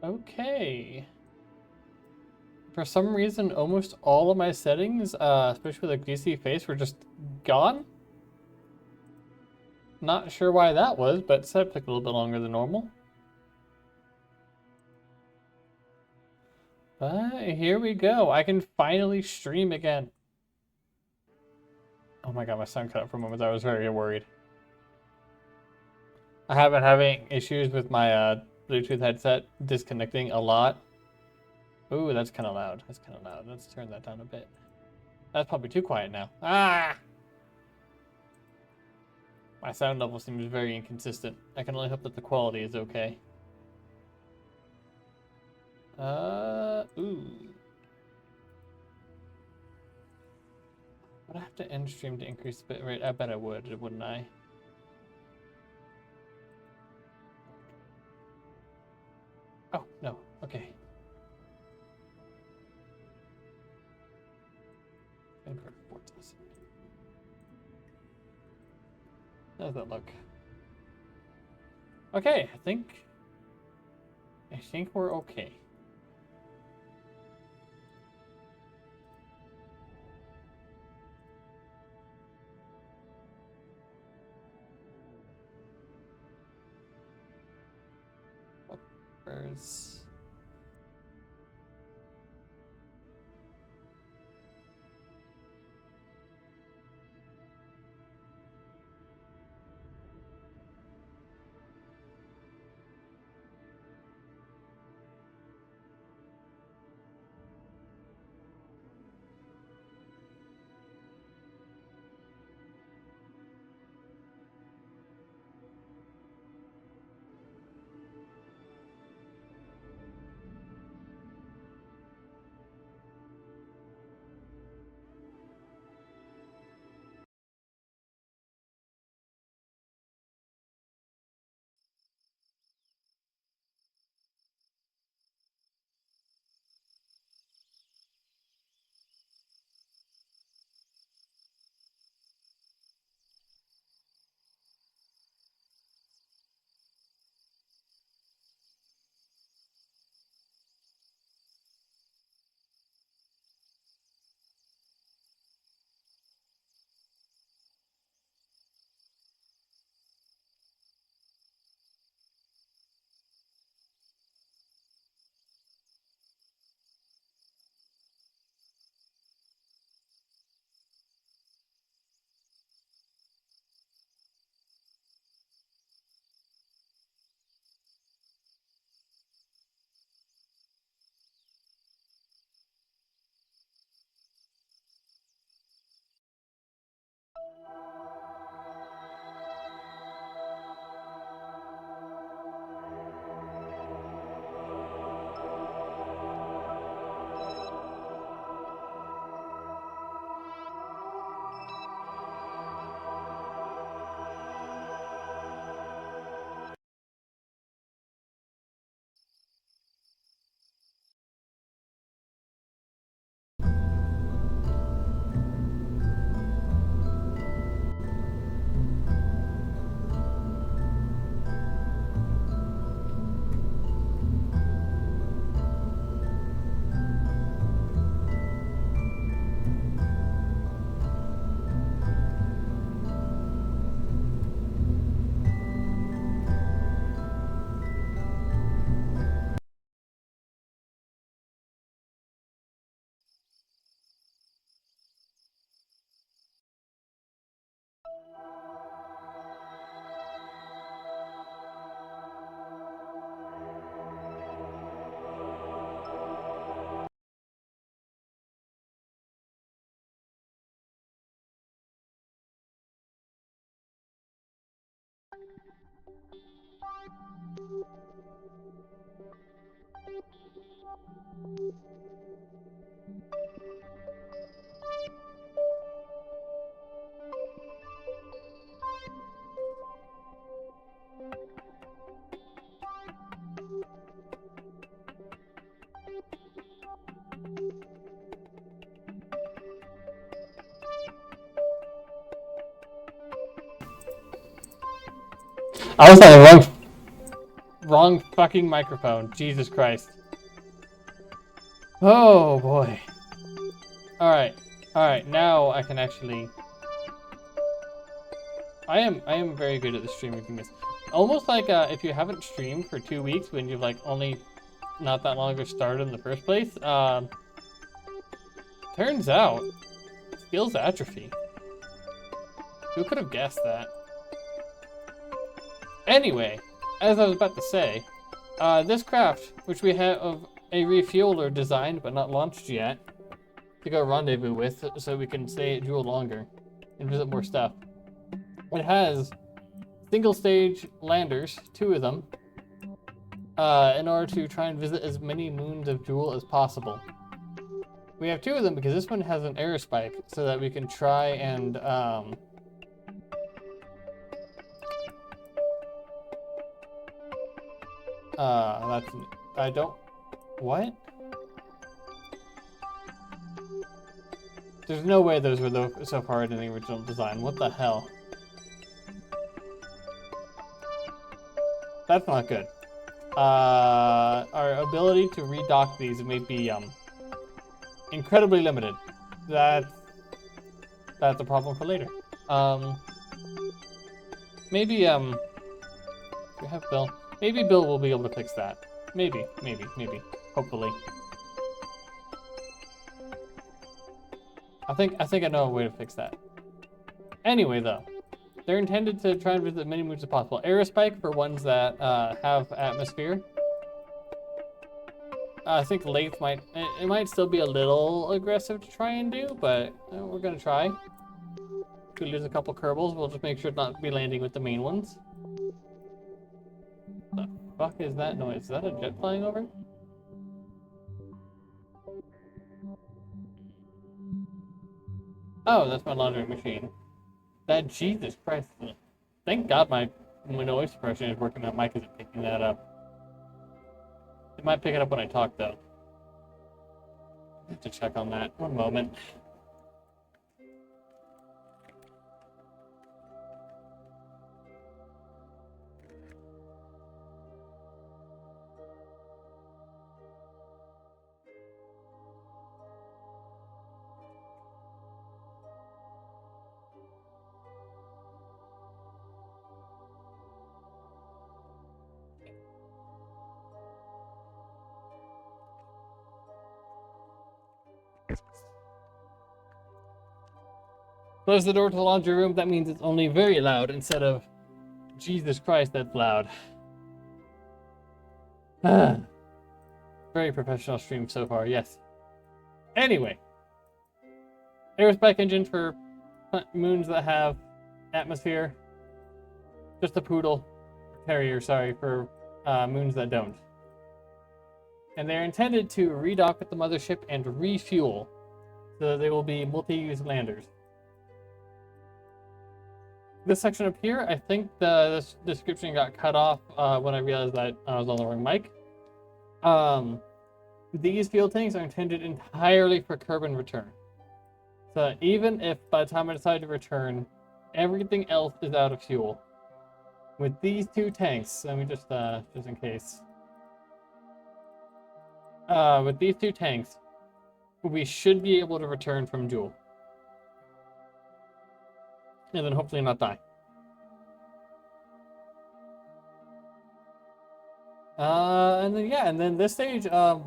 Okay. For some reason, almost all of my settings, especially like DC face, were just gone. Not sure why that was, but setup took a little bit longer than normal. But here we go. I can finally stream again. Oh my god, my sound cut out for a moment. I was very worried. I have been having issues with my Bluetooth headset disconnecting a lot. Ooh, that's kind of loud. That's kind of loud. Let's turn that down a bit. That's probably too quiet now. Ah! My sound level seems very inconsistent. I can only hope that the quality is okay. Ooh. Would I have to end stream to increase the bitrate? I bet I would, wouldn't I? Oh, no. Okay. How's that look? Okay, I think we're okay. Where's... I was on the wrong. Wrong fucking microphone. Jesus Christ. Oh boy. Alright. Alright, now I can actually... I am very good at the streaming thing. This almost like if you haven't streamed for 2 weeks when you've like only not that long ago started in the first place, turns out skills atrophy. Who could have guessed that? Anyway, as I was about to say, this craft, which we have of a refueler designed but not launched yet, to go rendezvous with so we can stay at Jewel longer and visit more stuff. It has single stage landers, 2 of them, in order to try and visit as many moons of Jewel as possible. We have 2 of them because this one has an aerospike so that we can try and I don't... What? There's no way those were so far in the original design. What the hell? That's not good. Our ability to redock these may be incredibly limited. That's a problem for later. Maybe we have Bill. Maybe Bill will be able to fix that. Maybe. Hopefully. I think I know a way to fix that. Anyway, though, they're intended to try and visit as many moons as possible. Aerospike for ones that have atmosphere. I think Lathe it might still be a little aggressive to try and do, but we're gonna try. If we lose a couple Kerbals, we'll just make sure not to be landing with the main ones. The fuck is that noise? Is that a jet flying over? Oh, that's my laundry machine. That, Jesus Christ. Thank God my noise suppression is working. That mic isn't picking that up. It might pick it up when I talk, though. I have to check on that. One moment. Close the door to the laundry room. That means it's only very loud instead of Jesus Christ, that's loud. Very professional stream so far, yes. Anyway. Aerospike engine for moons that have atmosphere. Just a poodle. Carrier, sorry, for moons that don't. And they're intended to redock at the mothership and refuel. So they will be multi-use landers. This section up here, I think this description got cut off when I realized that I was on the wrong mic. These fuel tanks are intended entirely for Kerbin return. So even if by the time I decide to return, everything else is out of fuel. With these 2 tanks, let me just in case. With these 2 tanks, we should be able to return from Jewel. And then hopefully not die. And then this stage, our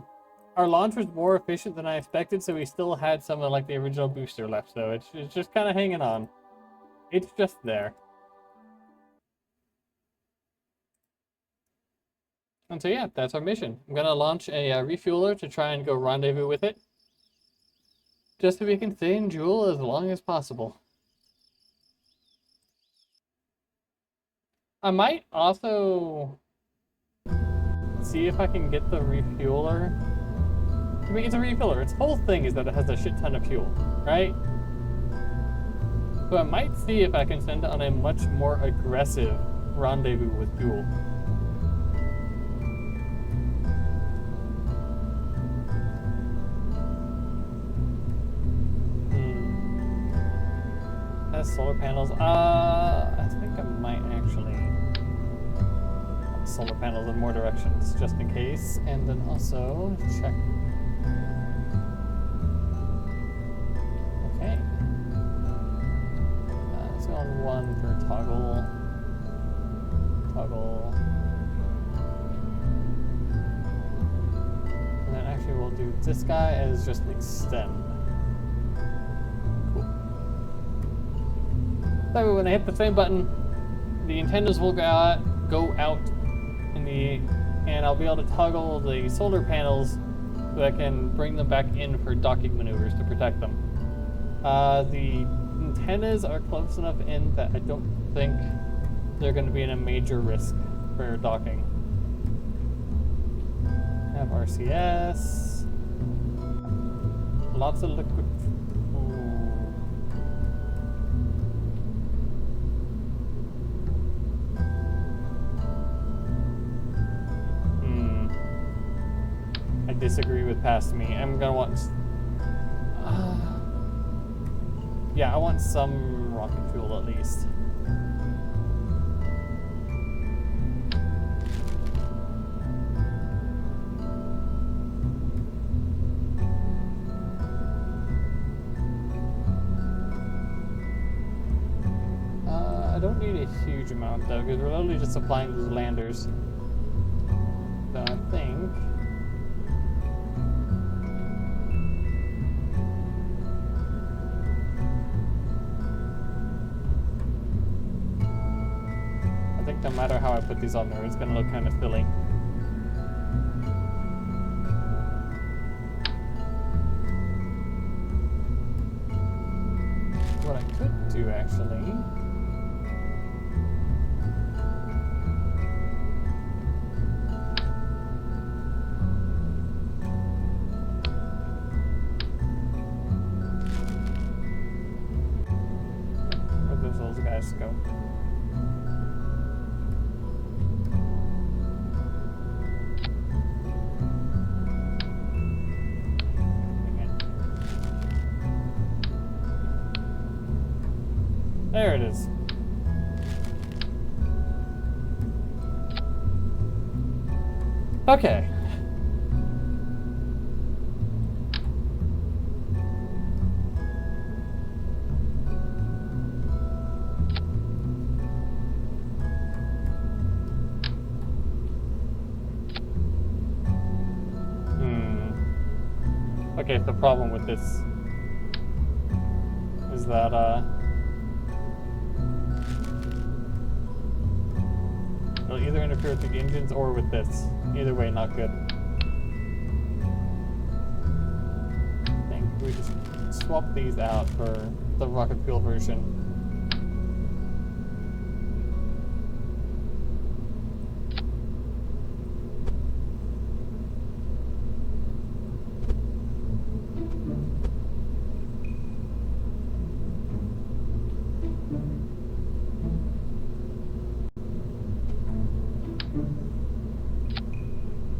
launch was more efficient than I expected, so we still had some of like the original booster left, so it's just kind of hanging on. It's just there. And so yeah, that's our mission. I'm gonna launch a refueler to try and go rendezvous with it. Just so we can stay in Jewel as long as possible. I might also see if I can get the refueler. I mean, it's a refueler. Its whole thing is that it has a shit ton of fuel, right? So I might see if I can send it on a much more aggressive rendezvous with Jewel. Has solar panels. I think I might actually. I'll solar panels in more directions, just in case. And then also check. Okay. Let's go on 1 for toggle. Toggle. And then actually we'll do this guy as just extend. Cool. That way when I hit the same button, the antennas will go out in the, and I'll be able to toggle the solar panels so I can bring them back in for docking maneuvers to protect them. The antennas are close enough in that I don't think they're going to be in a major risk for docking. Have RCS. Lots of liquid. I disagree with past me. I'm gonna want. Yeah, I want some rocket fuel at least. I don't need a huge amount though, because we're literally just supplying those landers. So I think. No matter how I put these on there, it's gonna look kind of silly. What I could do actually. Where'd those guys go? There it is. Okay. Okay, the problem with this is that, it'll either interfere with the engines or with this. Either way, not good. I think we just swap these out for the rocket fuel version.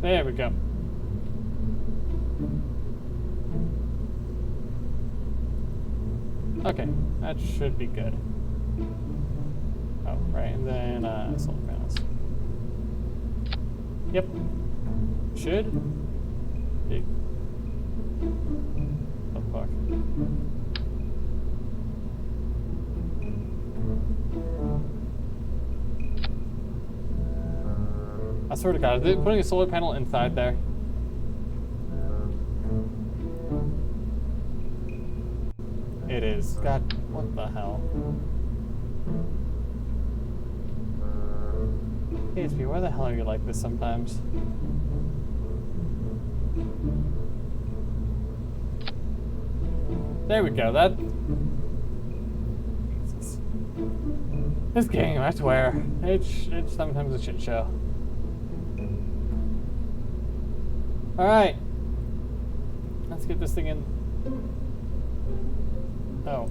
There we go. Okay, that should be good. Oh, right, and then solar panels. Yep. Should. Big. Oh, fuck. I swear to God, putting a solar panel inside there. It is. God, what the hell? KSP, why the hell are you like this sometimes? There we go, that... Jesus. This game, I swear, it's sometimes a shit show. Alright. Let's get this thing in. Oh.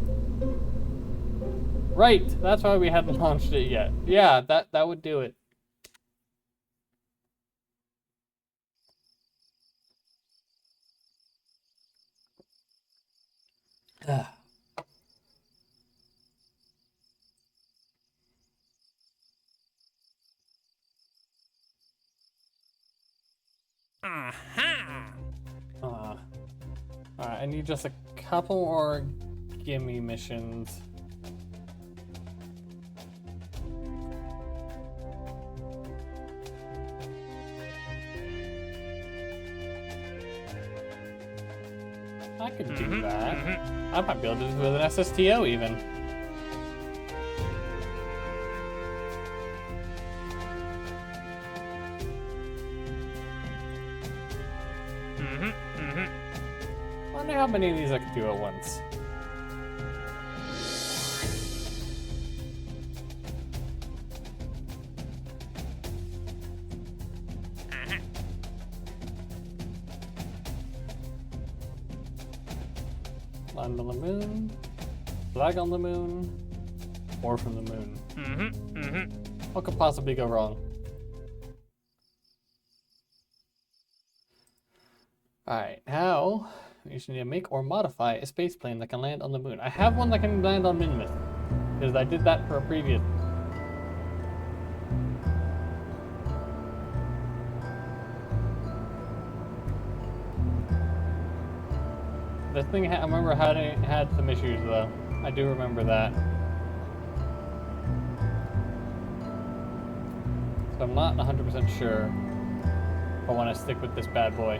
Right, that's why we hadn't launched it yet. Yeah, that would do it. Alright, I need just a couple more gimme missions. I could do that. I might be able to do this with an SSTO even. I wonder how many of these I could do at once. Land on the moon, flag on the moon, or from the moon. What could possibly go wrong? Alright, now we just need to make or modify a space plane that can land on the moon. I have one that can land on Minmus, because I did that for a previous. This thing, I remember had some issues though. I do remember that. So I'm not 100% sure if I want to stick with this bad boy.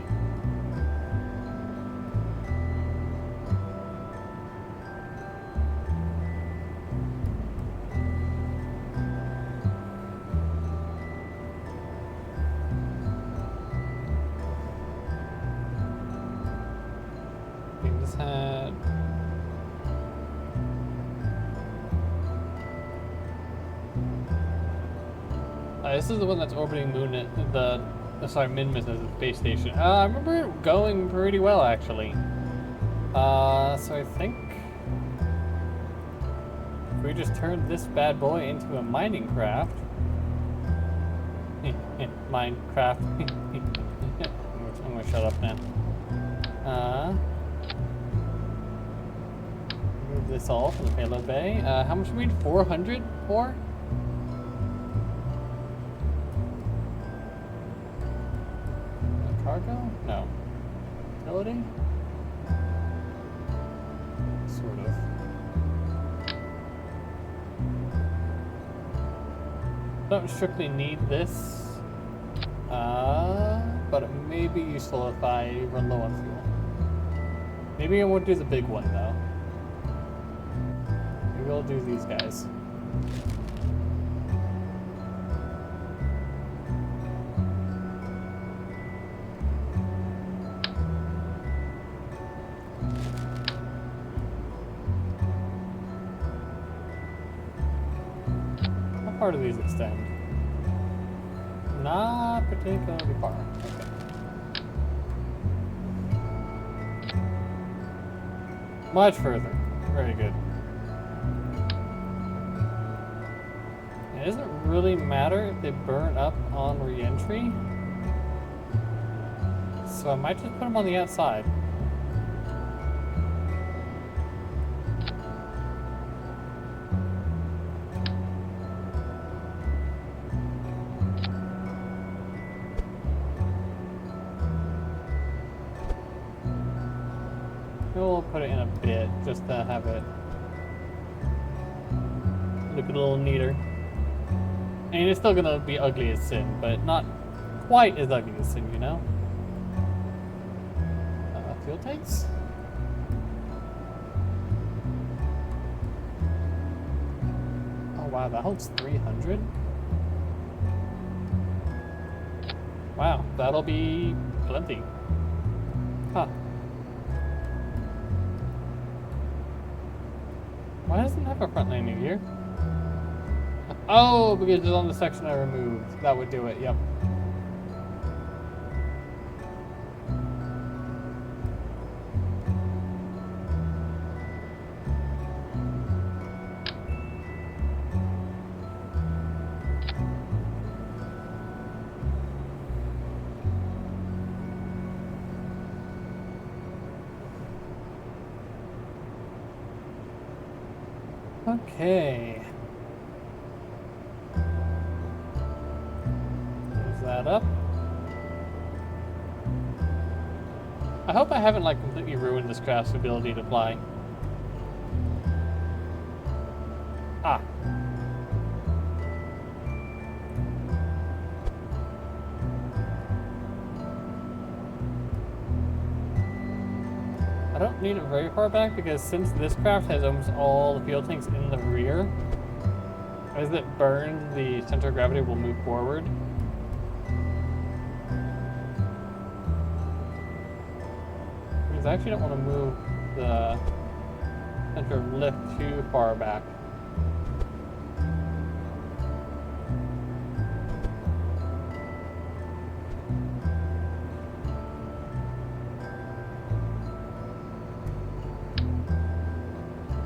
This is the one that's orbiting Moon at Minmus as a space station. I remember it going pretty well actually. So I think if we just turned this bad boy into a mining craft. Minecraft. I'm gonna shut up now. Move this all from the payload bay. How much do we need? 400 for? Cargo? No. Utility? Sort of. Don't strictly need this. But it may be useful if I run low on fuel. Maybe I won't do the big one though. Maybe I'll do these guys. How far do these extend? Not particularly far. Okay. Much further. Very good. It doesn't really matter if they burn up on re-entry. So I might just put them on the outside. We'll put it in a bit just to have it look a little neater. I mean, it's still gonna be ugly as sin, but not quite as ugly as sin, you know? Fuel tanks? Oh wow, that holds 300? Wow, that'll be plenty. Huh. Why doesn't it have a front landing gear? Oh, because it's on the section I removed. That would do it, yep. Okay. Close that up. I hope I haven't like completely ruined this craft's ability to fly. Ah. I don't need it very far back because since this craft has almost all the fuel tanks in the rear, as it burns, the center of gravity will move forward. Because I actually don't want to move the center of lift too far back.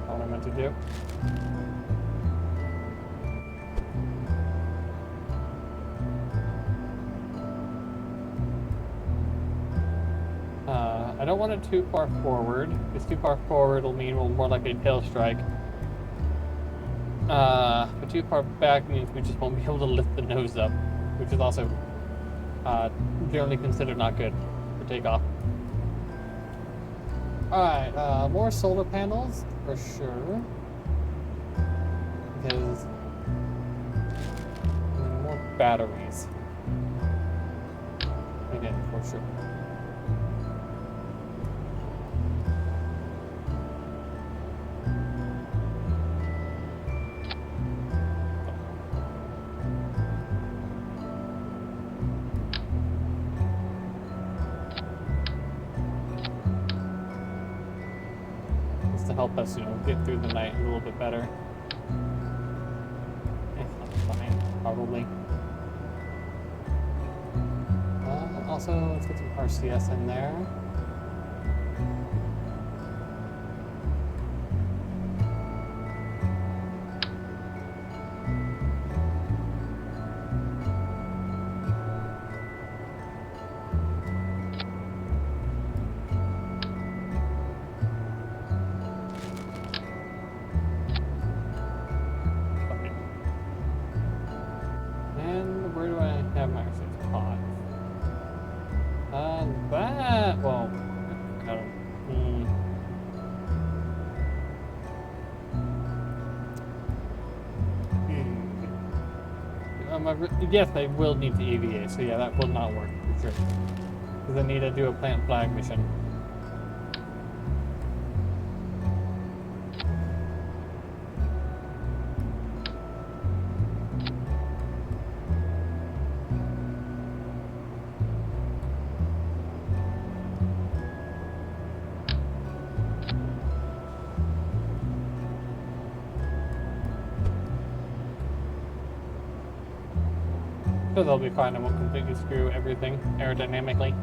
What I meant to do. I don't want it too far forward. If it's too far forward, it'll mean more like a tail strike. But too far back means we just won't be able to lift the nose up, which is also generally considered not good for takeoff. Alright, more solar panels for sure. Because more batteries. Again, for sure. To help us, get through the night a little bit better. Fine, probably. Also, let's get some RCS in there. Yes, I will need the EVA, so yeah, that will not work for sure. Because I need to do a plant flag mission. So they'll be fine, I won't completely screw everything aerodynamically.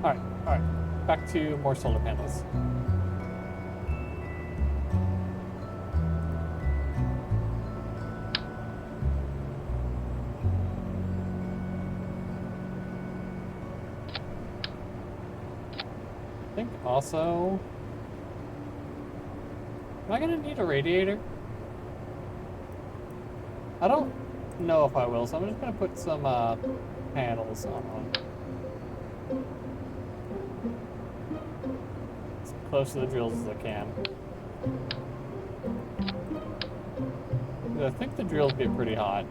Alright, back to more solar panels. I think also... Am I gonna need a radiator? I don't know if I will, so I'm just gonna put some panels on. As close to the drills as I can. I think the drills get pretty hot.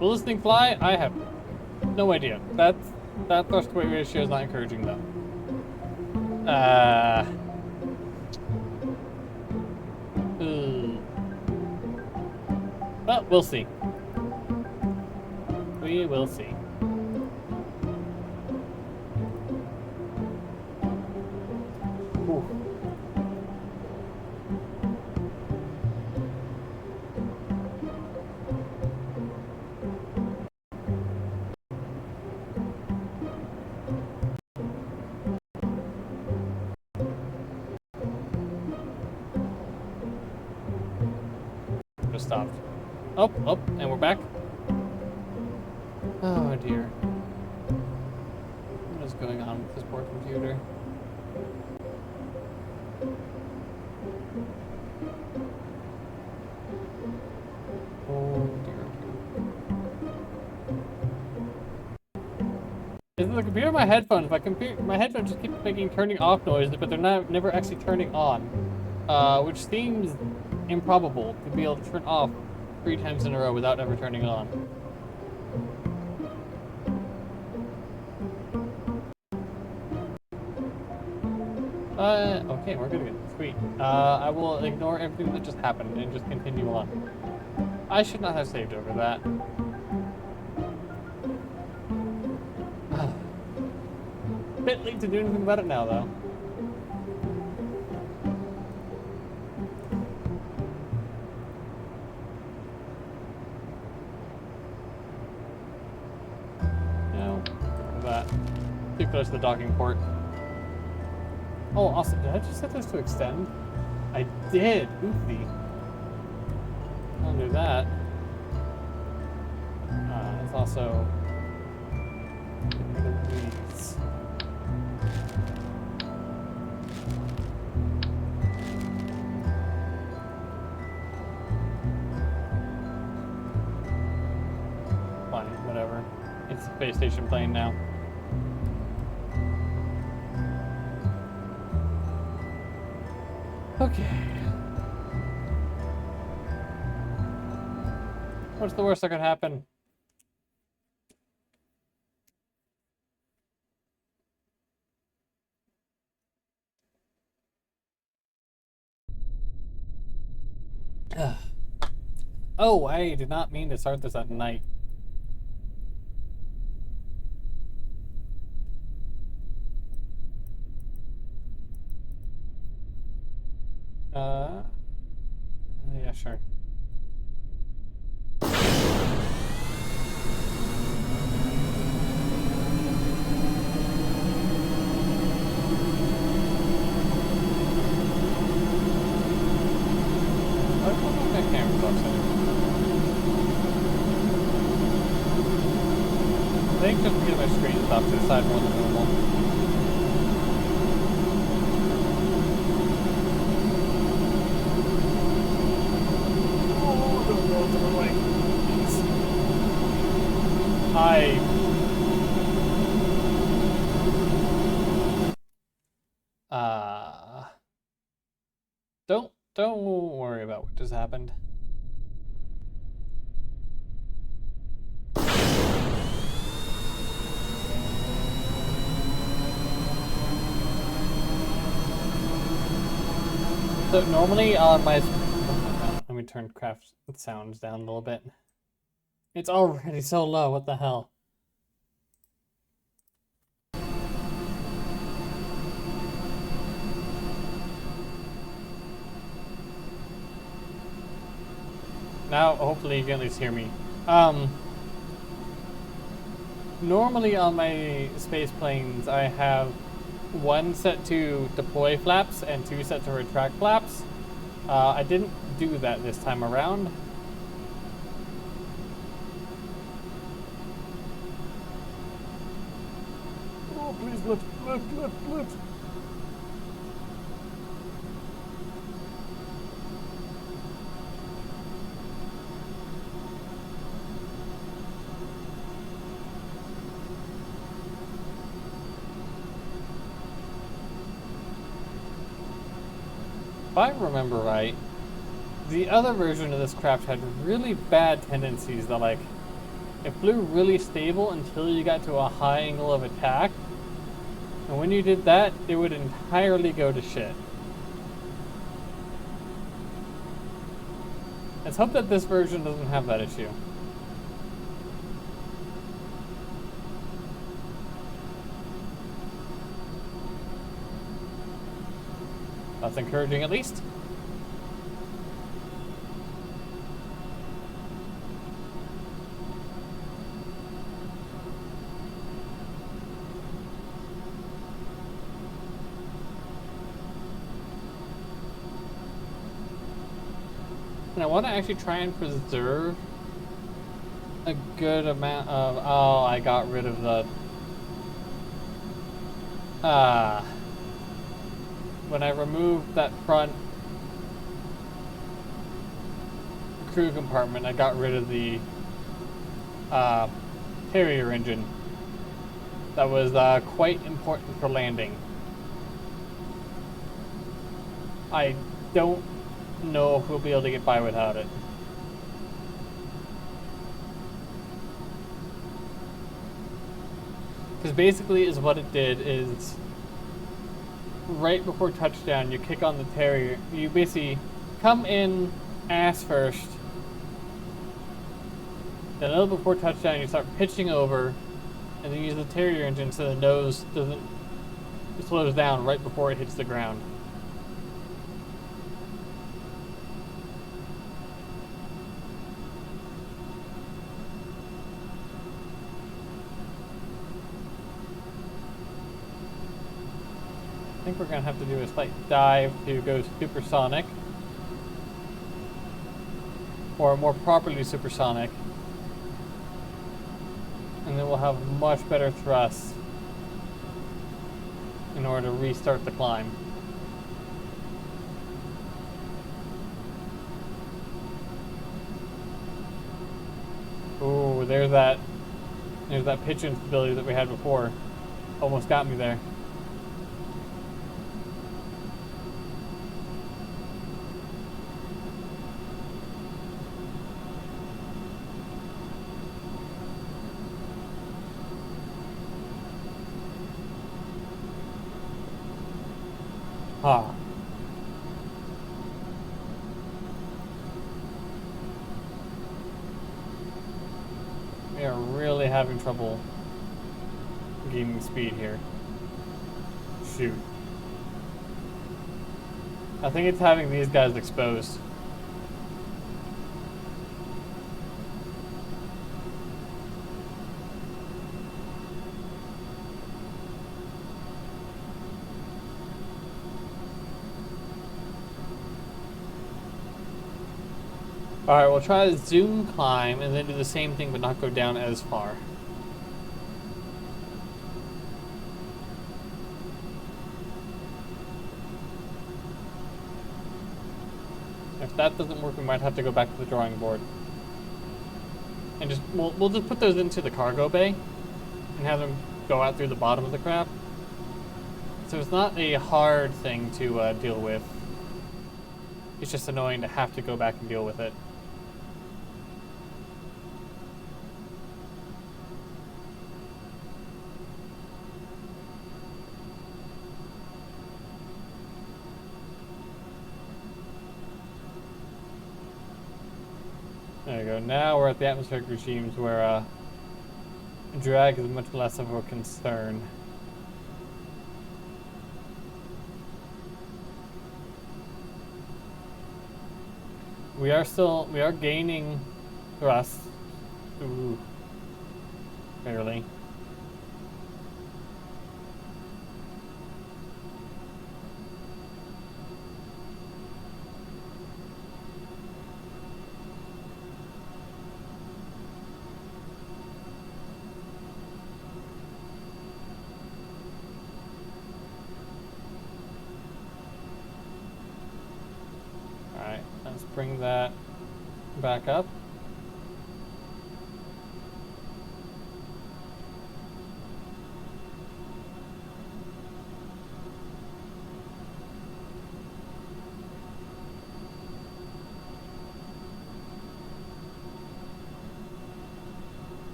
Will this thing fly? I have no idea. That thrust weight ratio is not encouraging though. Well, we'll see. We will see. Ooh. Stopped. Oh, and we're back. Oh dear. going on with this poor computer. Oh dear. Is it the computer or my headphones? My headphones just keep making turning off noises, but they're never actually turning on. Which seems improbable to be able to turn off 3 times in a row without ever turning on. Okay, we're good. Sweet. I will ignore everything that just happened and just continue on. I should not have saved over that. Bit late to do anything about it now, though. No, that. Too close to the docking port. Oh, awesome. Did I just set this to extend? I did. Oofy. I'll do that. It's also... get rid of these. Fine, whatever. It's a space station plane now. Okay. What's the worst that could happen? Oh, I did not mean to start this at night. Yeah, sure. I think just because my screen is off to the side more than normal. Oh, don't go to the right. Don't worry about what just happened. So normally on my... let me turn craft sounds down a little bit. It's already so low, what the hell? Now, hopefully you can at least hear me. Normally on my space planes, I have 1 set to deploy flaps and 2 set to retract flaps. I didn't do that this time around. Oh, please lift. If I remember right, the other version of this craft had really bad tendencies that, like, it flew really stable until you got to a high angle of attack, and when you did that, it would entirely go to shit. Let's hope that this version doesn't have that issue. That's encouraging, at least. And I want to actually try and preserve a good amount of... Oh, I got rid of the... uh, when I removed that front crew compartment, I got rid of the carrier engine. That was quite important for landing. I don't know if we'll be able to get by without it. Because basically is what it did is right before touchdown you kick on the carrier. You basically come in ass first. Then a little before touchdown you start pitching over and then use the carrier engine so the nose doesn't slows down right before it hits the ground. I think we're going to have to do a slight dive to go supersonic. Or more properly supersonic. And then we'll have much better thrust in order to restart the climb. Ooh, there's that pitch instability that we had before. Almost got me there. Ah. We are really having trouble gaining speed here. Shoot. I think it's having these guys exposed. Alright, we'll try the zoom climb and then do the same thing but not go down as far. If that doesn't work, we might have to go back to the drawing board. And just we'll just put those into the cargo bay and have them go out through the bottom of the craft. So it's not a hard thing to deal with. It's just annoying to have to go back and deal with it. There you go. Now we're at the atmospheric regimes where drag is much less of a concern. We are gaining thrust. Ooh. Barely. Let's bring that back up.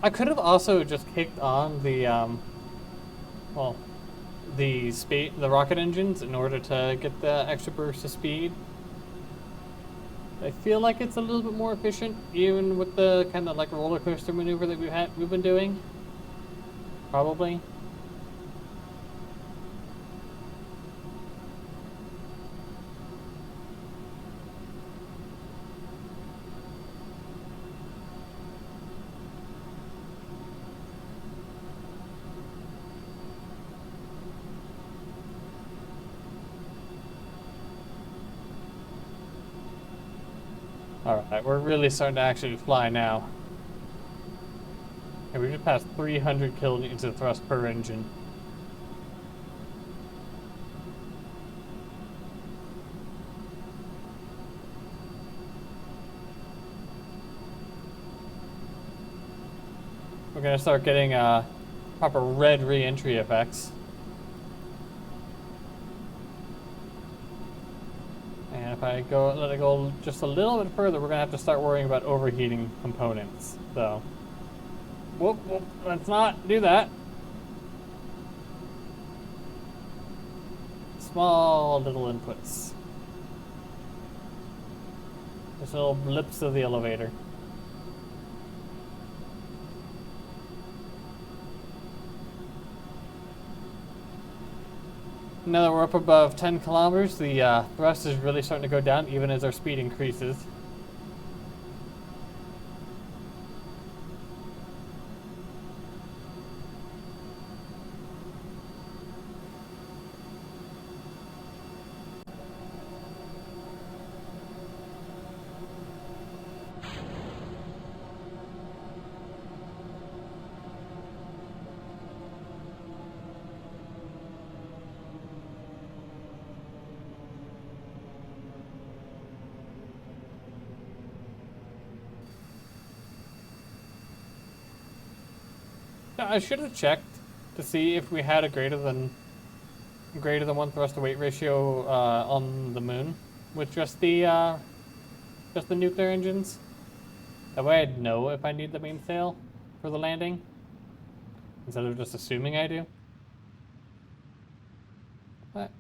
I could have also just kicked on the well, the rocket engines in order to get the extra burst of speed. I feel like it's a little bit more efficient, even with the kind of like roller coaster maneuver that we've been doing. Probably. Alright, we're really starting to actually fly now. And we just passed 300 kilonewtons of thrust per engine. We're gonna start getting proper red re-entry effects. And if I let it go just a little bit further, we're gonna have to start worrying about overheating components. So, whoop, let's not do that. Small little inputs. Just little blips of the elevator. Now that we're up above 10 kilometers, the thrust is really starting to go down even as our speed increases. Now, I should have checked to see if we had a greater than 1 thrust to weight ratio on the moon with just the nuclear engines. That way I'd know if I need the mainsail for the landing instead of just assuming I do. But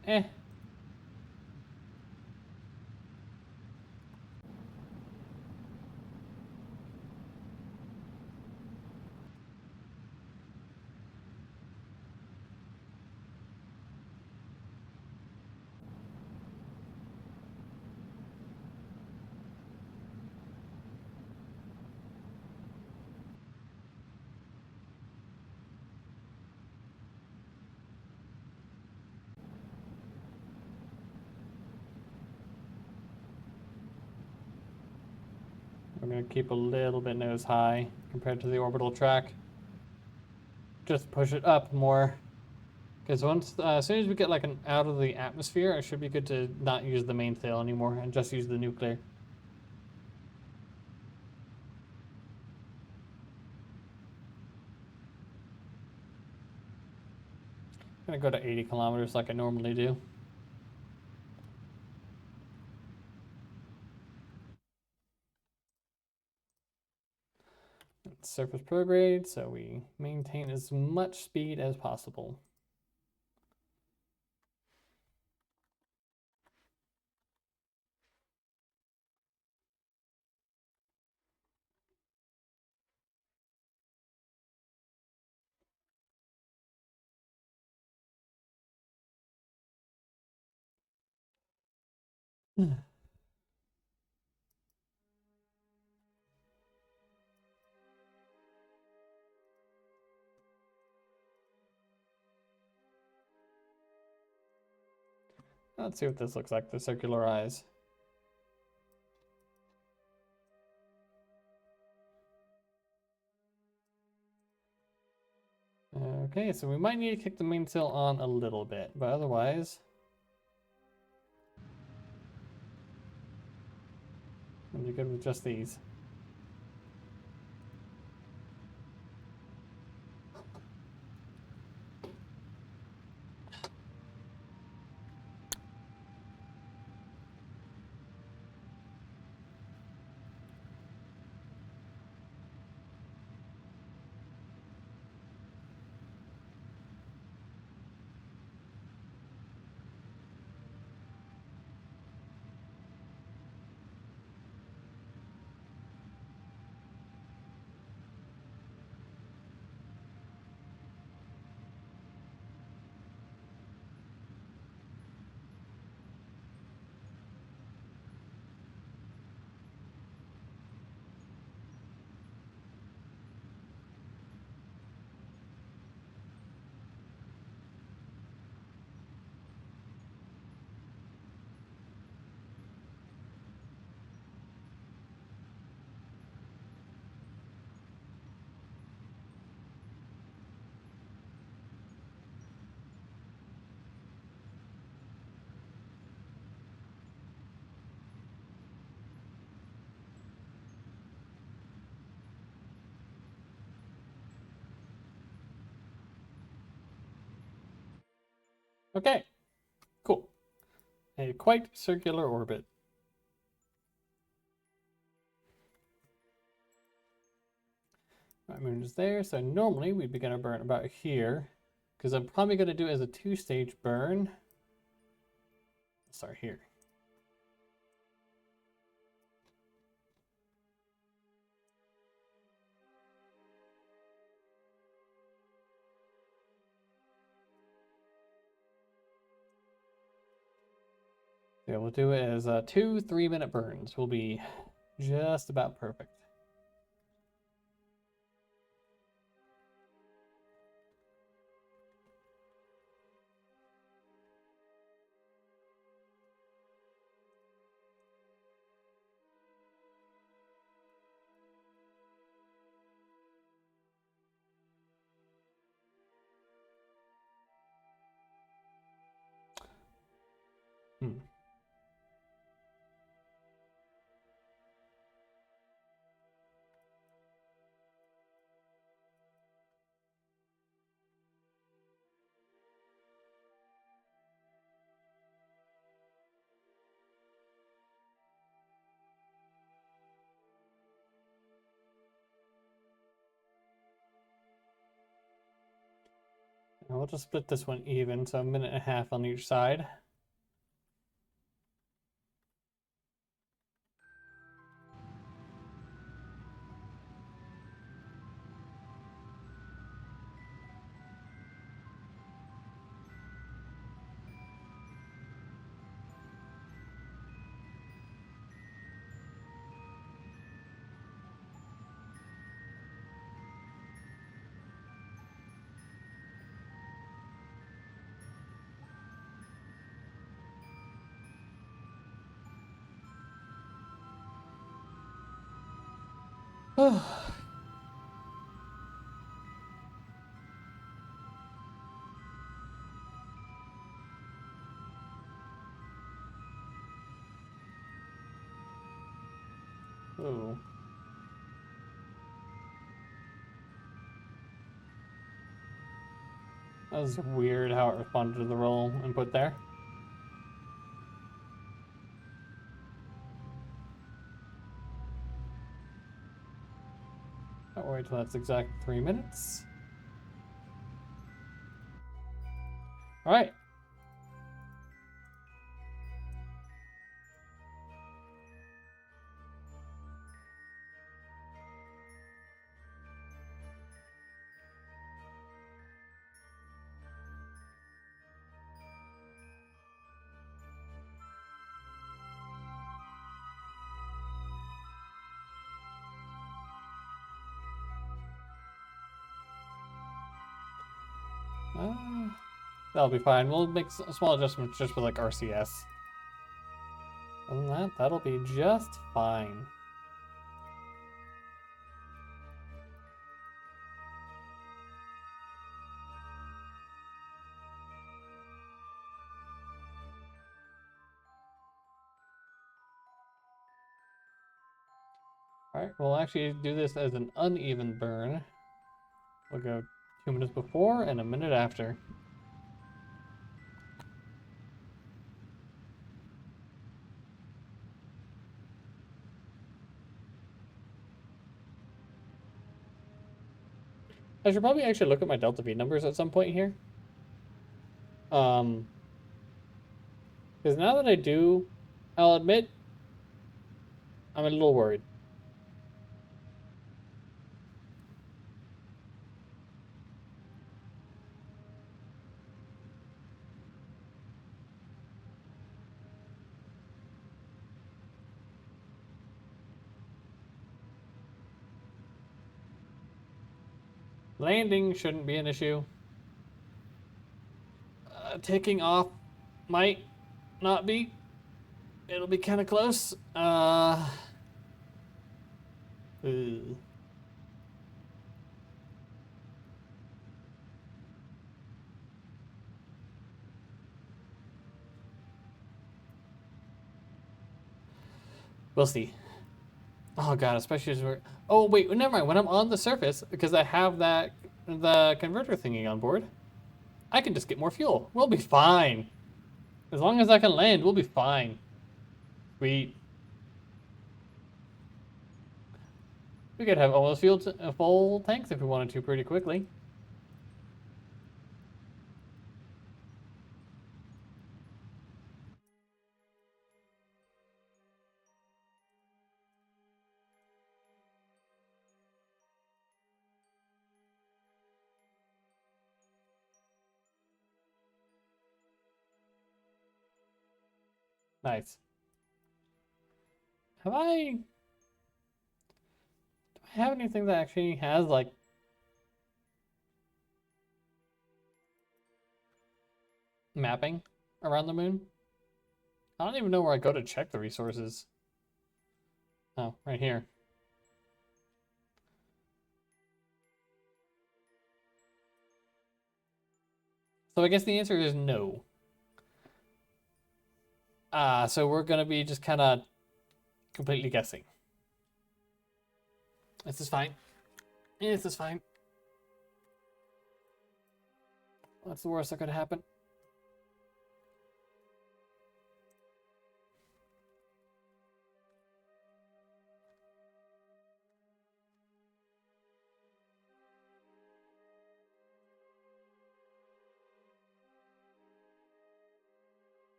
I'm gonna keep a little bit nose high compared to the orbital track. Just push it up more. Because as soon as we get like out of the atmosphere, it should be good to not use the mainsail anymore and just use the nuclear. I'm gonna go to 80 kilometers like I normally do. It's surface prograde, so we maintain as much speed as possible. Let's see what this looks like, the circular eyes. Okay, so we might need to kick the mainsail on a little bit, but otherwise, we'll be good with just these. Okay, cool. A quite circular orbit. My moon is there, so normally we'd be gonna burn about here. Because I'm probably gonna do it as a 2-stage burn. Start here. Yeah, we'll do it as 2 3-minute burns. Will be just about perfect. Hmm. And we'll just split this one even, so 1.5 minutes on each side. Oh. That was weird how it responded to the roll input there. I'll wait till that's exact 3 minutes. All right. That'll be fine. We'll make small adjustments just with like RCS. Other than that, that'll be just fine. All right, we'll actually do this as an uneven burn. We'll go 2 minutes before and 1 minute after. I should probably actually look at my delta V numbers at some point here. Because now that I do, I'll admit, I'm a little worried. Landing shouldn't be an issue. Taking off might not be. It'll be kind of close. We'll see. Oh god, especially as we're. Oh wait, never mind. When I'm on the surface, because I have the converter thingy on board, I can just get more fuel. We'll be fine. As long as I can land, we'll be fine. We could have almost full tanks if we wanted to pretty quickly. Nice. Do I have anything that actually has like mapping around the moon? I don't even know where I go to check the resources. Oh, right here. So I guess the answer is no. So we're gonna be just kind of completely guessing. This is fine. This is fine. What's the worst that could happen?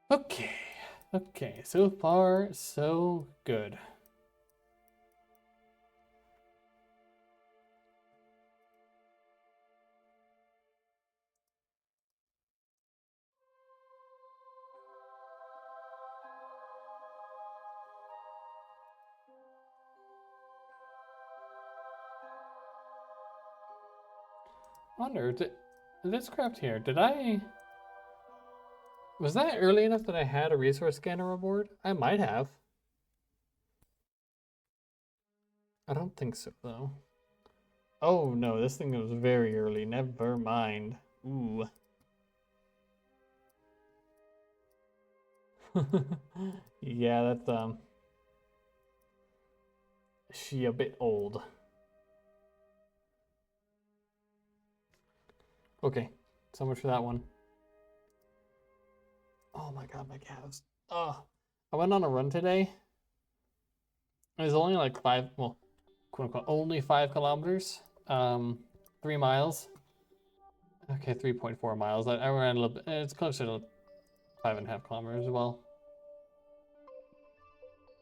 Okay. Okay, so far, so good. Wonder, this craft here, was that early enough that I had a resource scanner aboard? I might have. I don't think so, though. Oh, no, this thing was very early. Never mind. Ooh. Yeah, that's, she a bit old. Okay, so much for that one. Oh my god, my calves. Oh, I went on a run today. It was only like well, quote unquote, only 5 kilometers. 3 miles. Okay, 3.4 miles. I ran a little bit. It's closer to 5.5 kilometers as well.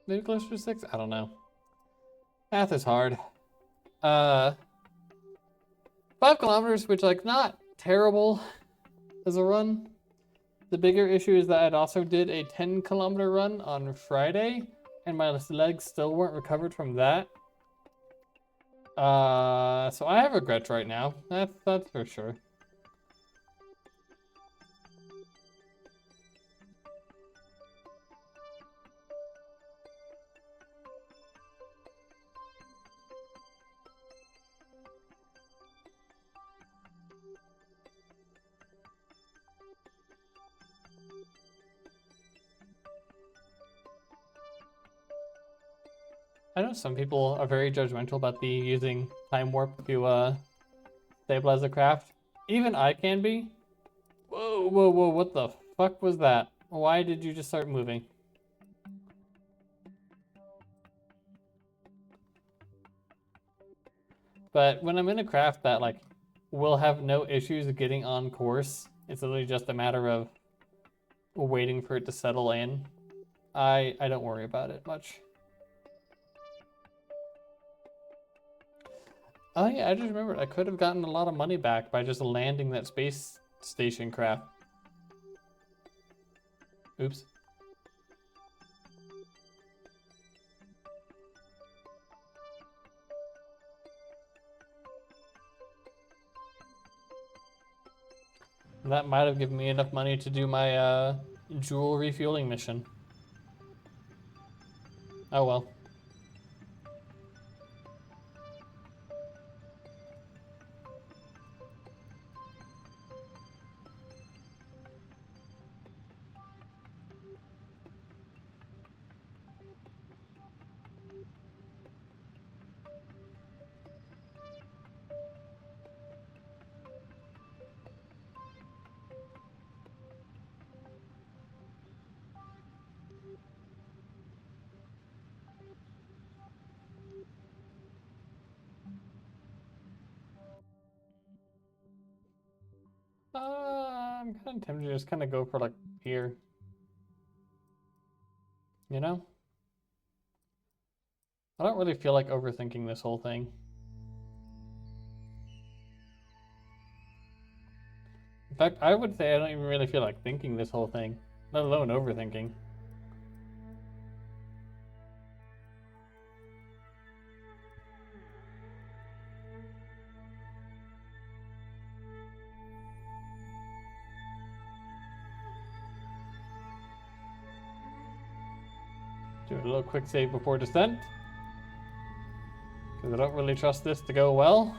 Maybe closer to 6? I don't know. Math is hard. 5 kilometers, which like not terrible as a run. The bigger issue is that I also did a 10-kilometer run on Friday, and my legs still weren't recovered from that. So I have regrets right now. That's for sure. I know some people are very judgmental about the using time warp to stabilize the craft. Even I can be. Whoa, whoa, whoa, what the fuck was that? Why did you just start moving? But when I'm in a craft that like will have no issues getting on course, it's literally just a matter of waiting for it to settle in. I don't worry about it much. Oh yeah, I just remembered I could have gotten a lot of money back by just landing that space station craft. Oops. That might have given me enough money to do my jewel refueling mission. Oh well. I'm kind of tempted to just kind of go for like here. You know? I don't really feel like overthinking this whole thing. In fact, I would say I don't even really feel like thinking this whole thing, let alone overthinking. Do a little quick save before descent. Because I don't really trust this to go well.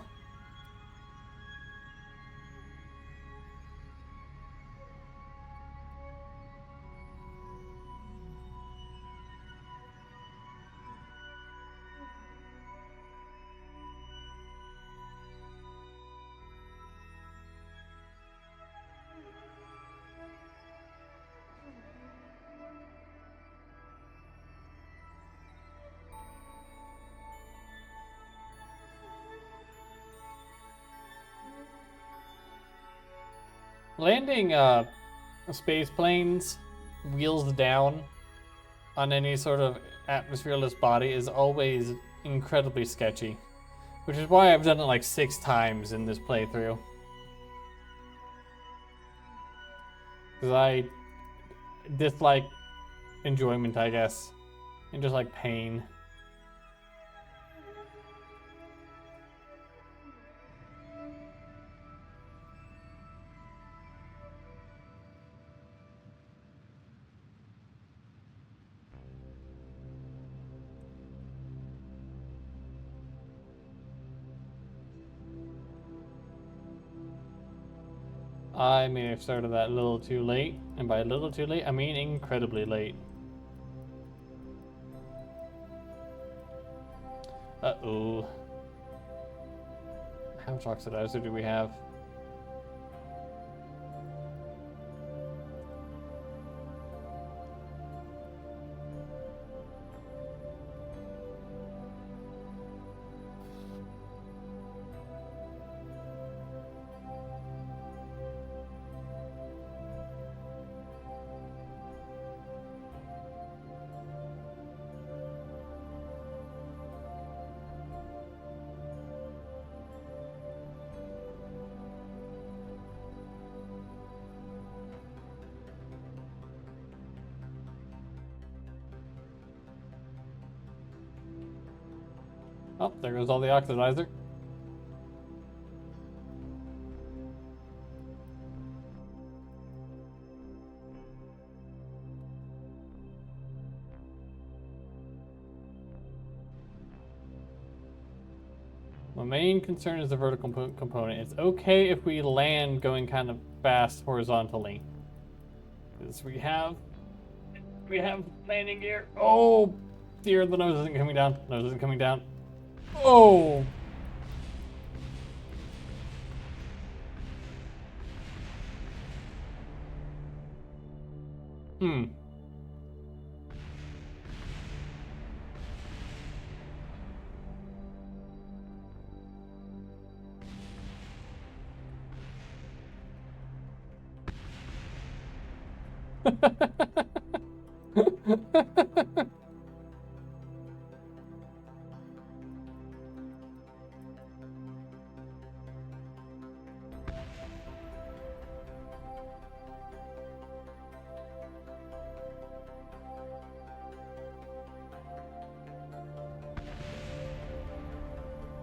Landing space planes wheels down on any sort of atmosphereless body is always incredibly sketchy, which is why I've done it like 6 times in this playthrough. Because I dislike enjoyment, I guess, and just like pain. I may have started that a little too late, and by a little too late, I mean incredibly late. Uh-oh. How much oxidizer do we have? Oh, there goes all the oxidizer. My main concern is the vertical component. It's okay if we land going kind of fast horizontally. Because we have landing gear. Oh dear, the nose isn't coming down. Nose isn't coming down. Oh! Hmm.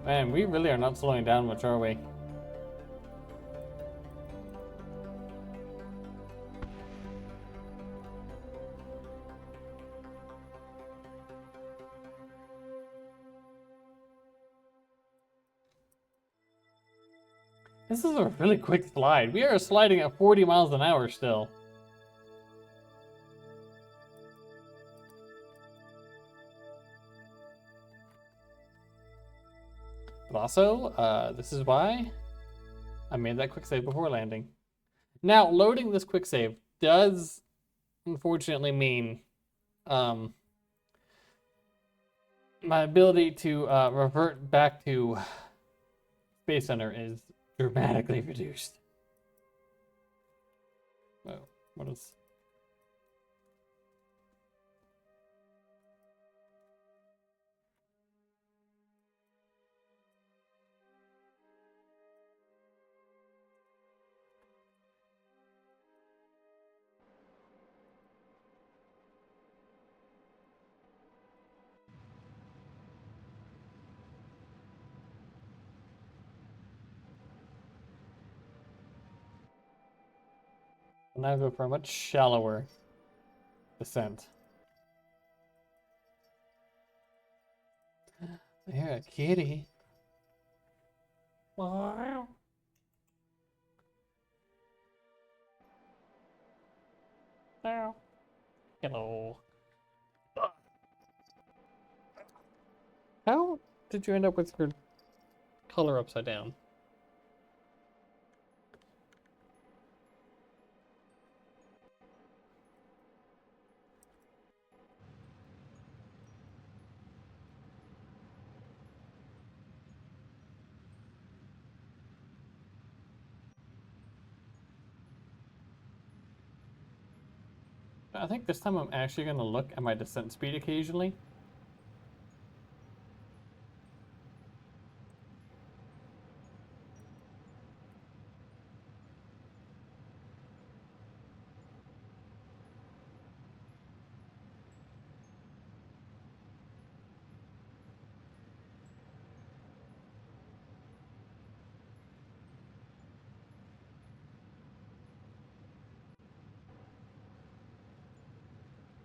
Man, we really are not slowing down much, are we? This is a really quick slide. We are sliding at 40 miles an hour still. But also, this is why I made that quick save before landing. Now, loading this quick save does unfortunately mean my ability to revert back to Space Center is dramatically reduced. Oh, what is... I'll now go for a much shallower descent. I hear a kitty. Wow. Hello. How did you end up with your color upside down? I think this time I'm actually going to look at my descent speed occasionally.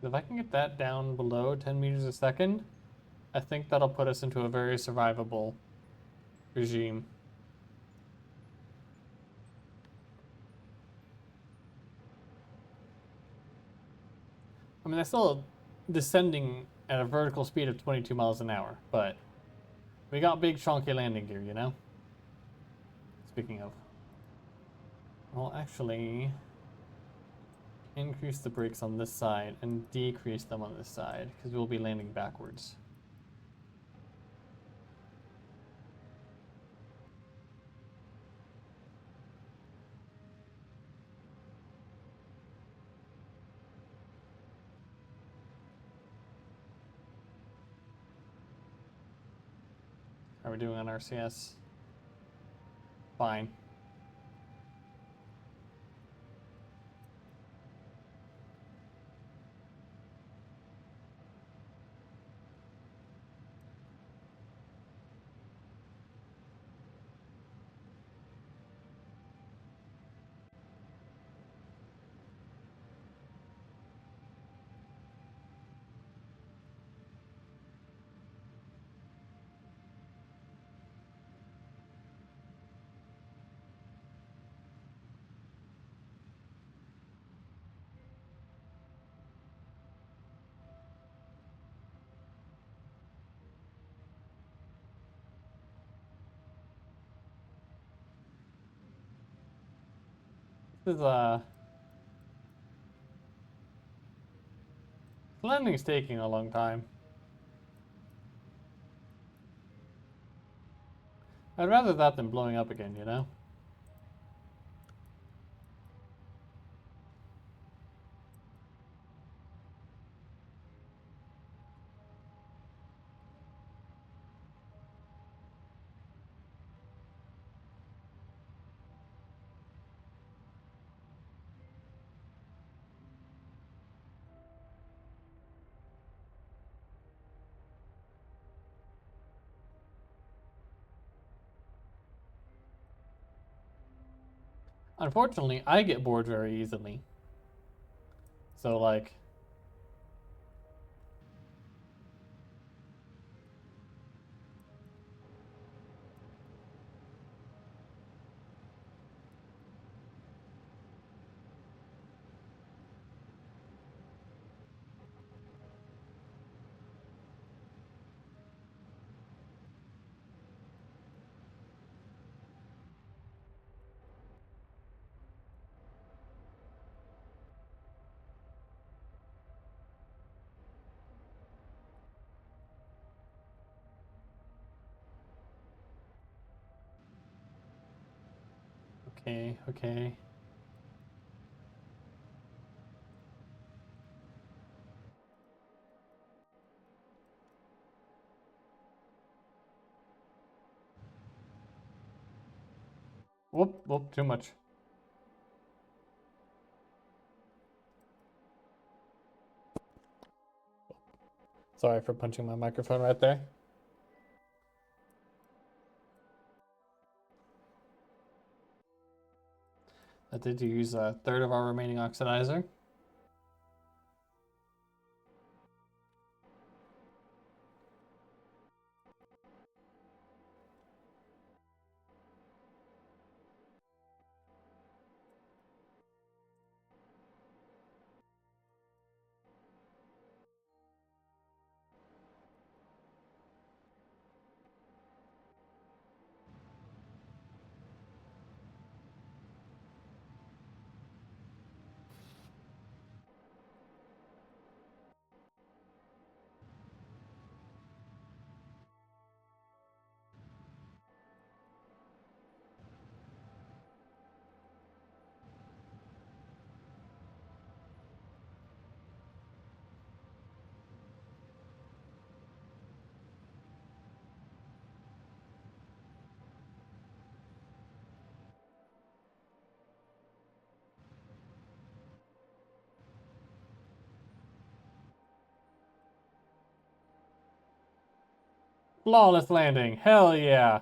If I can get that down below 10 meters a second, I think that'll put us into a very survivable regime. I mean, that's still descending at a vertical speed of 22 miles an hour, but we got big chunky landing gear, you know? Speaking of. I'll actually increase the brakes on this side and decrease them on this side, because we'll be landing backwards. How are we doing on RCS? Fine. This is landing is taking a long time. I'd rather that than blowing up again, you know? Unfortunately, I get bored very easily. So, like... Okay, okay. Whoop, whoop, too much. Sorry for punching my microphone right there. I did use a third of our remaining oxidizer. Flawless landing. Hell yeah.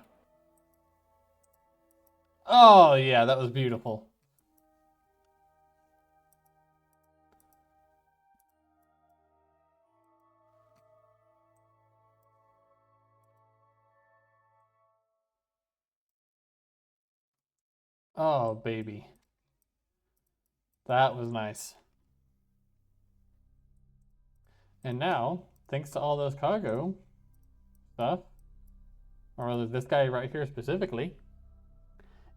Oh yeah, that was beautiful. Oh baby. That was nice. And now, thanks to all those cargo stuff, or rather this guy right here specifically,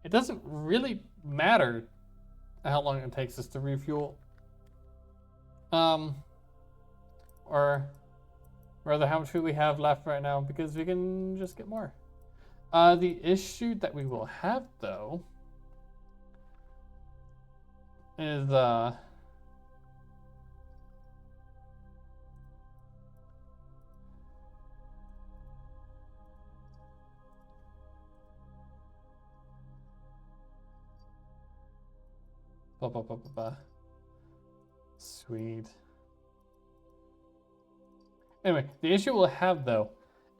it doesn't really matter how long it takes us to refuel. Or rather how much food we have left right now, because we can just get more. The issue that we will have though is blah, blah, blah, blah, blah. Sweet. Anyway, the issue we'll have though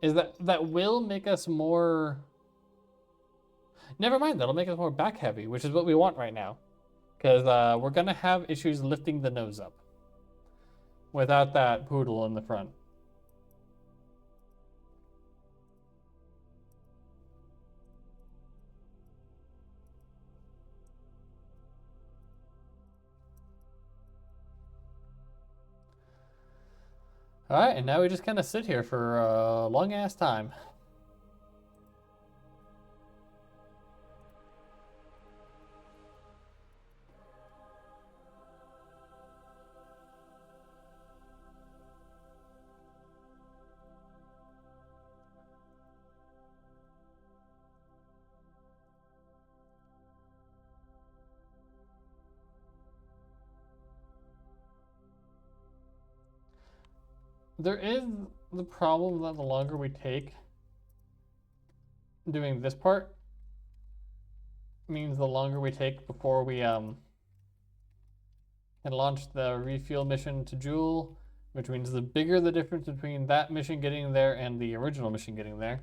is that will make us more. Never mind, that'll make us more back heavy, which is what we want right now, because we're gonna have issues lifting the nose up without that poodle in the front. All right, and now we just kind of sit here for a long ass time. There is the problem that the longer we take doing this part means the longer we take before we can launch the refuel mission to Jewel, which means the bigger the difference between that mission getting there and the original mission getting there,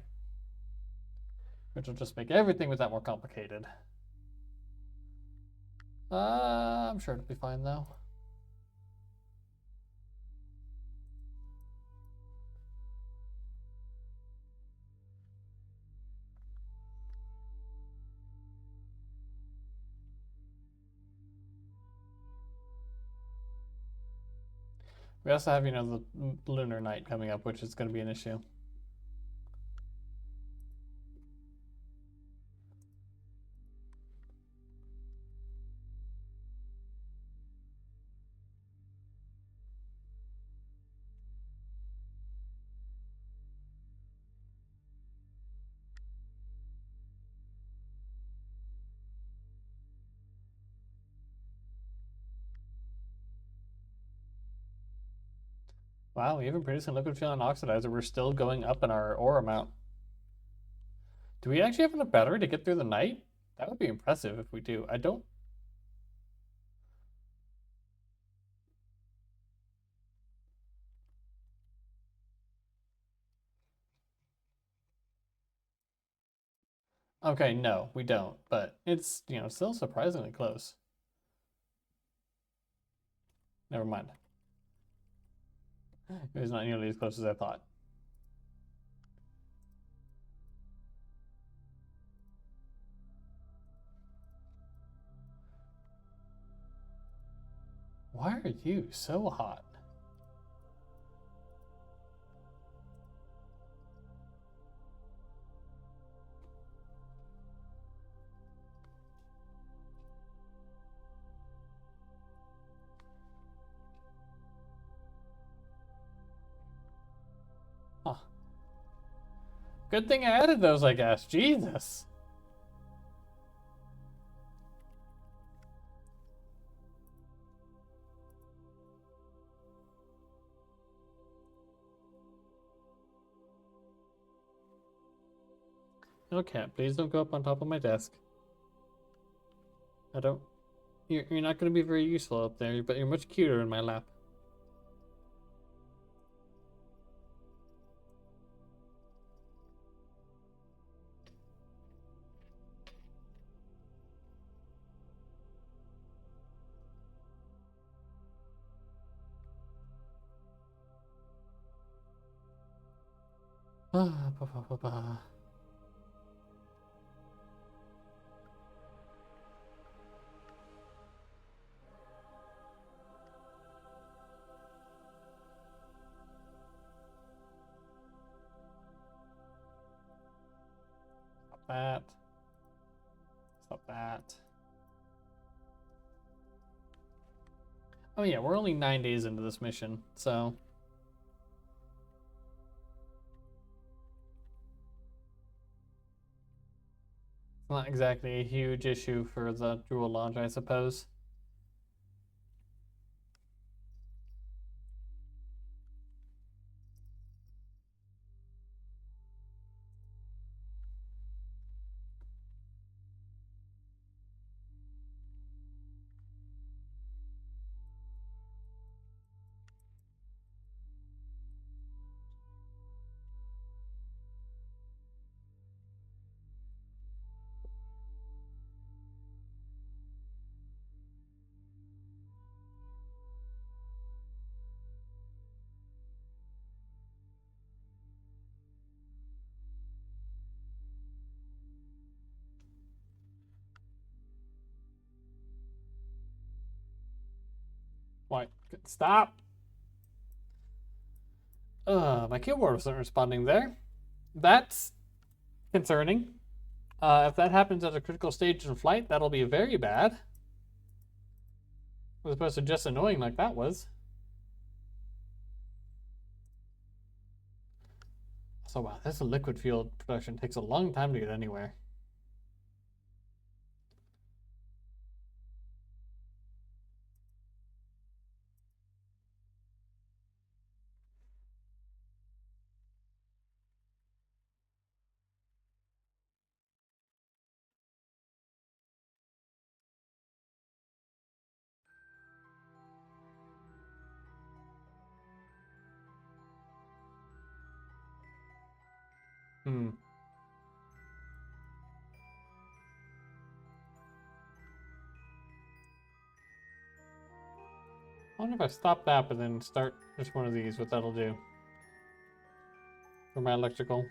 which will just make everything with that more complicated. I'm sure it'll be fine though. We also have, the lunar night coming up, which is going to be an issue. Wow, even producing liquid fuel and oxidizer, we're still going up in our ore amount. Do we actually have enough battery to get through the night? That would be impressive if we do. I don't. Okay, no, we don't. But it's, still surprisingly close. Never mind. It was not nearly as close as I thought. Why are you so hot? Huh. Good thing I added those, I guess. Jesus. No, cat, please don't go up on top of my desk. I don't. You're not going to be very useful up there, but you're much cuter in my lap. Ah, ba, ba, ba, ba. Stop that. Stop that. Oh yeah, we're only 9 days into this mission, so it's not exactly a huge issue for the dual launch, I suppose. Why? Stop! My keyboard wasn't responding there. That's concerning. If that happens at a critical stage in flight, that'll be very bad. As opposed to just annoying like that was. So wow, this liquid fuel production takes a long time to get anywhere. Hmm. I wonder if I stop that, but then start just one of these, what that'll do for my electrical.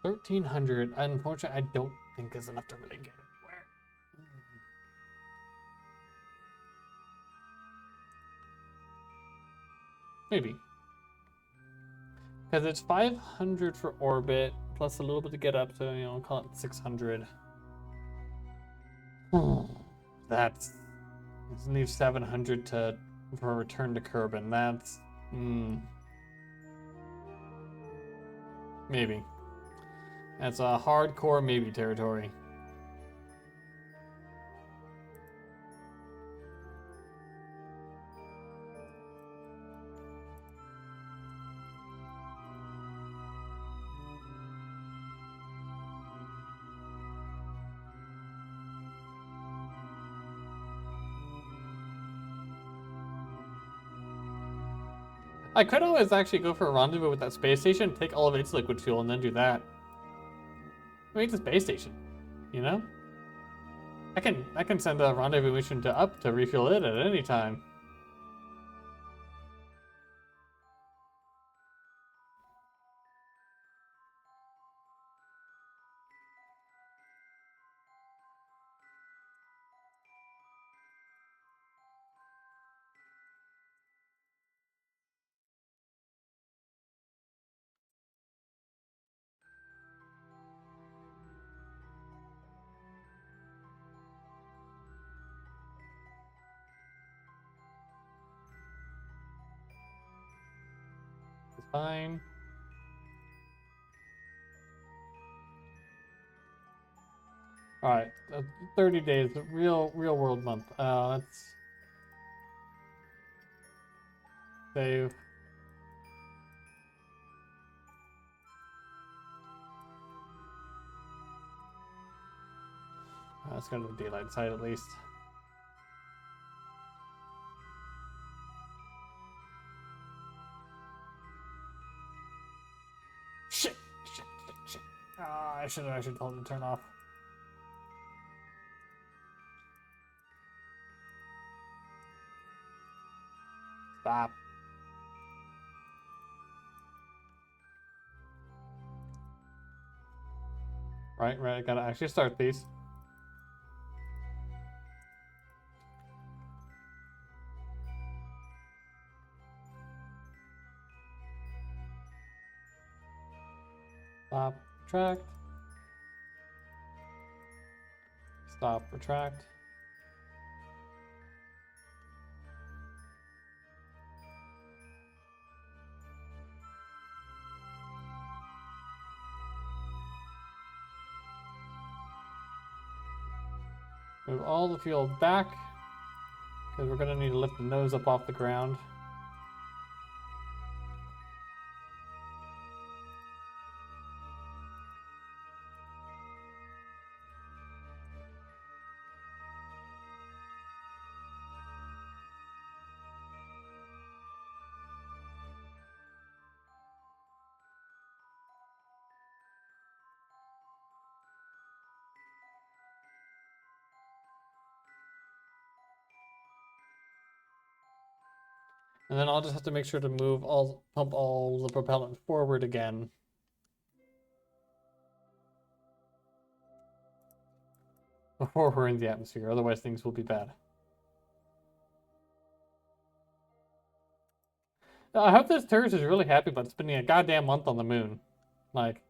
$1,300. Unfortunately, I don't think is enough to really get anywhere. Maybe. Because it's 500 for orbit, plus a little bit to get up to, call it 600. That's... It needs 700 to for a return to Kerbin. That's... maybe. That's a hardcore maybe territory. I could always actually go for a rendezvous with that space station, take all of its liquid fuel, and then do that. I mean, it's a space station, you know? I can send a rendezvous mission to up to refuel it at any time. It's fine. All right, 30 days, real world month. Let's save. Let's go to the daylight side at least. Shit! I should have actually told him to turn off. Stop. Right, I gotta actually start these. Stop, retract. Stop, retract. Move all the fuel back, because we're gonna need to lift the nose up off the ground. And then I'll just have to make sure to pump all the propellant forward again. Before we're in the atmosphere, otherwise things will be bad. I hope this tourist is really happy about spending a goddamn month on the moon. Like,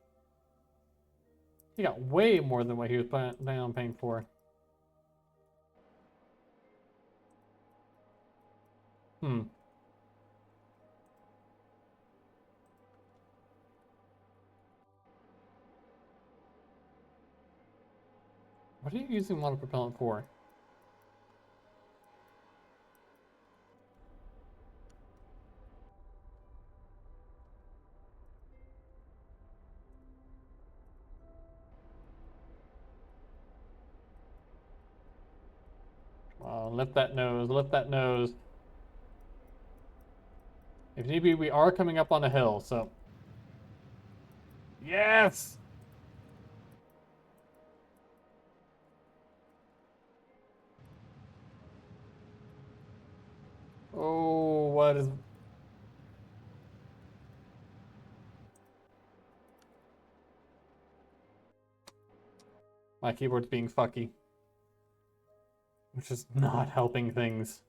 he got way more than what he was planning on paying for. What are you using water propellant for? Lift that nose, lift that nose. If need be, we are coming up on a hill, so. Yes! Oh, what is... My keyboard's being fucky. Which is not helping things.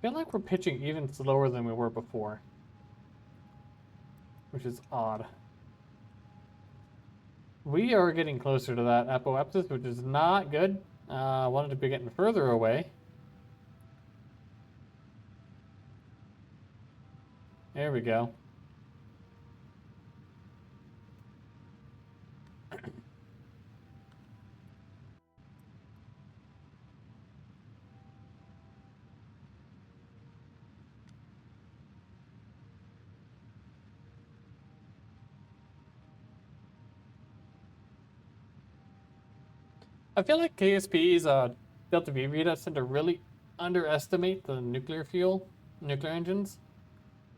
feel like we're pitching even slower than we were before, which is odd. We are getting closer to that apoapsis, which is not good. I wanted to be getting further away. There we go. I feel like KSP's Delta V readouts tend to really underestimate the nuclear engines.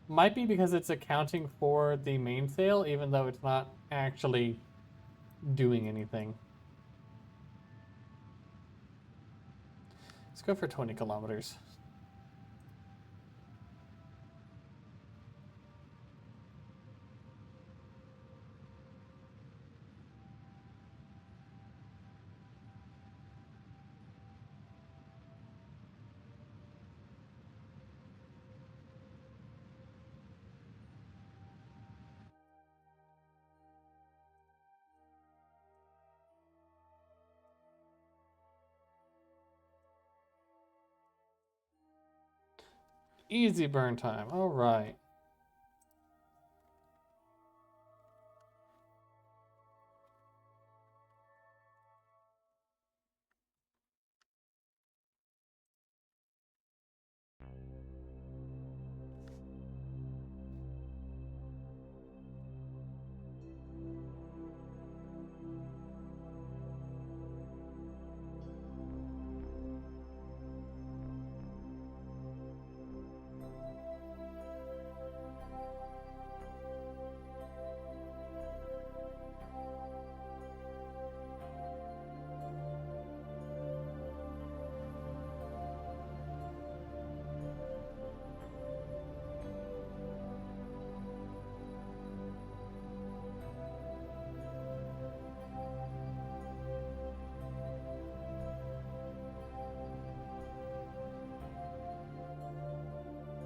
Might be because it's accounting for the mainsail, even though it's not actually doing anything. Let's go for 20 kilometers. Easy burn time. All right.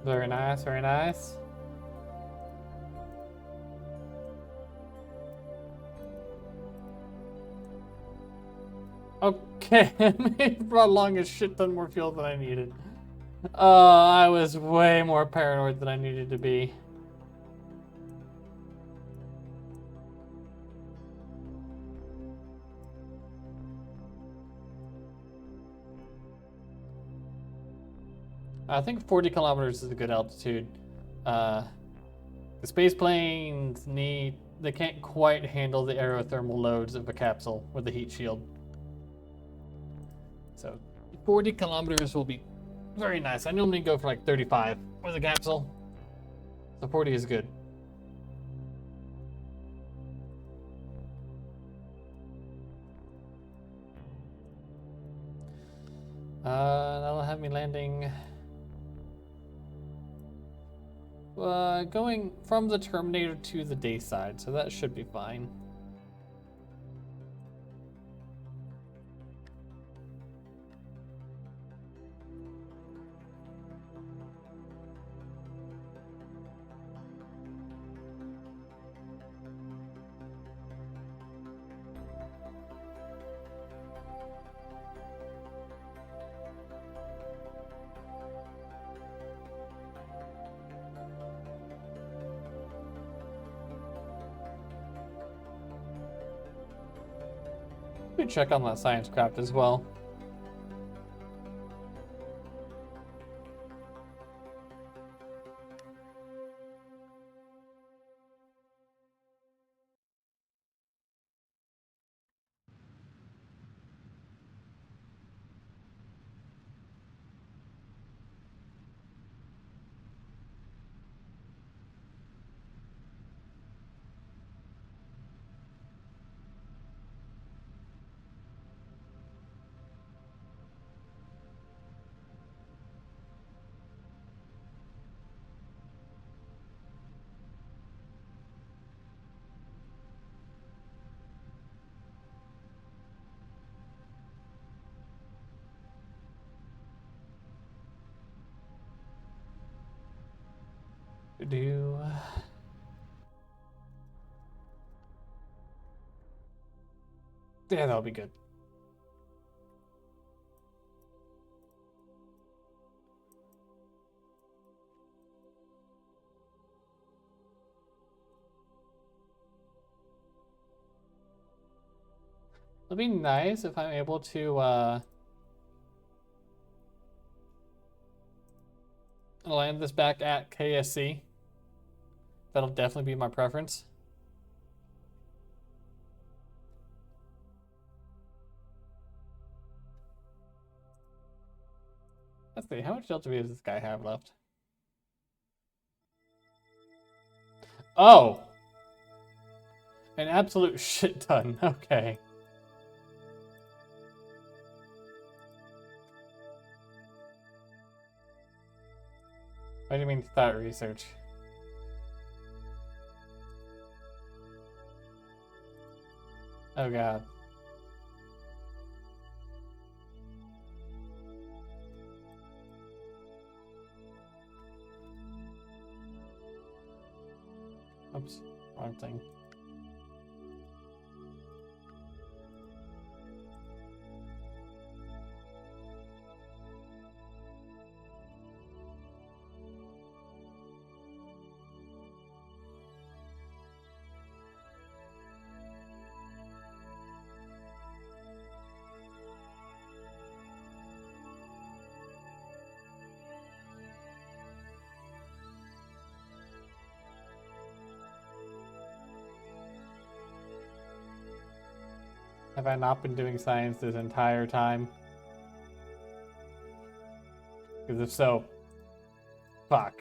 Very nice, very nice. Okay, it brought along a shit ton more fuel than I needed. I was way more paranoid than I needed to be. I think 40 kilometers is a good altitude. The space planes they can't quite handle the aerothermal loads of a capsule with a heat shield. So 40 kilometers will be very nice. I normally go for like 35 with a capsule. So 40 is good. That'll have me landing. Going from the Terminator to the day side, so that should be fine. We check on that science craft as well. Do. Yeah, that'll be good. It'll be nice if I'm able to land this back at KSC. That'll definitely be my preference. Let's see, how much Delta V does this guy have left? Oh! An absolute shit ton. Okay. What do you mean thought research? Oh god. Oops, wrong thing. Have I not been doing science this entire time? Because if so, fuck.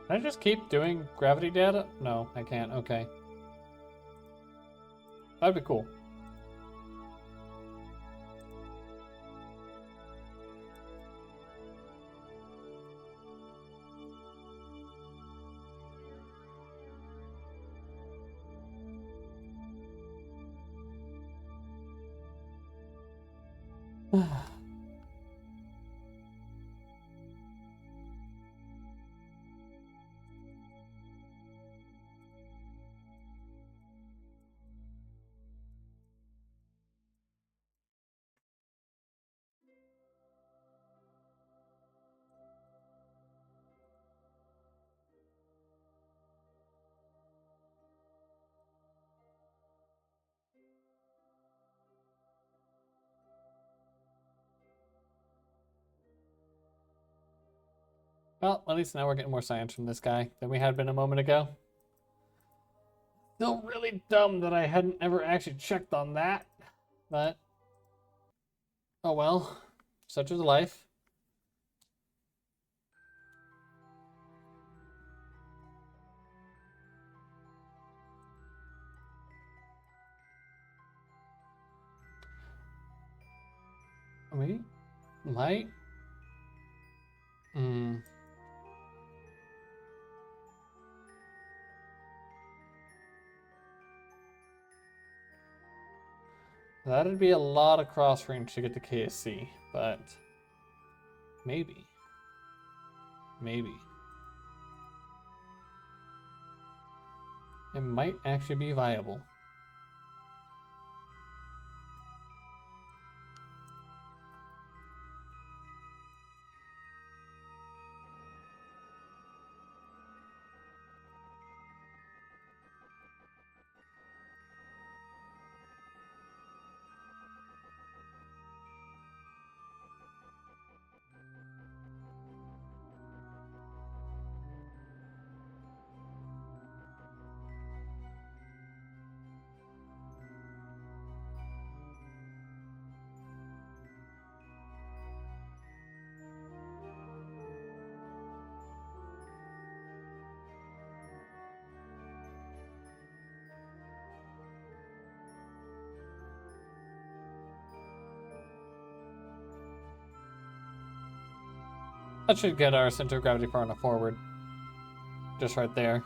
Can I just keep doing gravity data? No, I can't. Okay. That'd be cool. Well, at least now we're getting more science from this guy than we had been a moment ago. Still really dumb that I hadn't ever actually checked on that, but oh well, such is life. We might. That'd be a lot of cross range to get to KSC, but maybe. Maybe. It might actually be viable. That should get our center of gravity far enough forward. Just right there.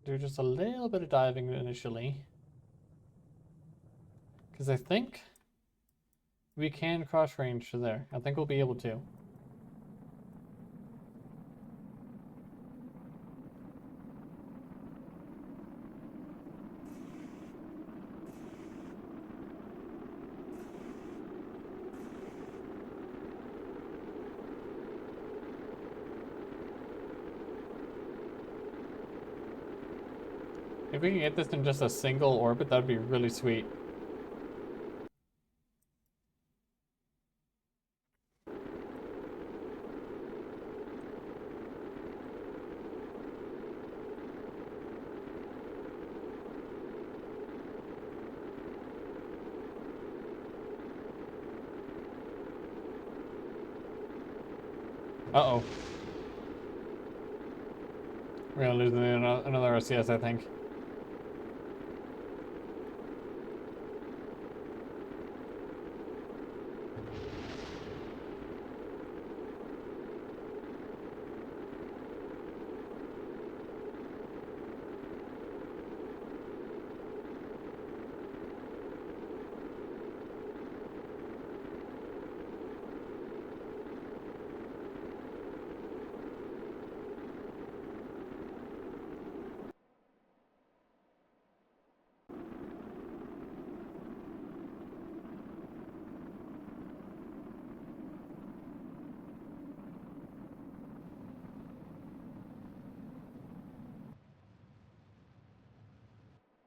Do just a little bit of diving initially. Because I think we can cross range to there. I think we'll be able to. If we can get this in just a single orbit, that'd be really sweet. Uh-oh. We're gonna lose another RCS, I think.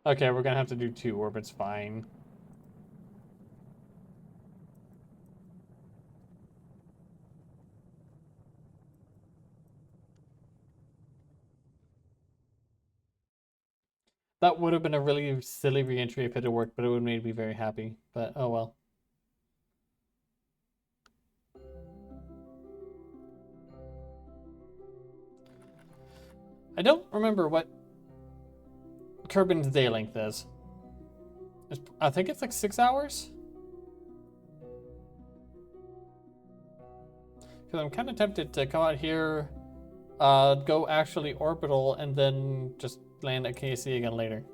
Okay, we're gonna have to do 2 orbits, fine. That would have been a really silly re-entry if it had worked, but it would have made me very happy. But oh well. I don't remember what Kerbin's day length is. I think it's like 6 hours? Because I'm kind of tempted to come out here, go actually orbital, and then just land at KSP again later.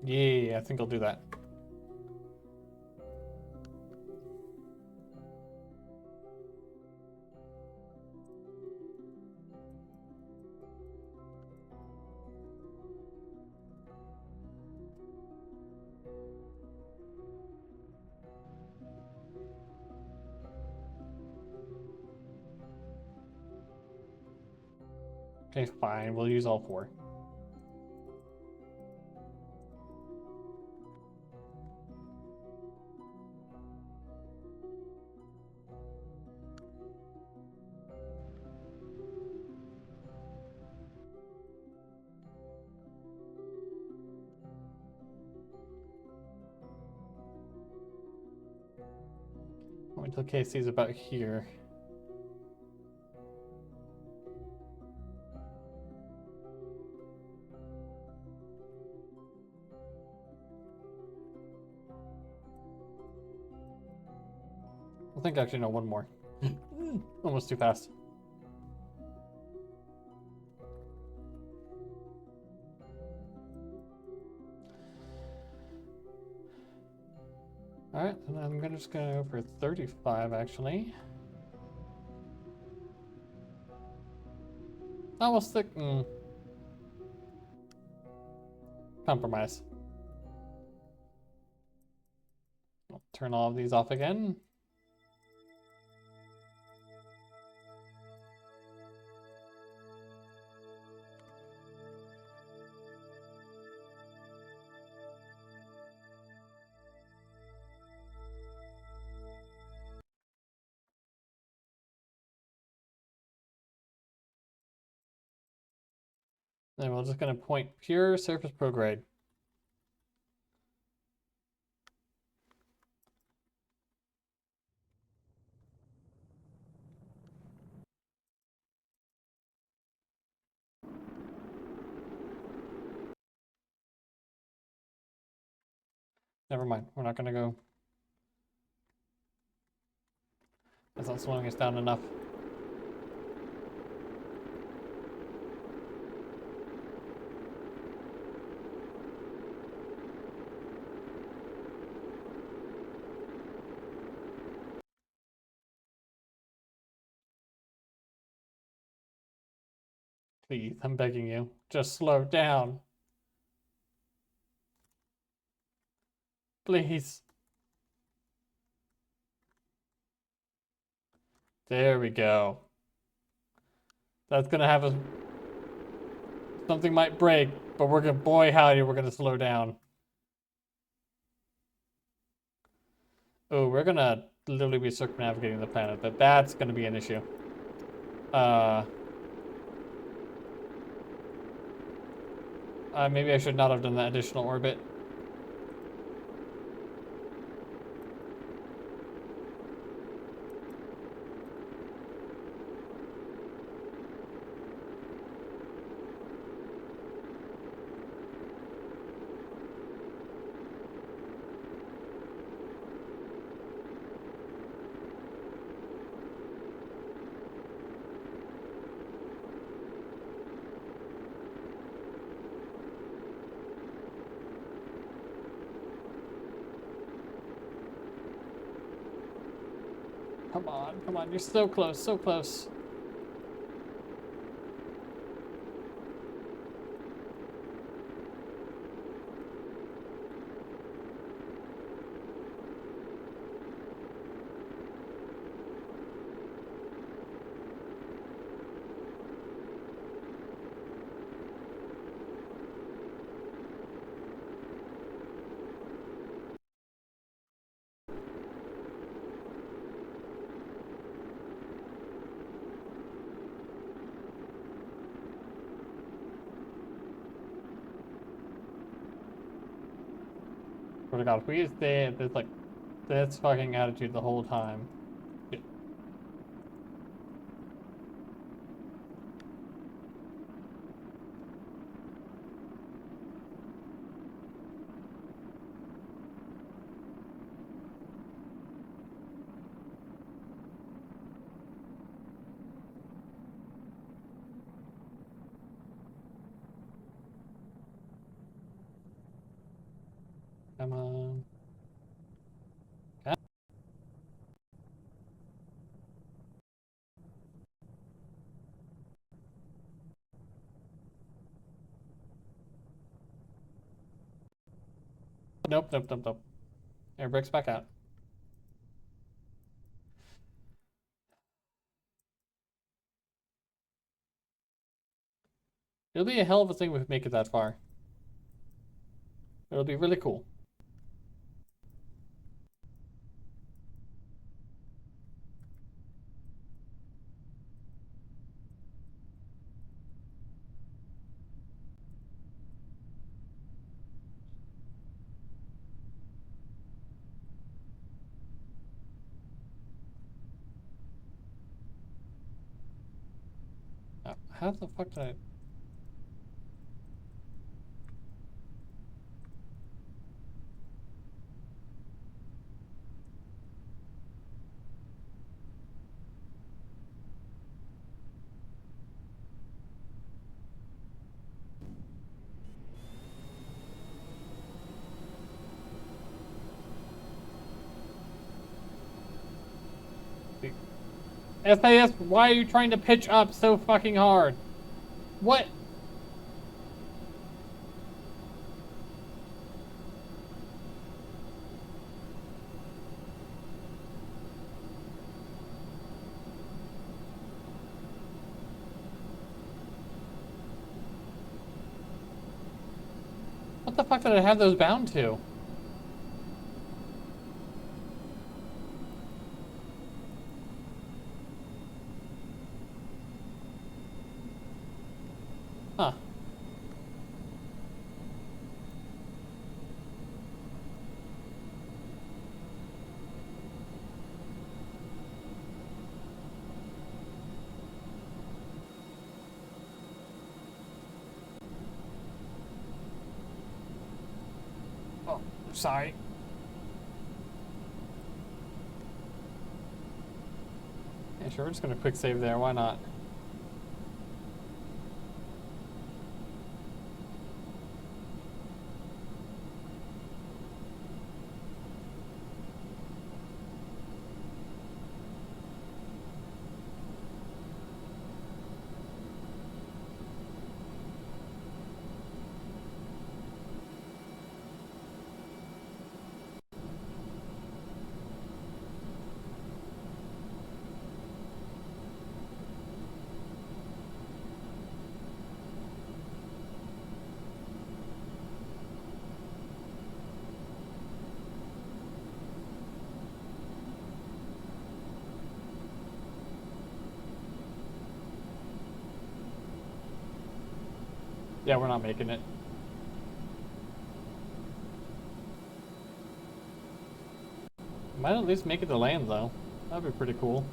Yeah, I think I'll do that. Okay, fine. We'll use all 4. Wait until KSP is about here. I think actually no, one more. Almost too fast. Alright, and I'm just gonna go for 35 actually. Oh, we'll stick. Compromise. I'll turn all of these off again. Then we're just gonna point pure surface prograde. Never mind. We're not gonna go. That's not slowing us down enough. Please, I'm begging you. Just slow down. Please. There we go. That's gonna have us. Something might break, but we're gonna. Boy, howdy, we're gonna slow down. Oh, we're gonna literally be circumnavigating the planet. That's gonna be an issue. Maybe I should not have done that additional orbit. Come on, you're so close, so close. Swear to God, if we stay at this, like, this fucking attitude the whole time. Come on. Nope, nope, nope, nope. Air brakes back out. It'll be a hell of a thing if we make it that far. It'll be really cool. How the fuck did I... SAS, why are you trying to pitch up so fucking hard? What? What the fuck did I have those bound to? Huh. Sorry. Yeah, sure, we're just gonna quick save there, why not? Yeah, we're not making it. Might at least make it to land, though. That'd be pretty cool.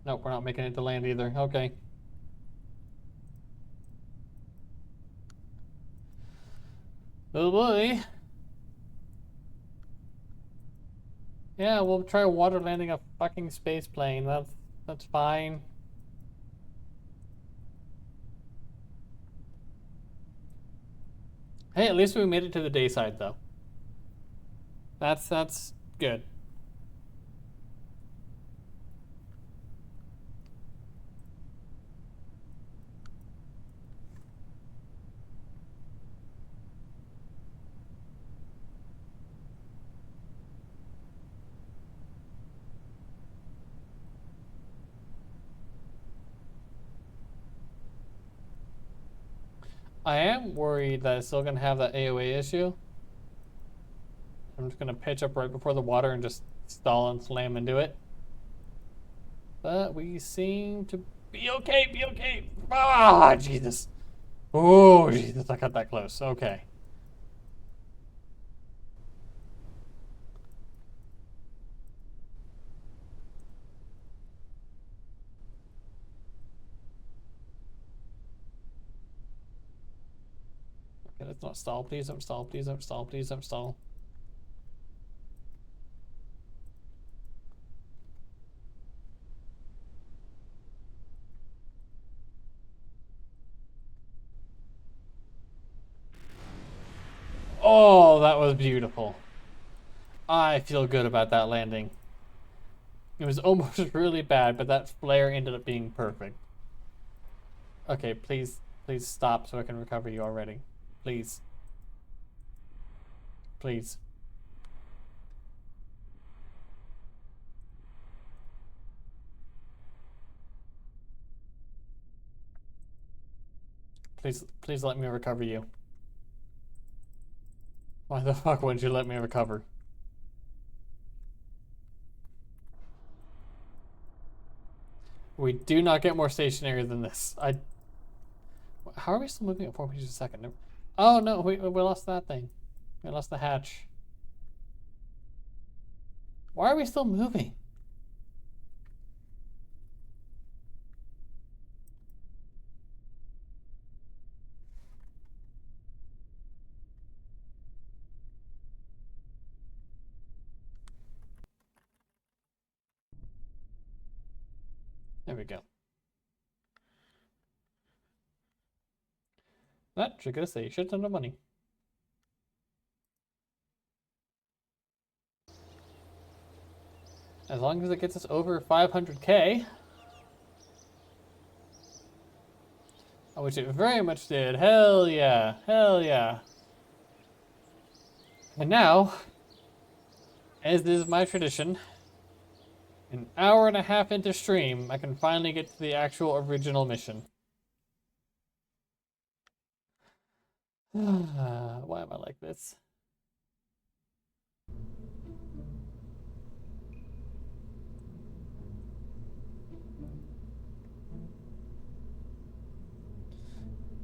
Nope, we're not making it to land either. Okay. Oh boy. Yeah, we'll try water landing a fucking space plane. That's fine. Hey, at least we made it to the day side, though. That's good. I am worried that it's still gonna have that AOA issue. I'm just gonna pitch up right before the water and just stall and slam into it. But we seem to be okay, be okay. Ah, Jesus. Oh, Jesus, I got that close. Okay. Okay, let's not stall. Please don't stall. Please don't stall. Please don't stall. Oh, that was beautiful. I feel good about that landing. It was almost really bad, but that flare ended up being perfect. Okay, please stop so I can recover you already. Please. Please. Please let me recover you. Why the fuck wouldn't you let me recover? We do not get more stationary than this. How are we still moving at 4 meters a second? Oh no, we lost that thing. We lost the hatch. Why are we still moving? There we go. That should get us a shit ton of money. As long as it gets us over 500k. Which it very much did. Hell yeah. Hell yeah. And now, as is my tradition, an hour and a half into stream, I can finally get to the actual original mission. Why am I like this?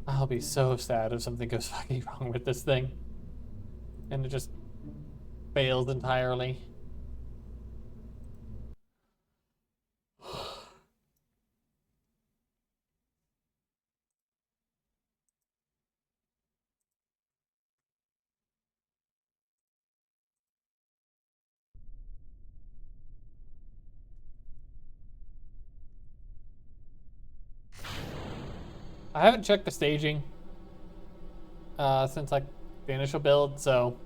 I'll be so sad if something goes fucking wrong with this thing. And it just fails entirely. I haven't checked the staging since like the initial build, so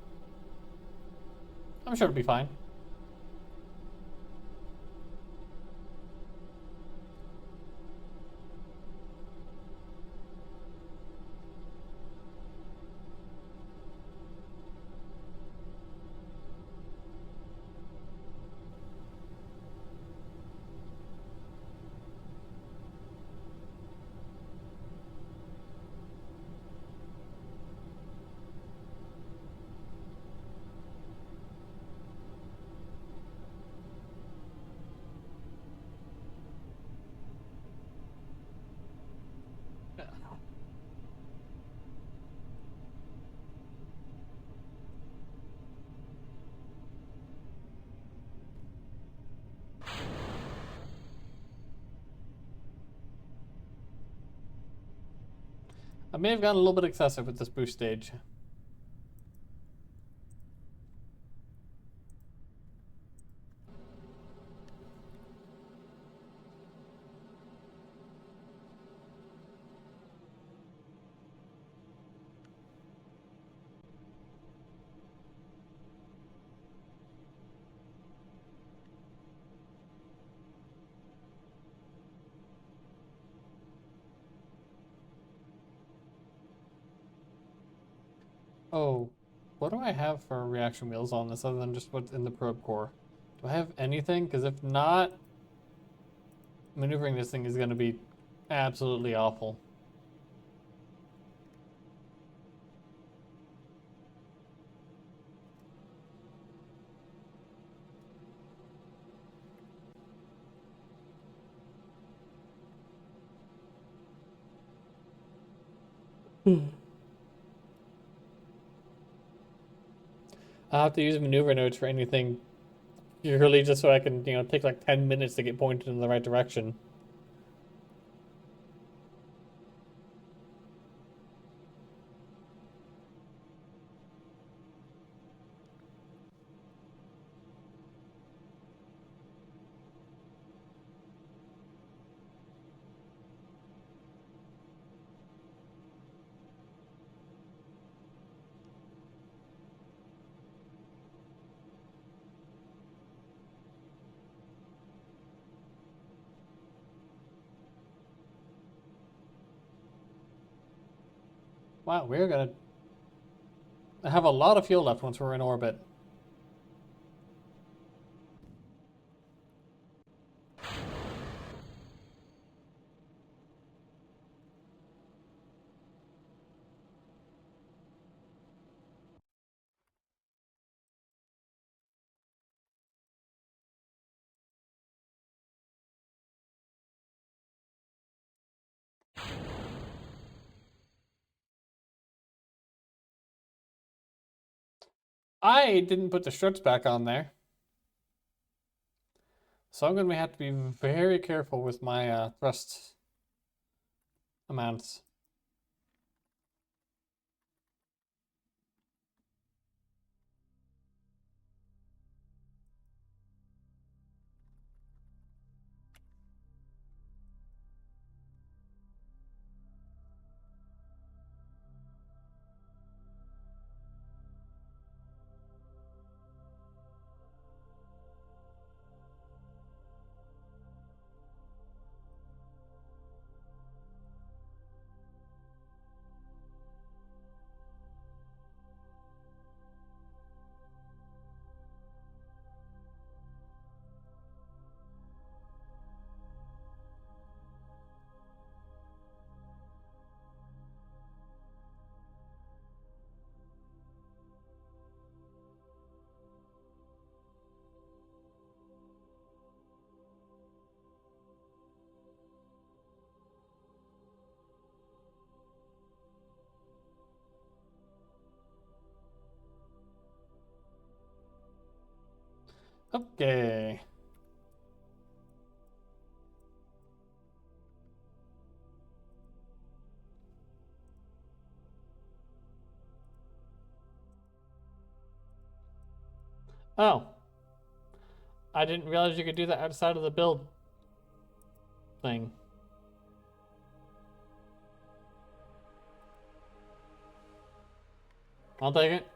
I'm sure it'll be fine. I may have gone a little bit excessive with this boost stage. Oh, what do I have for reaction wheels on this other than just what's in the probe core? Do I have anything? Because if not, maneuvering this thing is going to be absolutely awful. I'll have to use maneuver notes for anything purely just so I can, take like 10 minutes to get pointed in the right direction. Wow, we're going to have a lot of fuel left once we're in orbit. I didn't put the struts back on there. So I'm going to have to be very careful with my thrust amounts. Okay. Oh, I didn't realize you could do that outside of the build thing. I'll take it.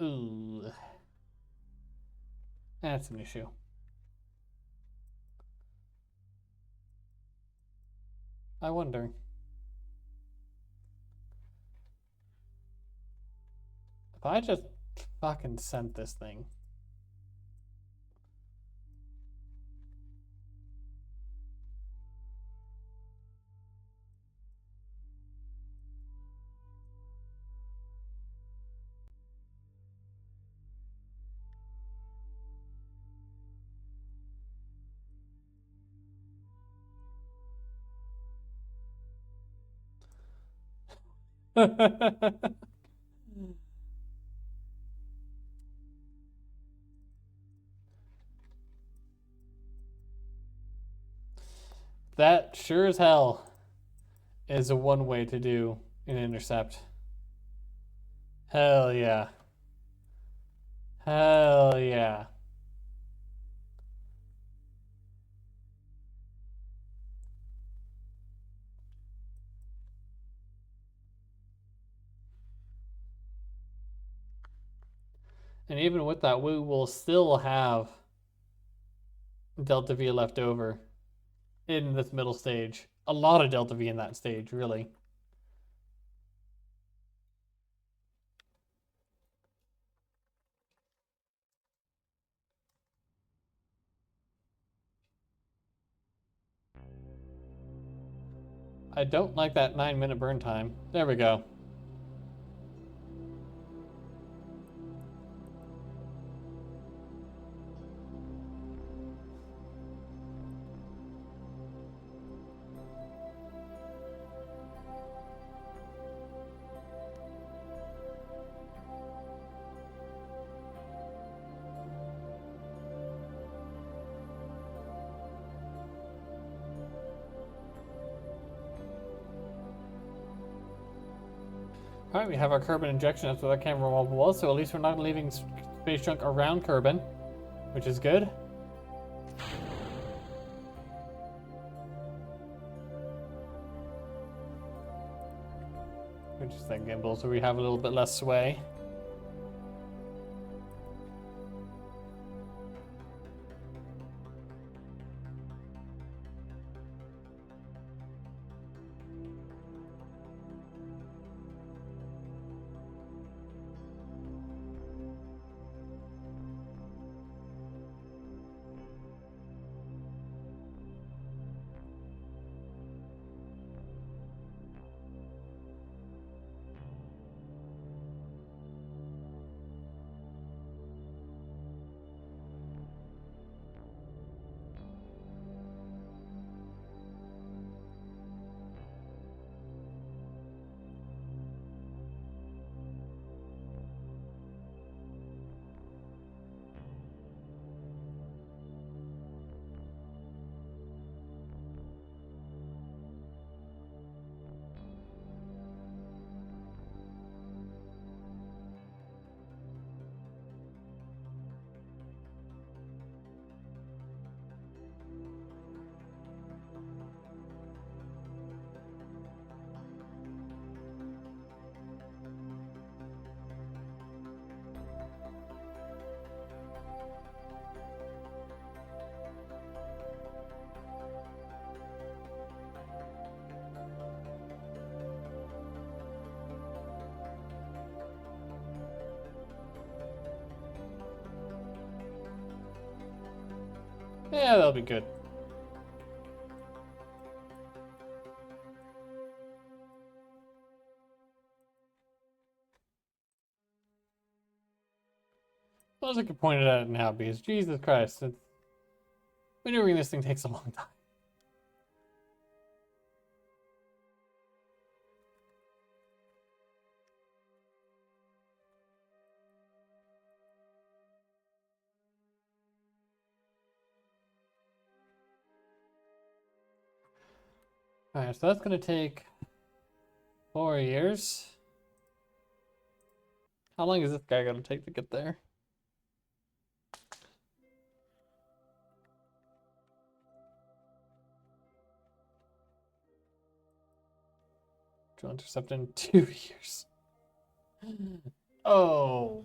Ooh. That's an issue. I wonder. If I just fucking sent this thing. That sure as hell is a one way to do an intercept. Hell yeah. Hell yeah. And even with that, we will still have Delta V left over in this middle stage. A lot of Delta V in that stage, really. I don't like that 9-minute burn time. There we go. Alright, we have our Kerbin injection. That's what that camera wall was, so at least we're not leaving space junk around Kerbin, which is good. Which is that gimbal, so we have a little bit less sway. Yeah, that'll be good. suppose I could point it out now because Jesus Christ, maneuvering this thing takes a long time. Alright, so that's gonna take 4 years. How long is this guy gonna take to get there? To intercept in 2 years. Oh,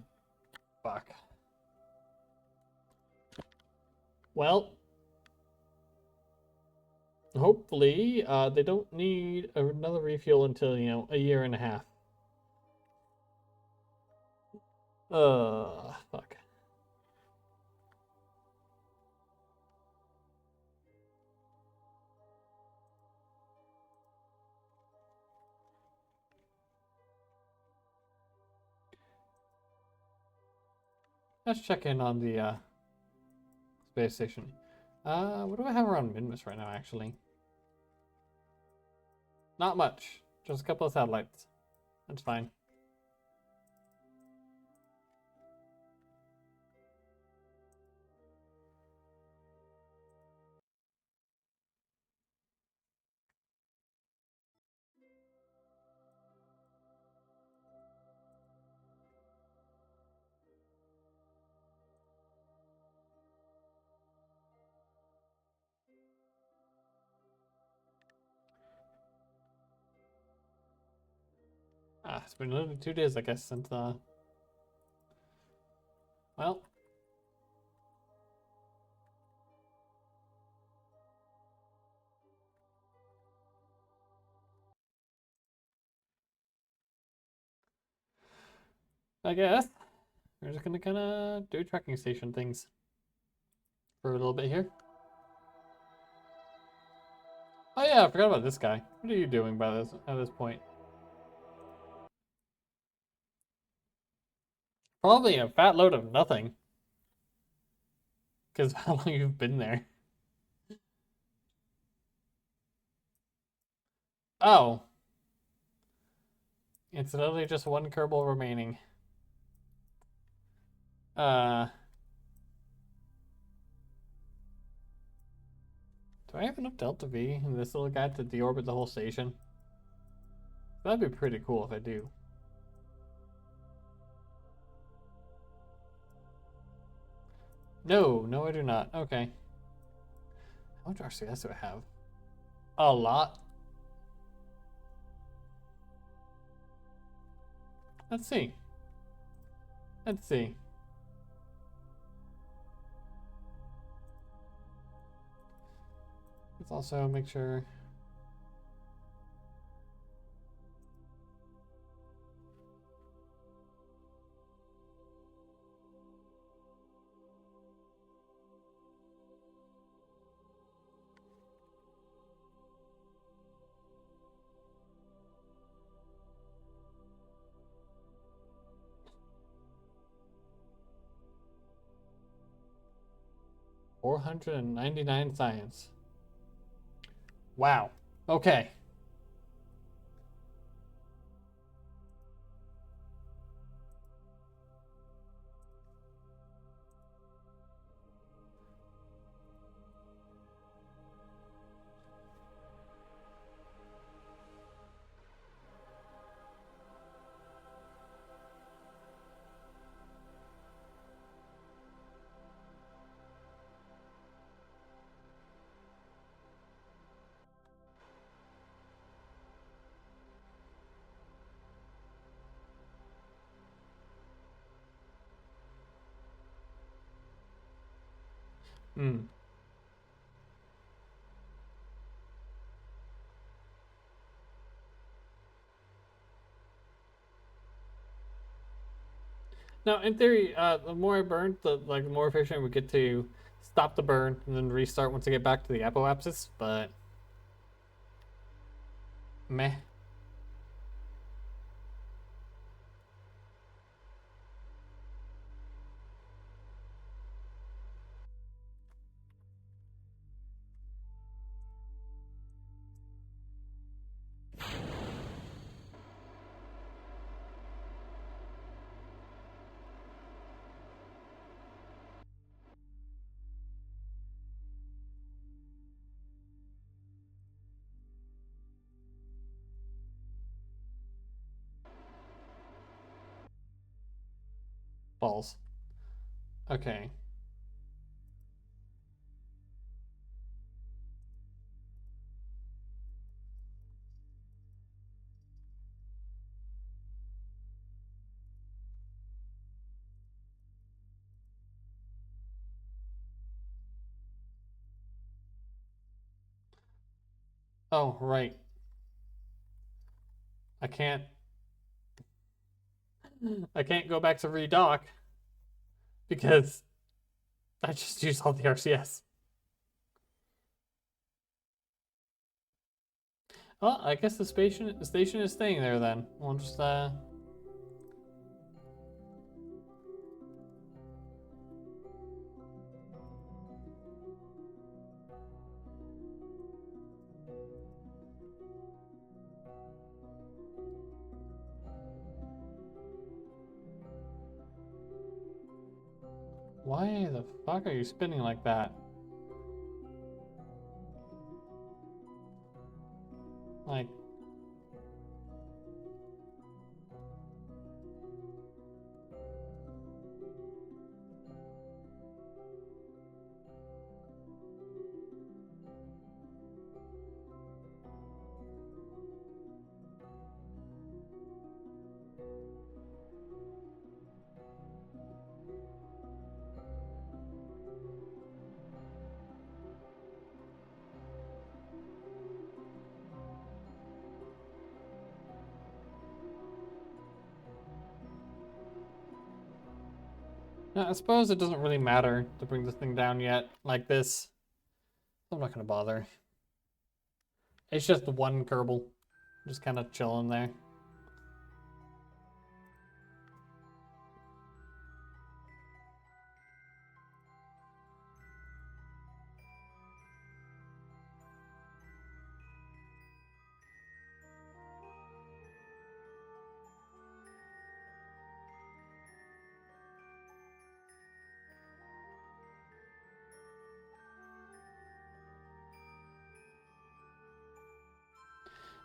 fuck. Well, hopefully, they don't need another refuel until, you know, a year and a half. Fuck. Let's check in on the space station. What do I have around Minmus right now, actually? Not much. Just a couple of satellites. That's fine. It's been literally 2 days, I guess, since, well. I guess we're just gonna kind of do tracking station things for a little bit here. Oh yeah, I forgot about this guy. What are you doing by this at this point? Probably a fat load of nothing. Because how long you've been there. Oh. It's literally just 1 Kerbal remaining. Do I have enough Delta V in this little guy to deorbit the whole station? That'd be pretty cool if I do. No, I do not. Okay. How much RCS do I have? A lot. Let's see. Let's see. Let's also make sure. $499 science. Wow. Okay. Hmm. Now, in theory, the more I burn, the more efficient we get to stop the burn and then restart once I get back to the apoapsis. But meh. Balls. Okay. Oh, right. I can't I can't go back to redock because I just used all the RCS. Well, I guess the station is staying there then. We'll just why the fuck are you spinning like that? Like, I suppose it doesn't really matter to bring this thing down yet like this. I'm not gonna bother. It's just the one Kerbal. Just kind of chilling there.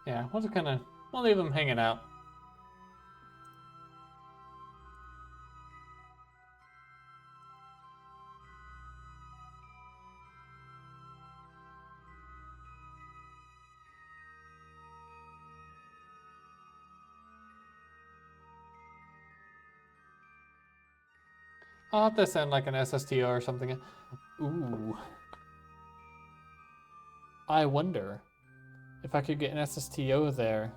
Yeah, we'll leave him hanging out. I'll have to send like an SSTO or something. Ooh. I wonder if I could get an SSTO there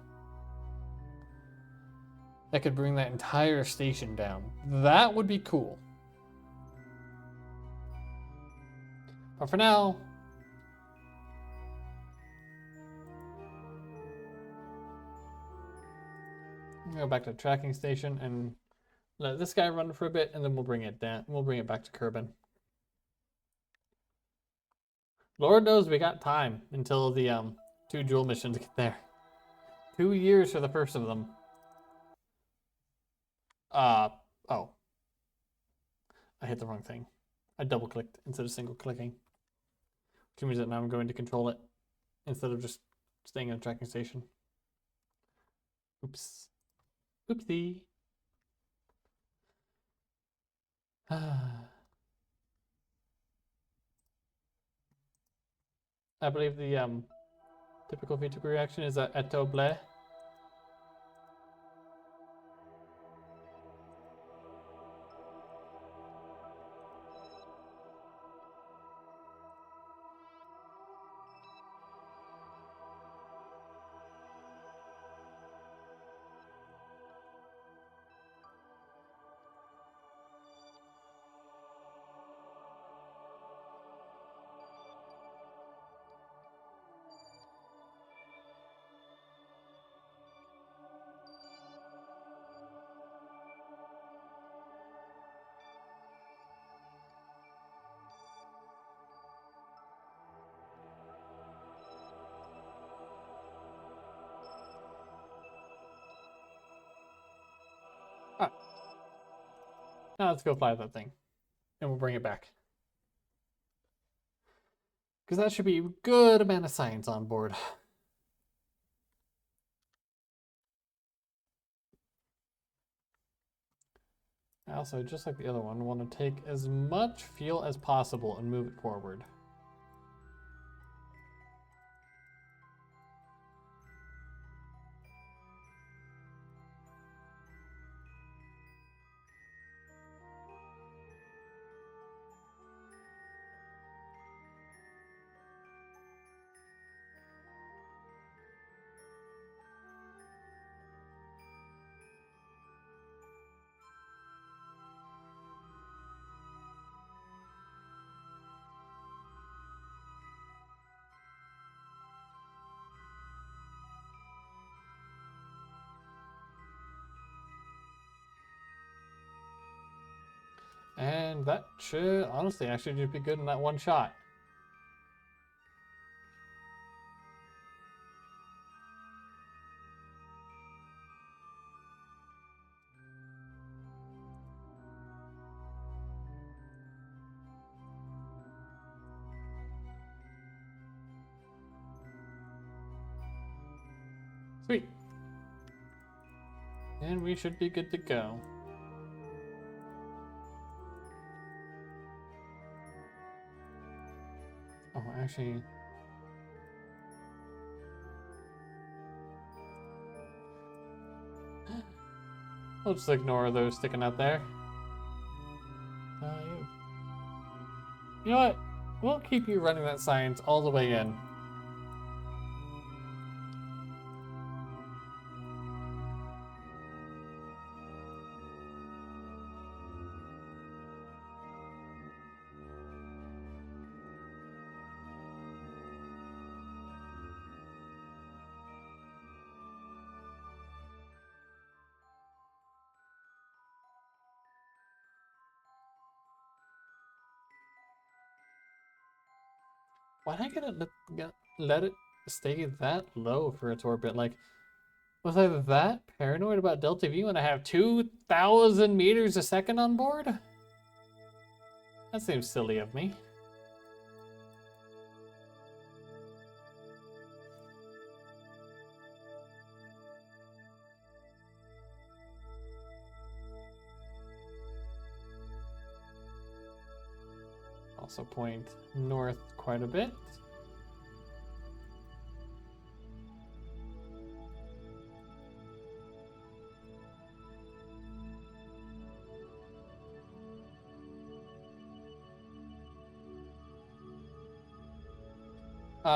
that could bring that entire station down. That would be cool. But for now, I'm gonna go back to the tracking station and let this guy run for a bit, and then we'll bring it down. We'll bring it back to Kerbin. Lord knows we got time until the 2 jewel missions get there. 2 years for the first of them. Oh. I hit the wrong thing. I double clicked instead of single clicking. Which means that now I'm going to control it instead of just staying in a tracking station. Oops. Oopsie. I believe the typical VTuber reaction is a eto bleh. Ah, now let's go fly that thing. And we'll bring it back. Because that should be a good amount of science on board. I also, just like the other one, want to take as much fuel as possible and move it forward. And that should honestly actually just be good in that one shot. Sweet. And we should be good to go. Oh, actually... We'll just ignore those sticking out there. You know what? We'll keep you running that science all the way in. Why did I let it stay that low for its orbit? Like, was I that paranoid about Delta V when I have 2,000 meters a second on board? That seems silly of me. Also point north quite a bit.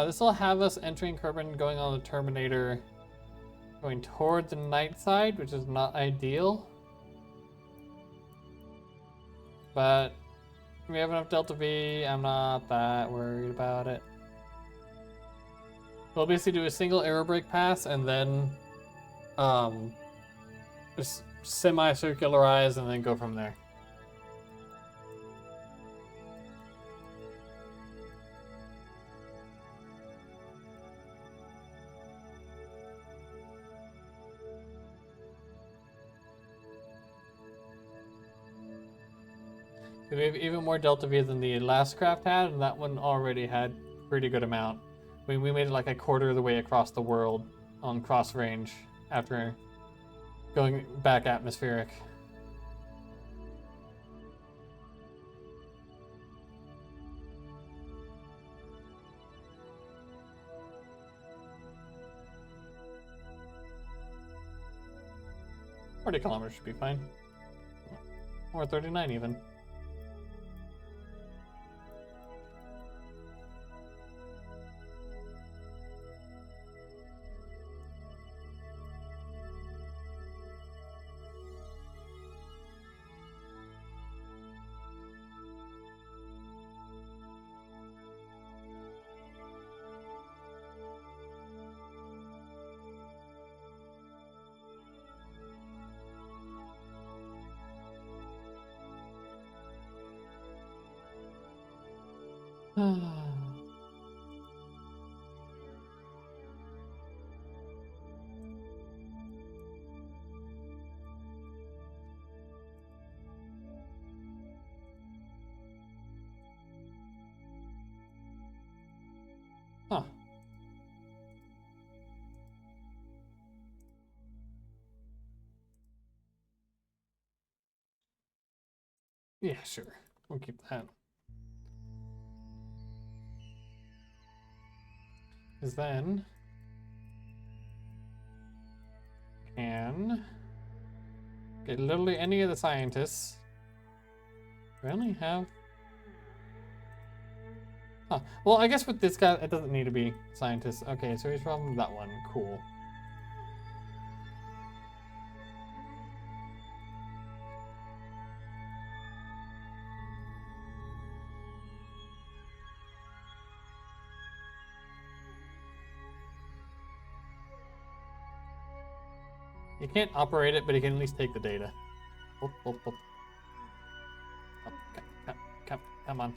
This will have us entering Kerbin, going on the Terminator, going toward the night side, which is not ideal. But we have enough Delta V, I'm not that worried about it. We'll basically do a single aerobrake pass and then just semi-circularize and then go from there. We have even more Delta V than the last craft had, and that one already had a pretty good amount. We made it like a quarter of the way across the world on cross range after going back atmospheric. Forty kilometers should be fine. Or 39 even. Huh. Yeah, sure. We'll keep that. Because then can get literally any of the scientists. We only have. Huh. Well, I guess with this guy, it doesn't need to be scientists. Okay, so he's from that one. Cool. You can't operate it, but you can at least take the data. Boop, boop, boop. Oh, come on.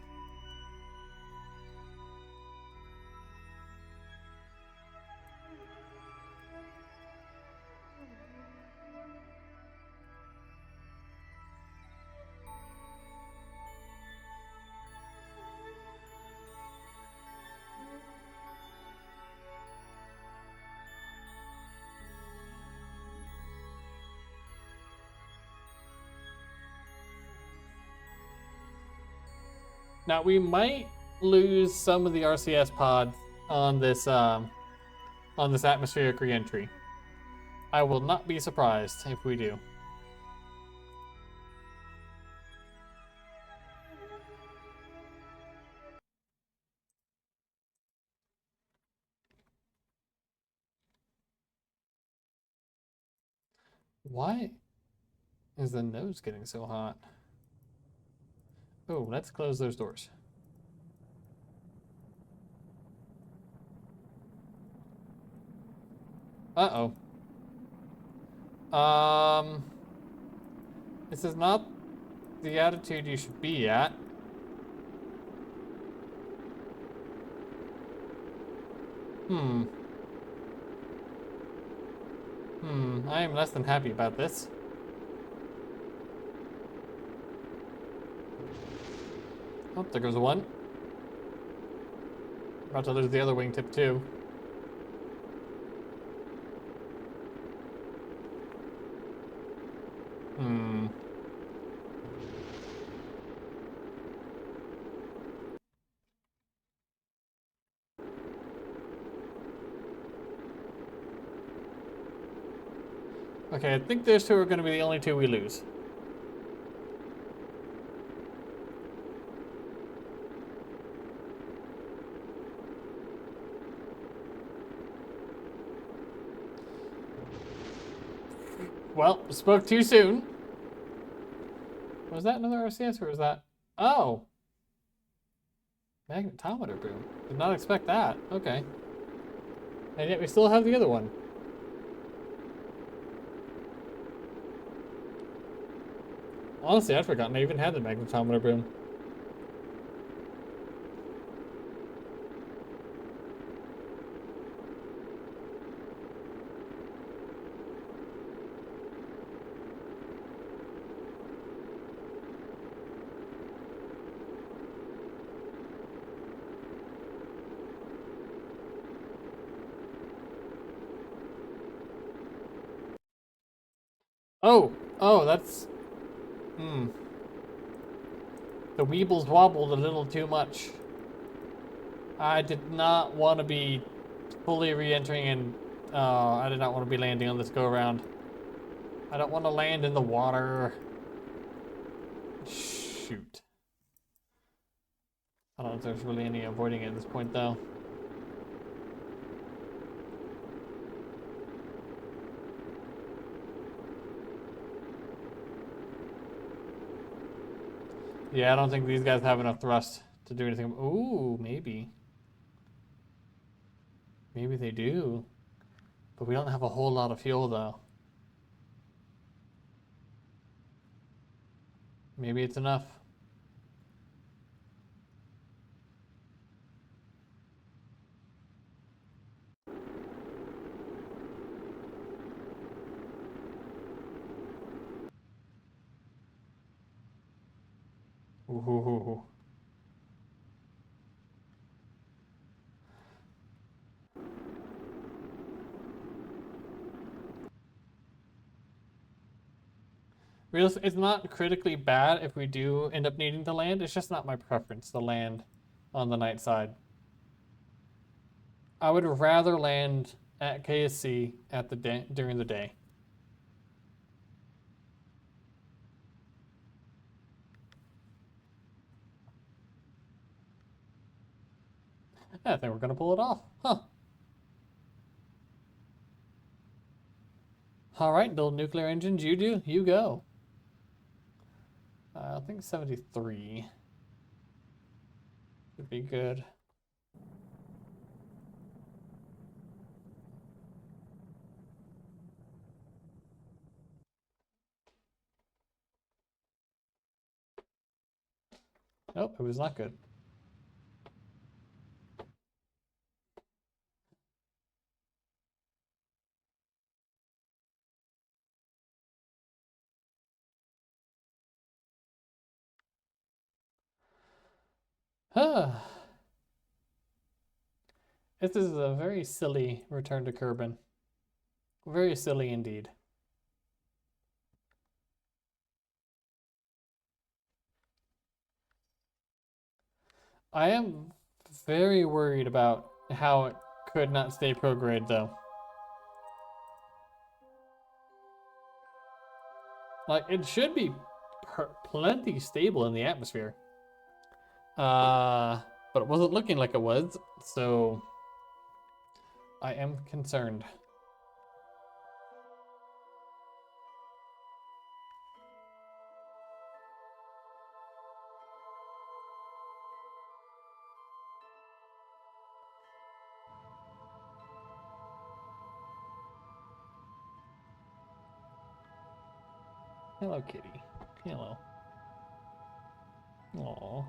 Now we might lose some of the RCS pods on this atmospheric reentry. I will not be surprised if we do. Why is the nose getting so hot? Oh, let's close those doors. Uh-oh. This is not the attitude you should be at. I am less than happy about this. Oh, there goes one. About to lose the other wingtip too. Okay, I think those two are going to be the only two we lose. Well, spoke too soon. Was that another RCS or was that? Oh. Magnetometer boom. Did not expect that. Okay. And yet we still have the other one. Honestly, I'd forgotten I even had the magnetometer boom. Oh, that's... The weebles wobbled a little too much. I did not want to be fully re-entering and... I did not want to be landing on this go-around. I don't want to land in the water. Shoot. I don't know if there's really any avoiding it at this point, though. Yeah, I don't think these guys have enough thrust to do anything. Ooh, maybe. Maybe they do. But we don't have a whole lot of fuel, though. Maybe it's enough. Ooh. It's not critically bad if we do end up needing to land. It's just not my preference to land on the night side. I would rather land at KSC at the day during the day. I think we're gonna pull it off. Huh. All right, build nuclear engines. You go. I think 73 would be good. Nope, it was not good. This is a very silly return to Kerbin. Very silly indeed. I am very worried about how it could not stay prograde though. Like, it should be plenty stable in the atmosphere. But it wasn't looking like it was, so I am concerned. Hello, kitty. Hello. Aww.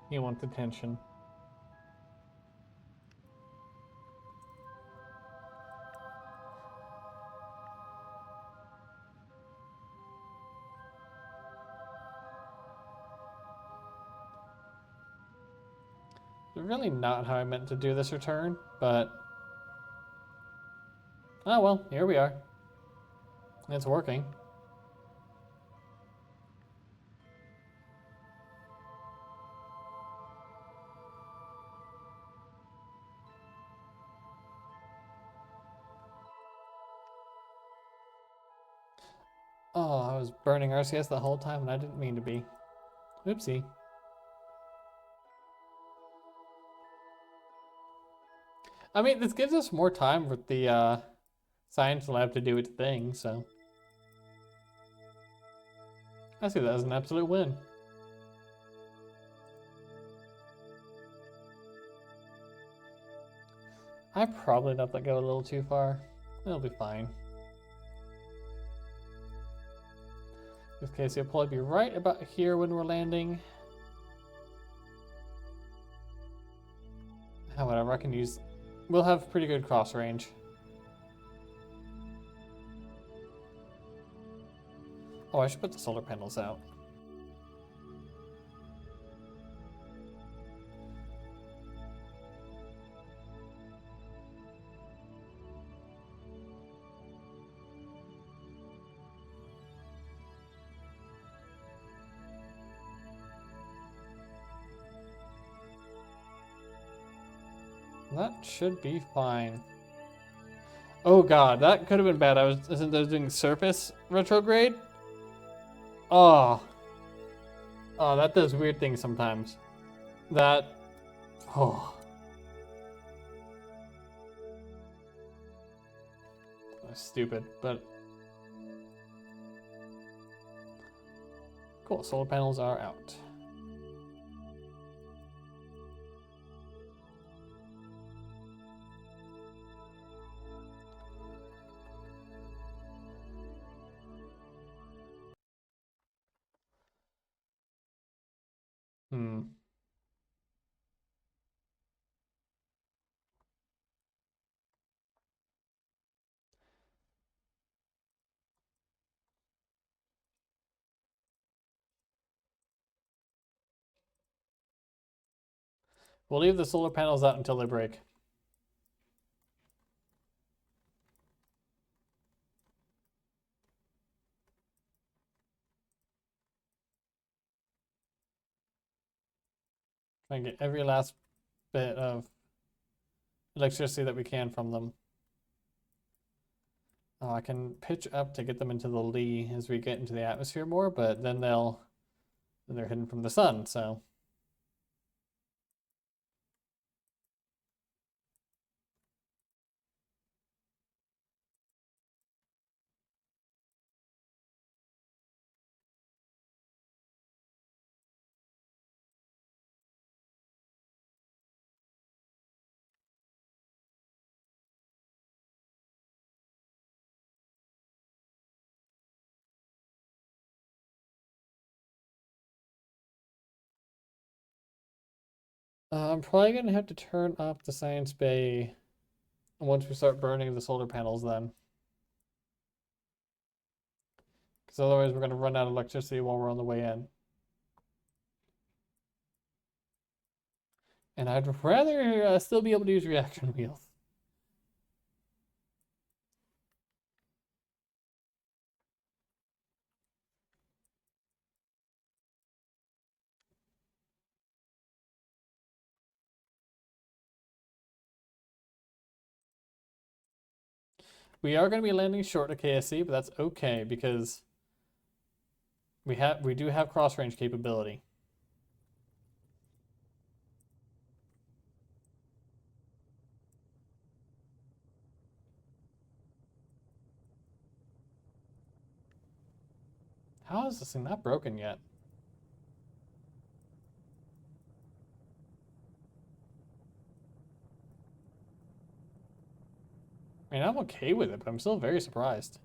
He wants attention. It's really not how I meant to do this return, but... oh well, here we are. It's working. Oh, I was burning RCS the whole time and I didn't mean to be. Oopsie. I mean, this gives us more time for the science lab to do its thing, so... I see that as an absolute win. I probably let that go a little too far. It'll be fine. In this case, it'll probably be right about here when we're landing. Whatever, I can use... we'll have pretty good cross range. Oh, I should put the solar panels out. That should be fine. Oh god, that could have been bad. I was doing surface retrograde. Oh. Oh, that does weird things sometimes. That... oh. That's stupid, but... cool, solar panels are out. We'll leave the solar panels out until they break. Try and get every last bit of electricity that we can from them. Oh, I can pitch up to get them into the lee as we get into the atmosphere more, but then they're hidden from the sun, so. I'm probably gonna have to turn off the science bay once we start burning the solar panels then. Because otherwise we're gonna run out of electricity while we're on the way in. And I'd rather still be able to use reaction wheels. We are going to be landing short of KSC, but that's okay because we do have cross range capability. How is this thing not broken yet? I mean, I'm okay with it, but I'm still very surprised.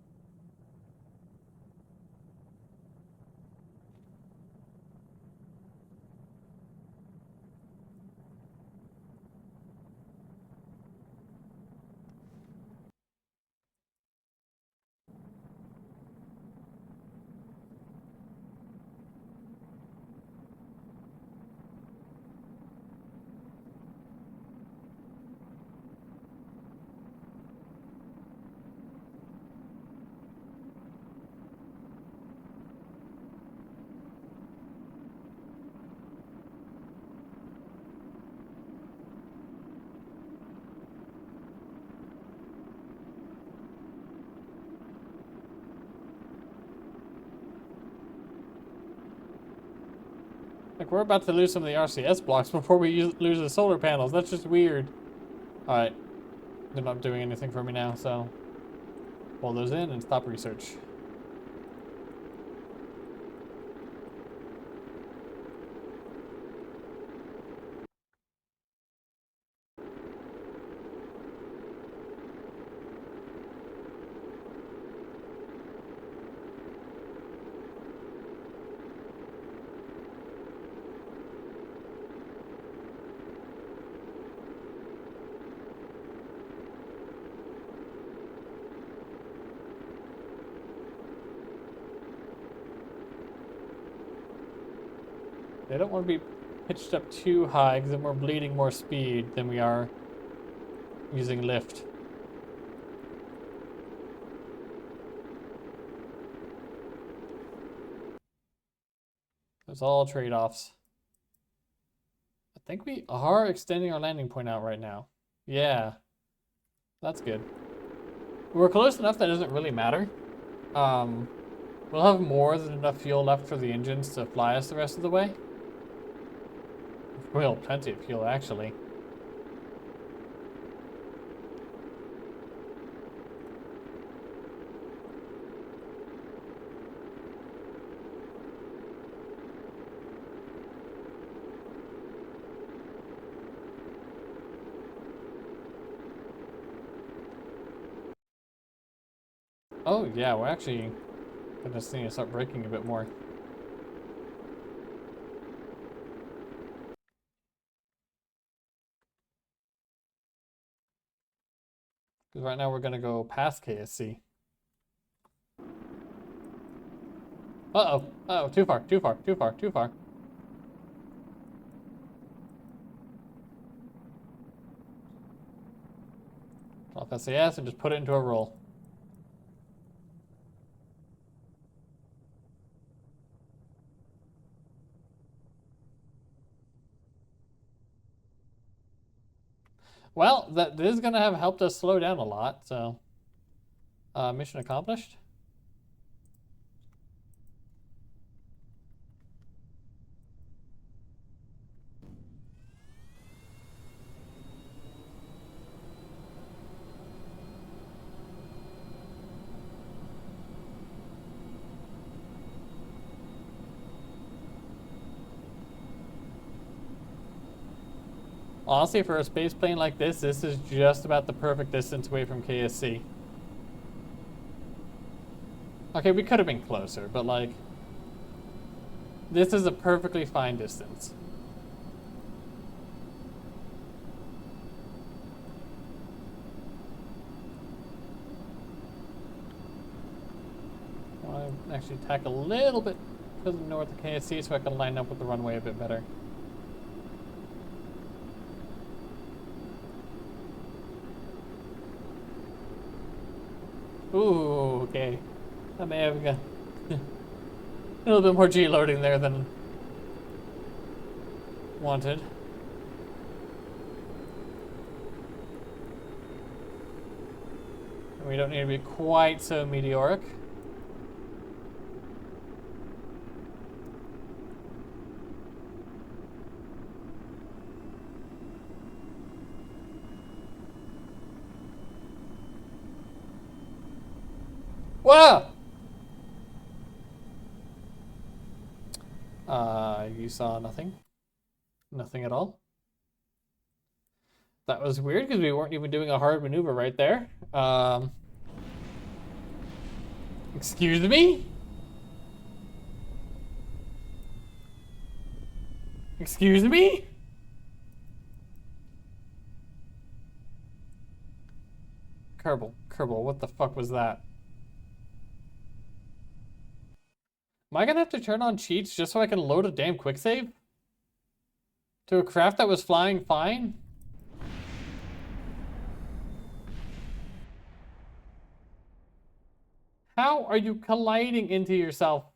Like, we're about to lose some of the RCS blocks before we lose the solar panels. That's just weird. Alright. They're not doing anything for me now, so pull those in and stop research. They don't want to be pitched up too high because then we're bleeding more speed than we are using lift. There's all trade-offs. I think we are extending our landing point out right now. Yeah, that's good. We're close enough that it doesn't really matter. We'll have more than enough fuel left for the engines to fly us the rest of the way. Well, plenty of fuel, actually. Oh, yeah, we're actually gonna just need to start braking a bit more. Because right now we're gonna go past KSC. Uh-oh, uh-oh, too far, too far, too far, too far. Drop SAS and just put it into a roll. Well, that is going to have helped us slow down a lot, so... mission accomplished. Honestly, for a space plane like this is just about the perfect distance away from KSC. Okay, we could have been closer, but like... This is a perfectly fine distance. I want to actually tack a little bit to the north of KSC so I can line up with the runway a bit better. Ooh, okay. I may have got a little bit more G-loading there than wanted. We don't need to be quite so meteoric. Whoa! You saw nothing? Nothing at all? That was weird because we weren't even doing a hard maneuver right there. Excuse me? Excuse me? Kerbal, what the fuck was that? Am I gonna have to turn on cheats just so I can load a damn quick save? To a craft that was flying fine? How are you colliding into yourself?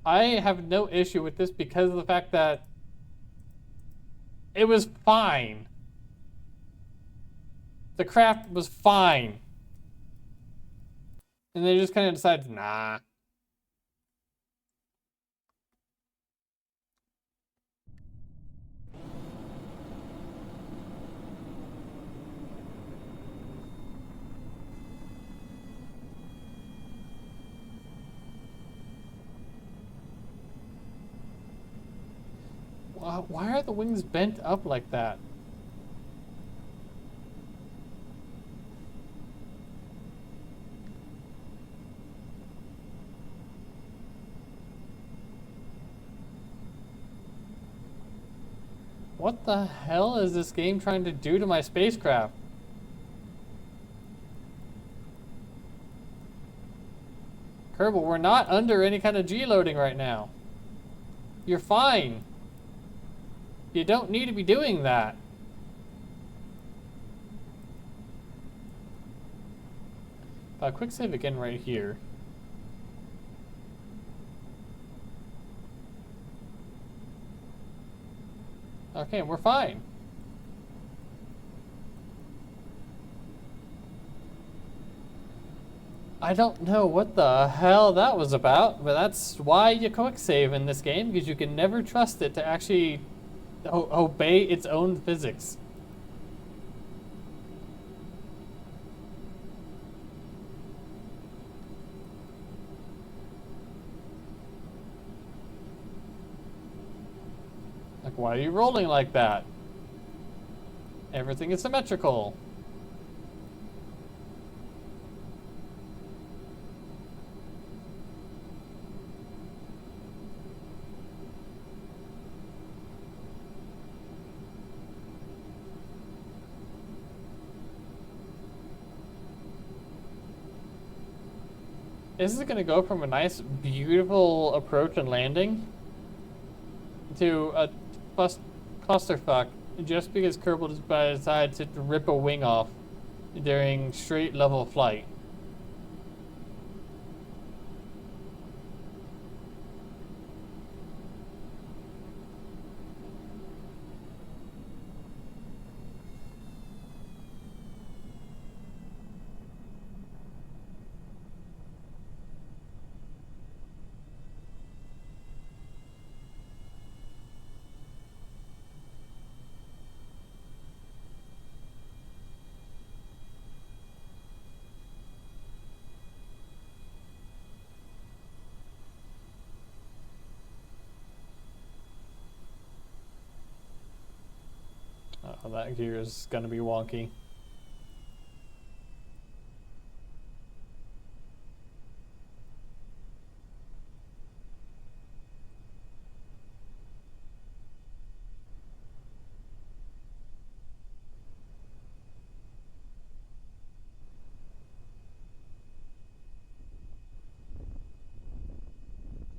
I have no issue with this because of the fact that it was fine. The craft was fine. And they just kind of decided, nah. Why are the wings bent up like that? What the hell is this game trying to do to my spacecraft? Kerbal, we're not under any kind of G-loading right now. You're fine. You don't need to be doing that. Quick save again right here. Okay, we're fine. I don't know what the hell that was about, but that's why you quick save in this game, because you can never trust it to actually obey its own physics. Like, why are you rolling like that? Everything is symmetrical. This is gonna go from a nice, beautiful approach and landing to a clusterfuck just because Kerbal decided to rip a wing off during straight level flight. of that gear is gonna be wonky.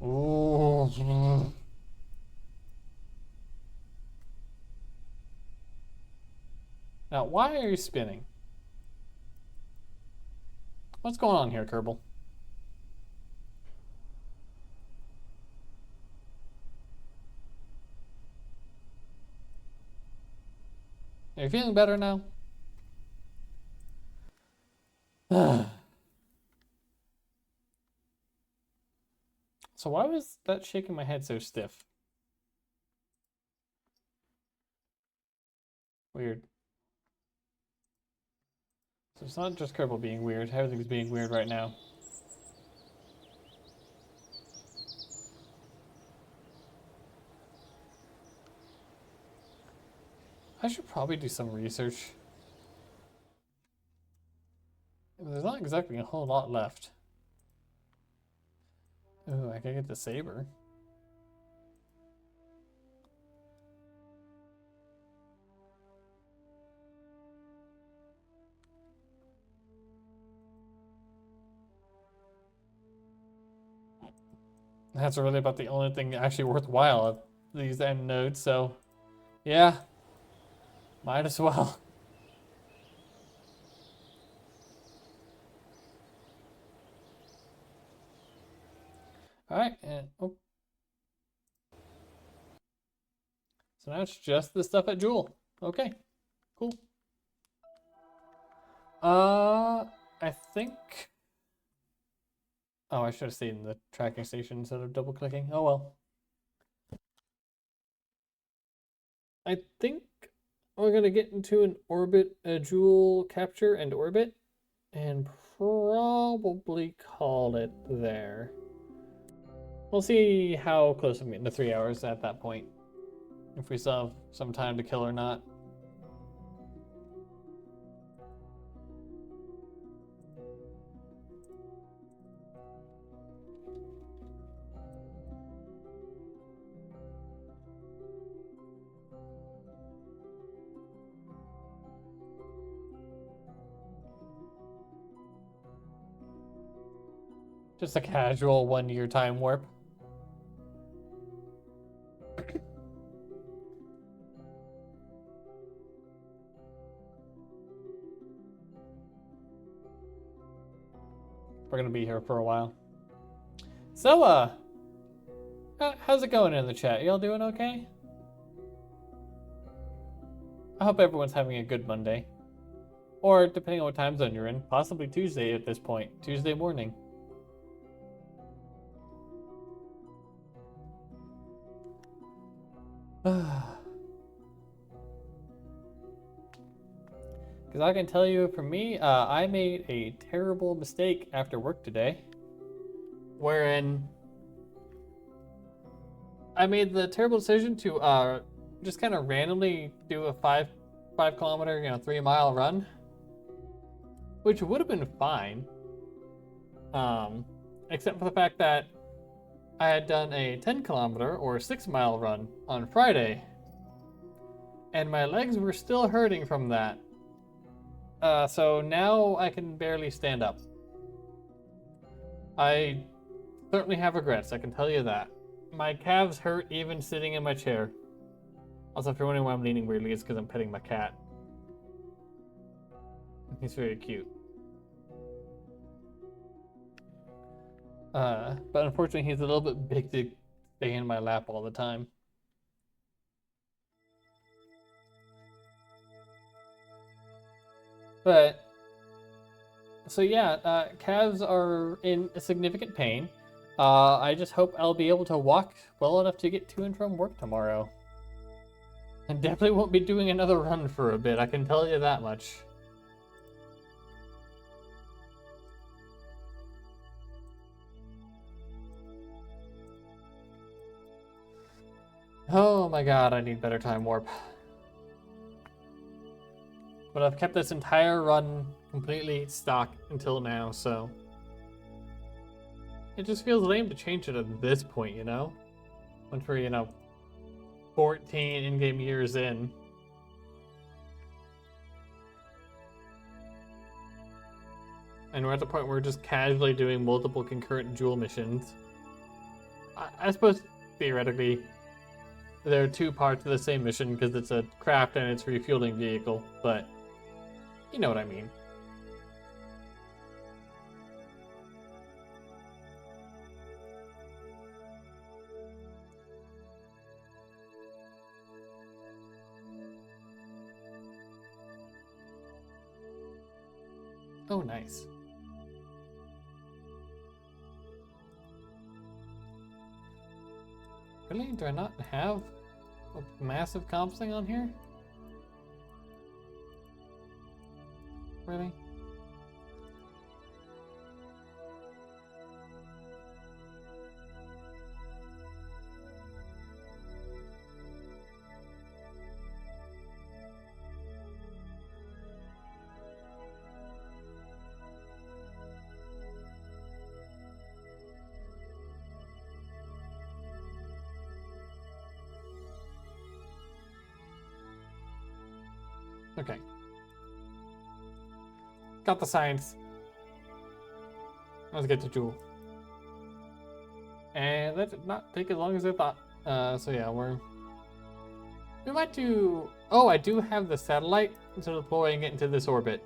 Ooh. Now, why are you spinning? What's going on here, Kerbal? Are you feeling better now? So why was that shaking my head so stiff? Weird. So it's not just Kerbal being weird, everything's being weird right now. I should probably do some research. There's not exactly a whole lot left. Ooh, I can get the saber. That's really about the only thing actually worthwhile at these end nodes, so yeah, might as well. Alright, and oh. So now it's just the stuff at Jewel. Okay, cool. I think... Oh, I should have stayed in the tracking station instead of double clicking. Oh well. I think we're gonna get into an orbit, a Jewel capture and orbit, and probably call it there. We'll see how close I'm getting to 3 hours at that point. If we still have some time to kill or not. Just a casual 1 year time warp. We're gonna be here for a while. So, how's it going in the chat? Y'all doing okay? I hope everyone's having a good Monday. Or, depending on what time zone you're in, possibly Tuesday at this point. Tuesday morning. Because I can tell you, for me, I made a terrible mistake after work today. Wherein I made the terrible decision to just kind of randomly do a 5 kilometer, 3 mile run. Which would have been fine. Except for the fact that I had done a 10 kilometer or 6 mile run on Friday. And my legs were still hurting from that. So now I can barely stand up. I certainly have regrets, I can tell you that. My calves hurt even sitting in my chair. Also, if you're wondering why I'm leaning weirdly, it's because I'm petting my cat. He's very cute. But unfortunately, he's a little bit big to stay in my lap all the time. But, so yeah, calves are in significant pain. I just hope I'll be able to walk well enough to get to and from work tomorrow. And definitely won't be doing another run for a bit, I can tell you that much. Oh my god, I need better time warp. But I've kept this entire run completely stock until now, so it just feels lame to change it at this point, you know? Once we're, 14 in-game years in. And we're at the point where we're just casually doing multiple concurrent jewel missions. I suppose, theoretically, there are two parts of the same mission because it's a craft and it's refueling vehicle, but you know what I mean. Oh, nice. Really? Do I not have a massive comps thing on here? Really? Okay. Got the science. Let's get to Jewel. And that did not take as long as I thought. So yeah, we might do... Oh, I do have the satellite, so deploying it into this orbit.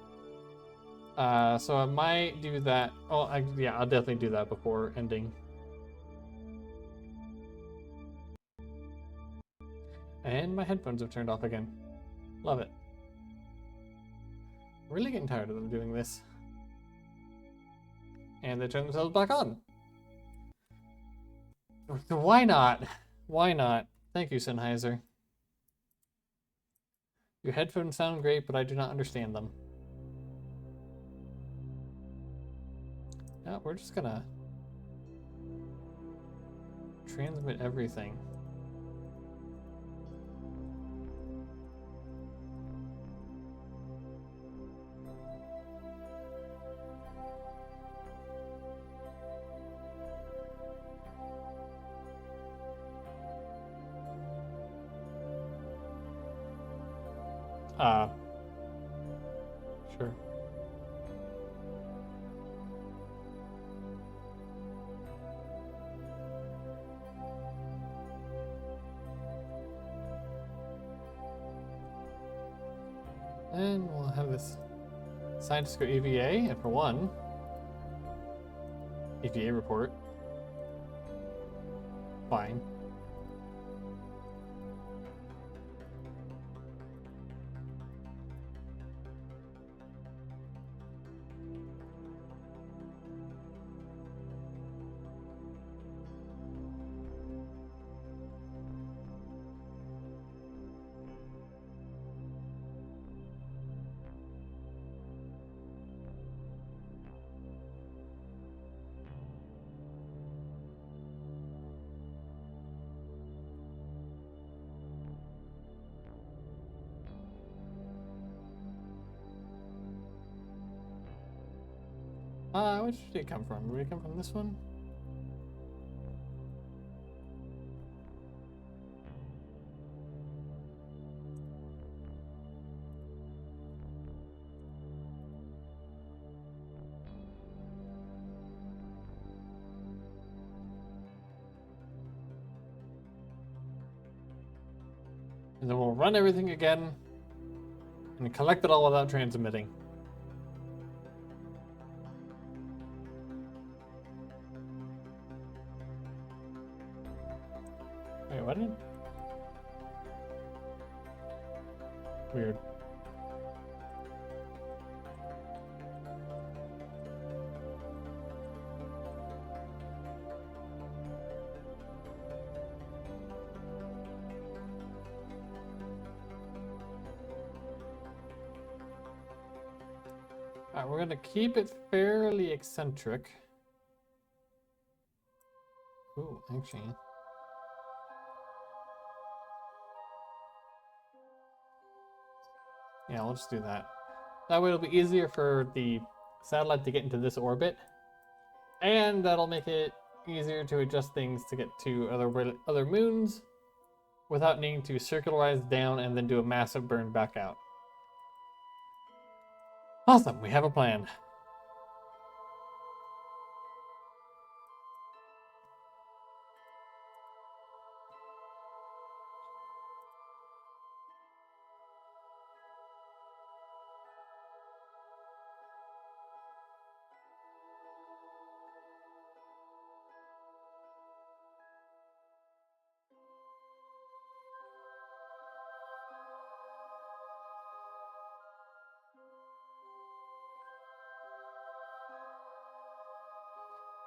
So I might do that. Oh, yeah, I'll definitely do that before ending. And my headphones have turned off again. Love it. Really getting tired of them doing this. And they turn themselves back on. Why not? Why not? Thank you, Sennheiser. Your headphones sound great, but I do not understand them. Yeah, we're just gonna transmit everything. Sure. And we'll have this scientist go EVA, and for one, EVA report. Fine. Which did it come from? Did it come from this one? And then we'll run everything again and collect it all without transmitting. Wait, what? Weird. Alright, we're gonna keep it fairly eccentric. Ooh, actually. Yeah, we'll just do that. That way it'll be easier for the satellite to get into this orbit, and that'll make it easier to adjust things to get to other moons without needing to circularize down and then do a massive burn back out. Awesome, we have a plan.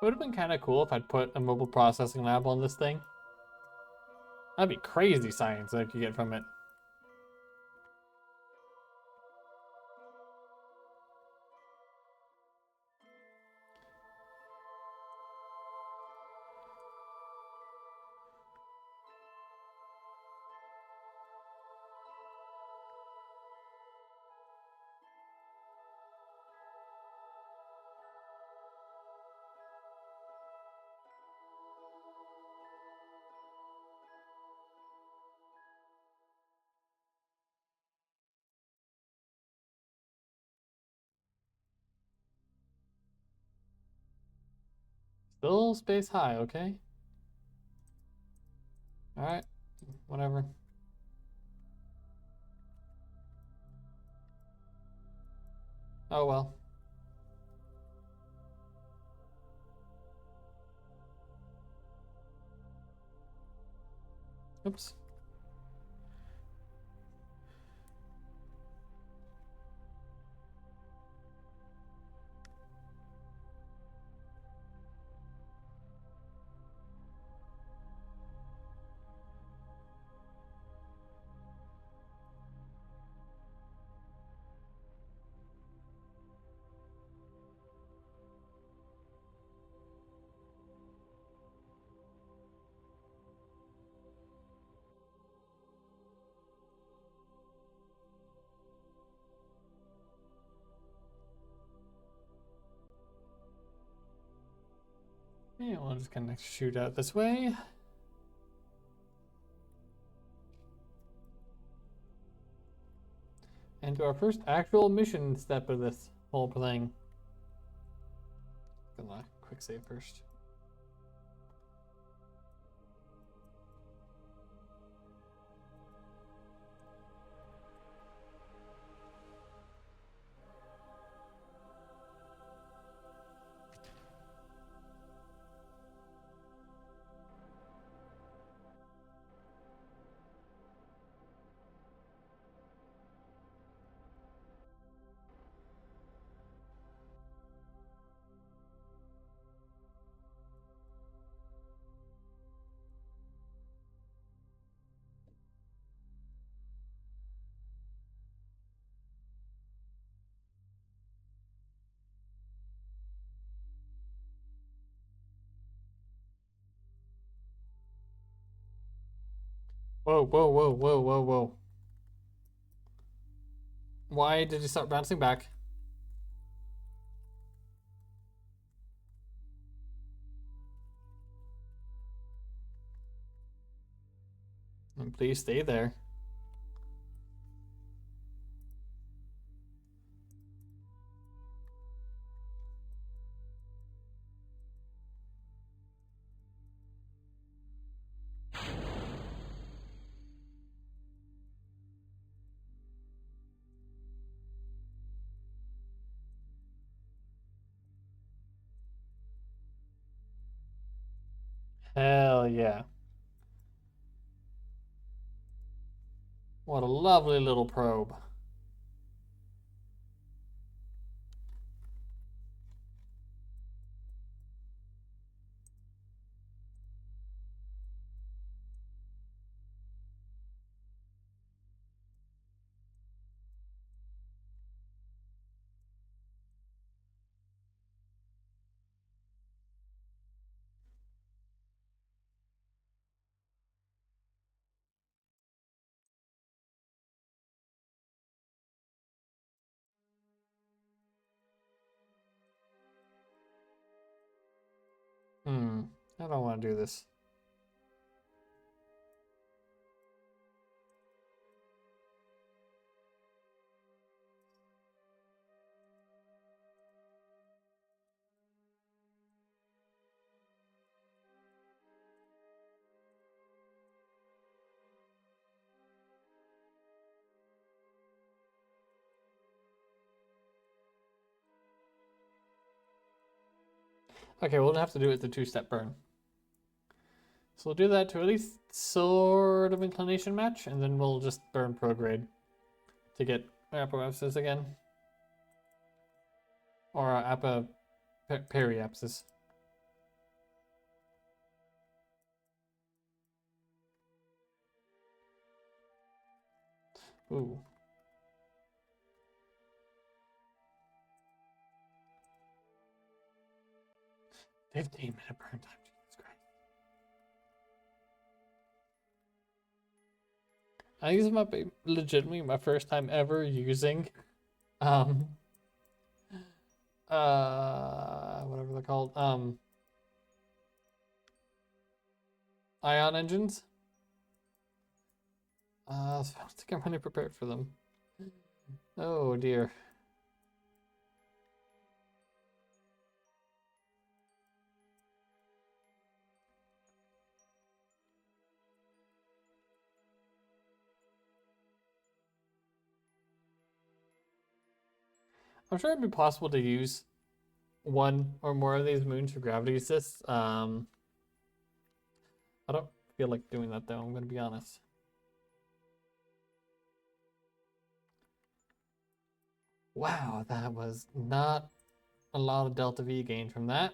It would have been kind of cool if I'd put a mobile processing lab on this thing. That'd be crazy science I could get from it. Still space high, okay? Alright, whatever. Oh well. Oops. Yeah, we'll just kind of shoot out this way. And to our first actual mission step of this whole thing. Gonna quick save first. Whoa, whoa, whoa, whoa, whoa, whoa. Why did you start bouncing back? And please stay there. Hell yeah. What a lovely little probe. I don't want to do this. Okay, we'll have to do it the two-step burn. So we'll do that to at least sort of inclination match, and then we'll just burn prograde to get apoapsis again. Or periapsis. Ooh. 15-minute burn time, Jesus Christ. I think this might be legitimately my first time ever using whatever they're called. Ion engines. So I don't think I'm really prepared for them. Oh dear. I'm sure it'd be possible to use one or more of these moons for gravity assists. I don't feel like doing that though, I'm gonna be honest. Wow, that was not a lot of delta V gain from that.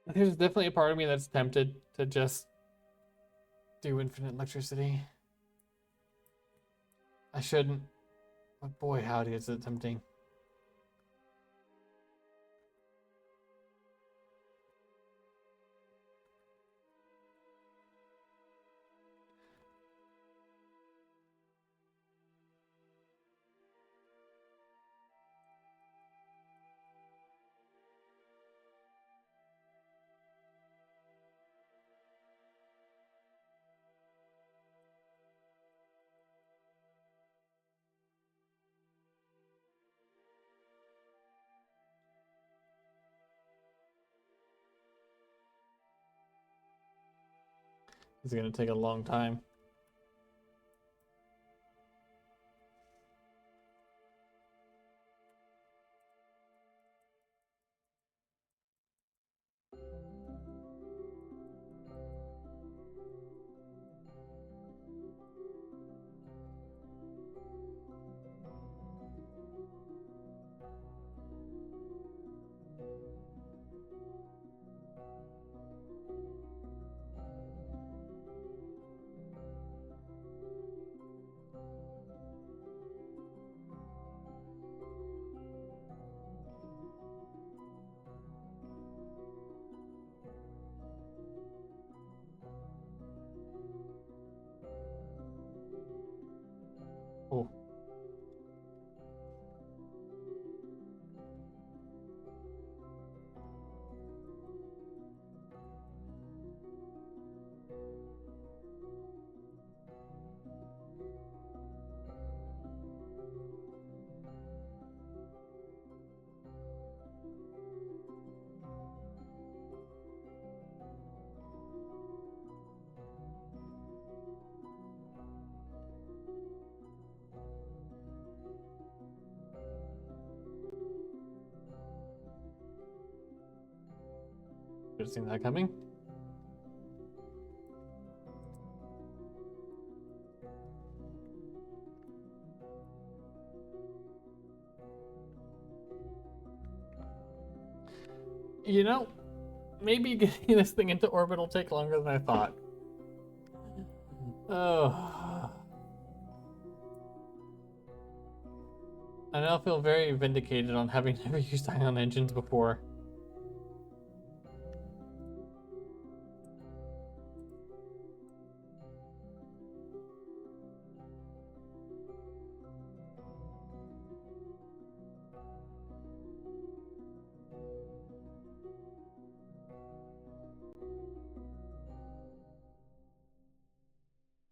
There's definitely a part of me that's tempted to just do infinite electricity. I shouldn't, but boy howdy is it tempting. It's gonna take a long time. Oh. Should have seen that coming. You know, maybe getting this thing into orbit will take longer than I thought. Oh. I now feel very vindicated on having never used ion engines before.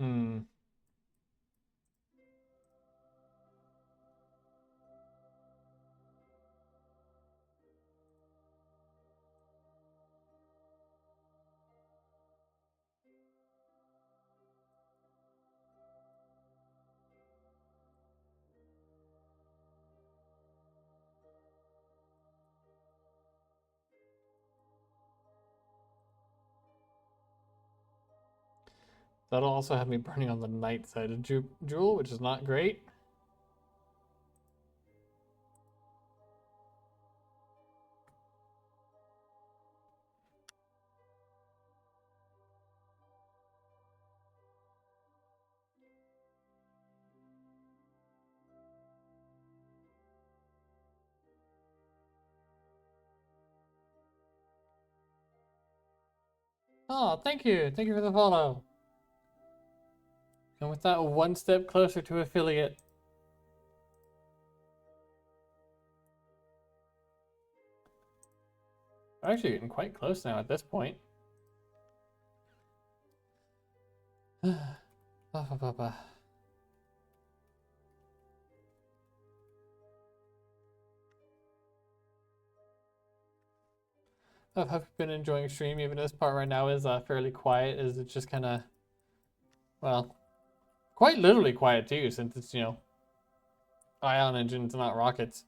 Hmm. That'll also have me burning on the night side of Jewel, which is not great. Oh, thank you. Thank you for the follow. And with that, one step closer to affiliate. We're actually getting quite close now at this point. I've been enjoying stream, even this part right now is fairly quiet, as it's just kind of, well, quite literally quiet too, since it's, you know, ion engines, not rockets.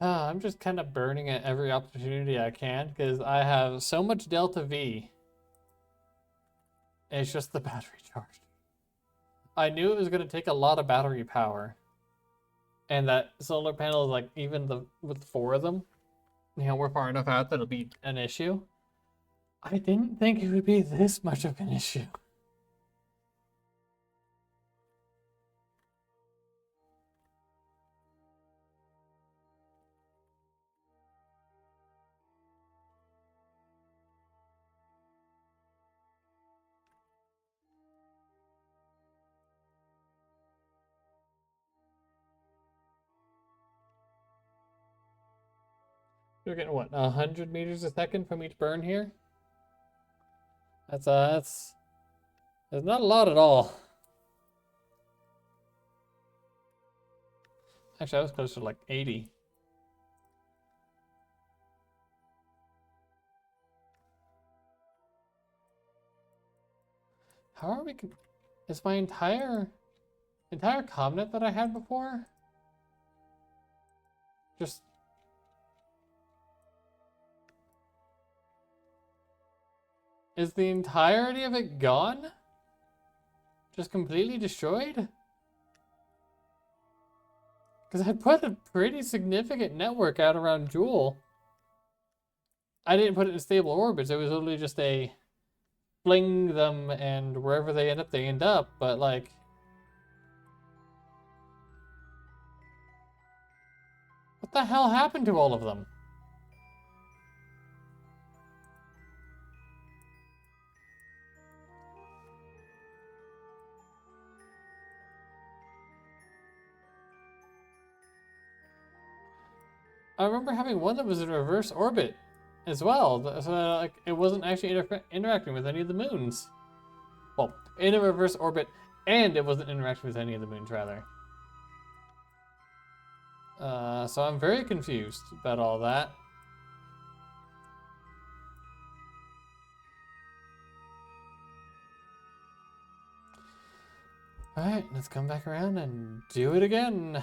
I'm just kind of burning at every opportunity I can, because I have so much Delta V. It's just the battery charge. I knew it was going to take a lot of battery power. And that solar panel is like, even with 4 of them, you know, we're far enough out that it'll be an issue. I didn't think it would be this much of an issue. We're getting what, 100 meters a second from each burn here? That's not a lot at all. Actually, I was closer to like 80. How are we? Is my entire cabinet that I had before just? Is the entirety of it gone? Just completely destroyed? Because I put a pretty significant network out around Jewel. I didn't put it in stable orbits. It was literally just a fling them, and wherever they end up. But like, what the hell happened to all of them? I remember having one that was in reverse orbit as well, so like it wasn't actually interacting with any of the moons. Well, in a reverse orbit, and it wasn't interacting with any of the moons, rather. So I'm very confused about all that. Alright, let's come back around and do it again.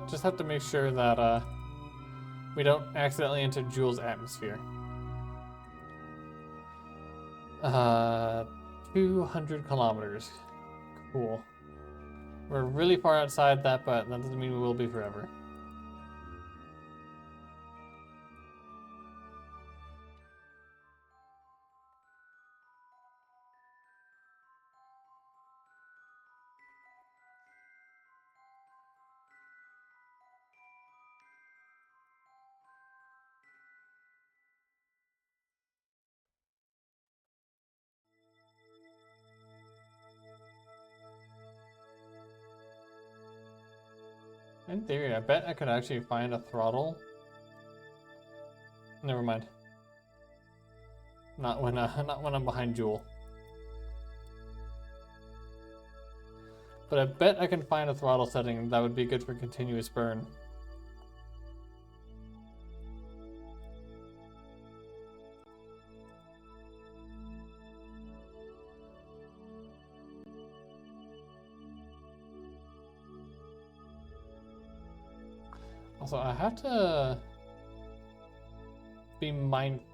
Just have to make sure that we don't accidentally enter Joule's atmosphere. 200 kilometers. Cool. We're really far outside that, but that doesn't mean we will be forever. In theory, I bet I could actually find a throttle. Never mind. Not when I'm behind Joule. But I bet I can find a throttle setting that would be good for continuous burn. Also, I have to be mindful.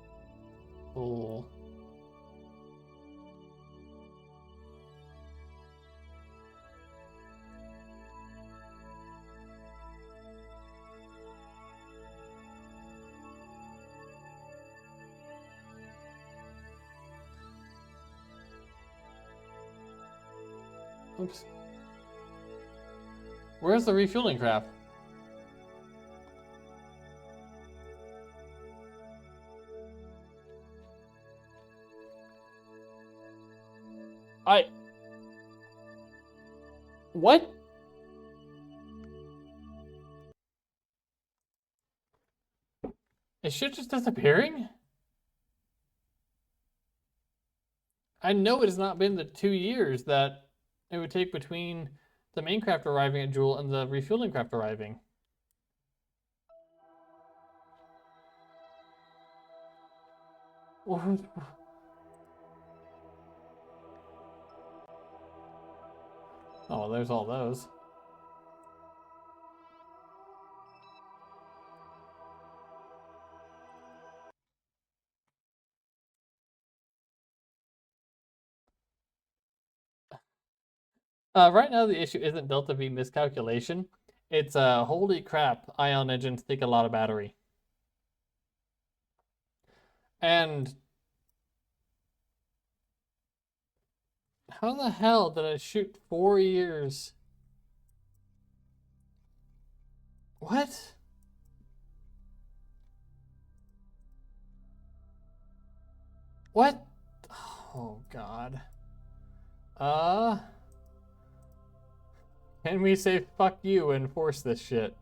Oops. Where's the refueling craft? What? Is shit just disappearing? I know it has not been the 2 years that it would take between the main craft arriving at Joule and the refueling craft arriving. Oh, there's all those. Right now the issue isn't Delta V miscalculation. It's holy crap, ion engines take a lot of battery. And how the hell did I shoot 4 years? What? What? Oh god. Can we say fuck you and force this shit?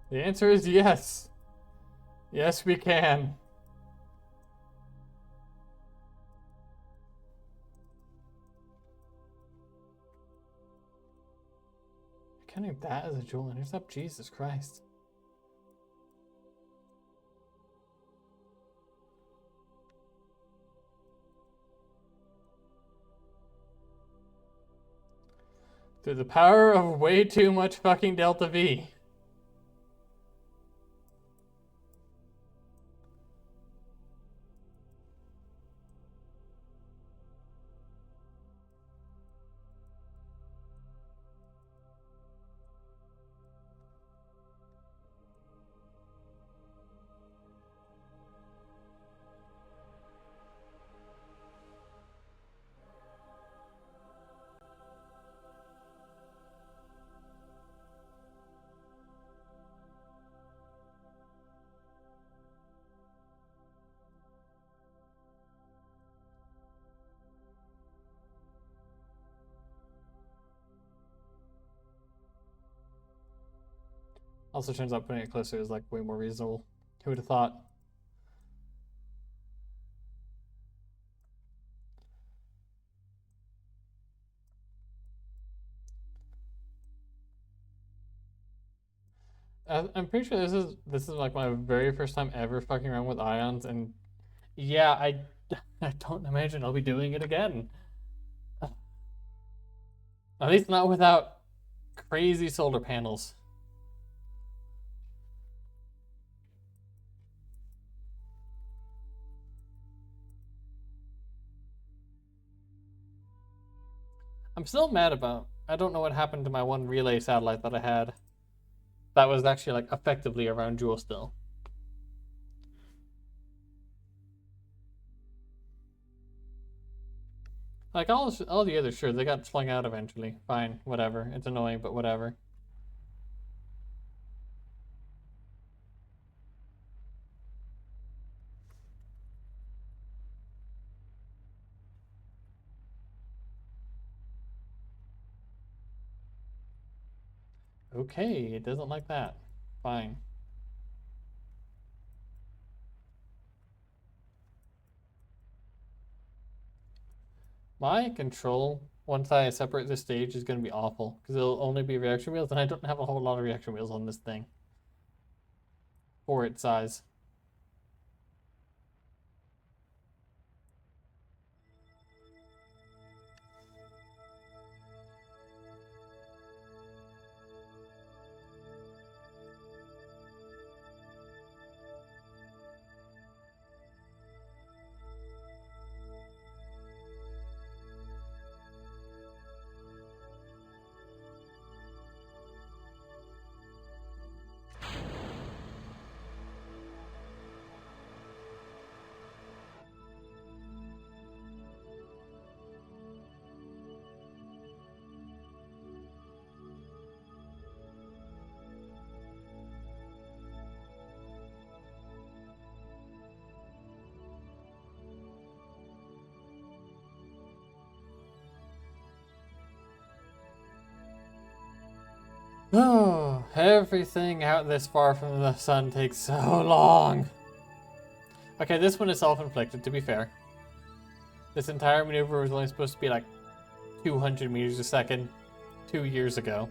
The answer is yes. Yes, we can. Counting that as a Joule intercept? Jesus Christ. Through the power of way too much fucking Delta V. Also turns out putting it closer is like way more reasonable. Who would have thought? I'm pretty sure this is like my very first time ever fucking around with ions, and yeah, I don't imagine I'll be doing it again. At least not without crazy solar panels. I'm still mad about. I don't know what happened to my one relay satellite that I had. That was actually like effectively around Joule still. Like all the others, sure, they got flung out eventually. Fine, whatever. It's annoying, but whatever. Okay, it doesn't like that. Fine. My control, once I separate this stage, is going to be awful because it'll only be reaction wheels, and I don't have a whole lot of reaction wheels on this thing for its size. Oh, everything out this far from the sun takes so long. Okay, this one is self-inflicted, to be fair. This entire maneuver was only supposed to be like 200 meters a second 2 years ago.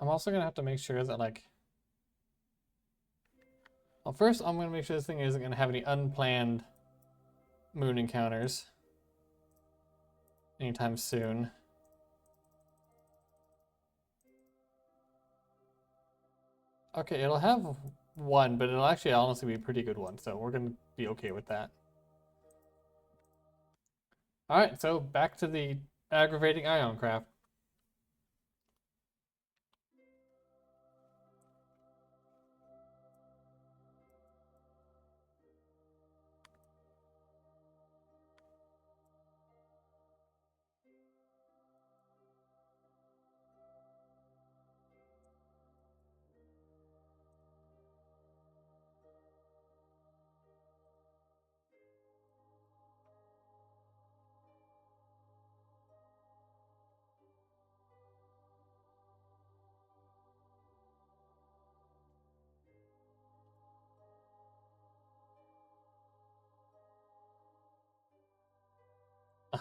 I'm also gonna have to make sure that like, well, first I'm gonna make sure this thing isn't gonna have any unplanned moon encounters anytime soon. Okay, it'll have one, but it'll actually honestly be a pretty good one, so we're gonna be okay with that. Alright, so back to the aggravating ion craft.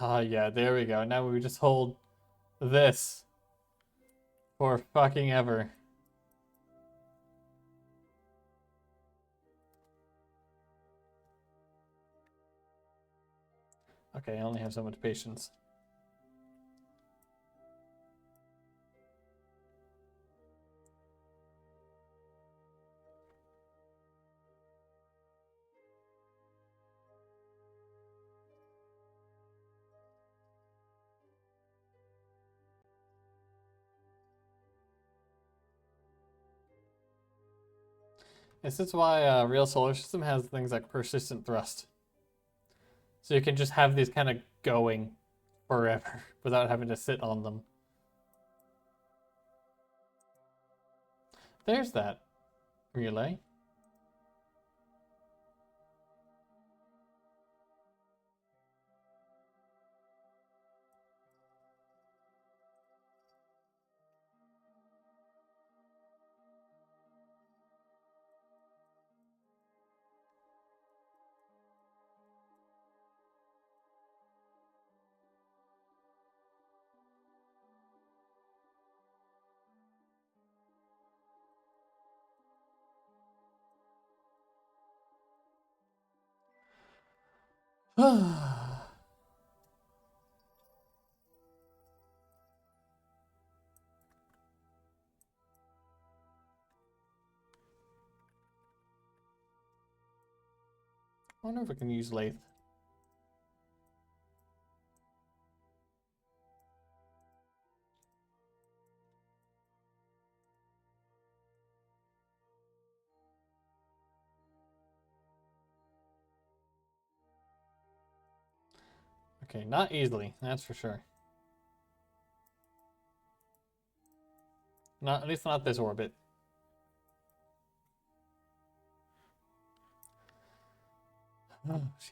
Ah, yeah, there we go. Now we just hold this for fucking ever. Okay, I only have so much patience. This is why real solar system has things like persistent thrust. So you can just have these kind of going forever without having to sit on them. There's that relay. I wonder if we can use lathe. Okay, not easily, that's for sure. Not, at least not this orbit. Oh, geez.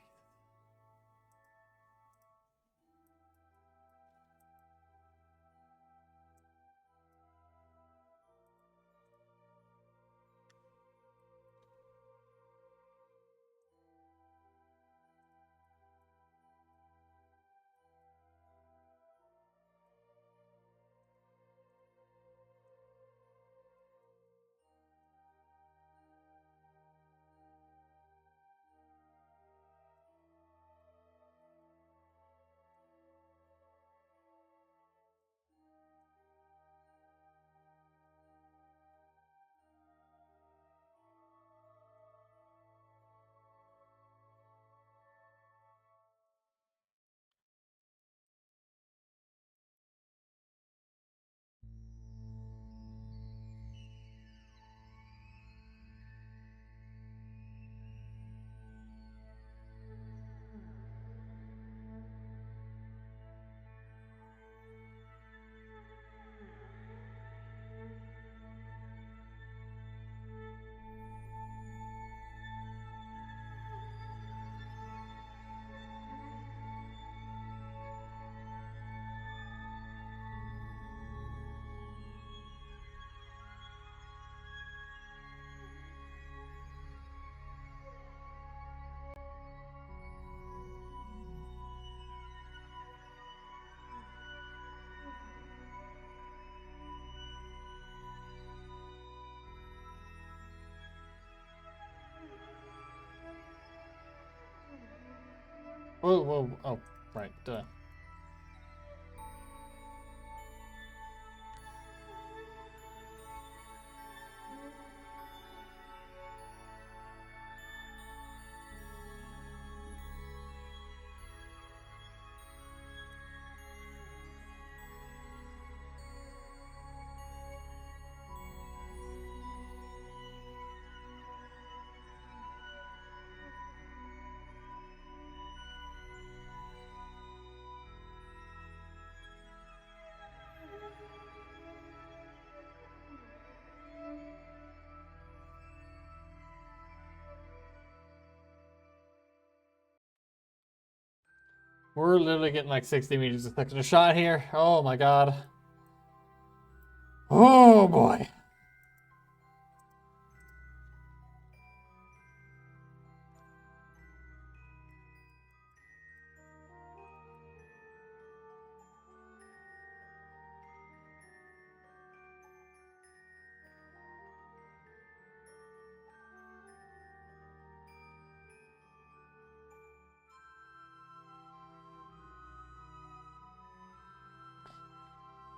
Whoa, whoa, oh, right, duh. We're literally getting like 60 meters a second a shot here. Oh my god. Oh boy.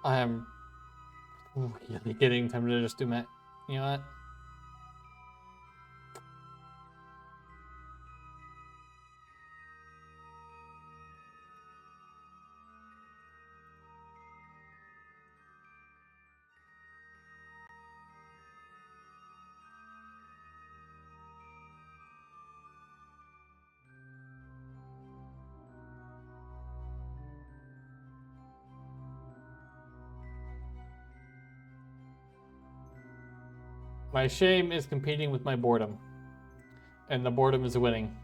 I am really getting tempted to just do Matt. You know what? My shame is competing with my boredom. And the boredom is winning.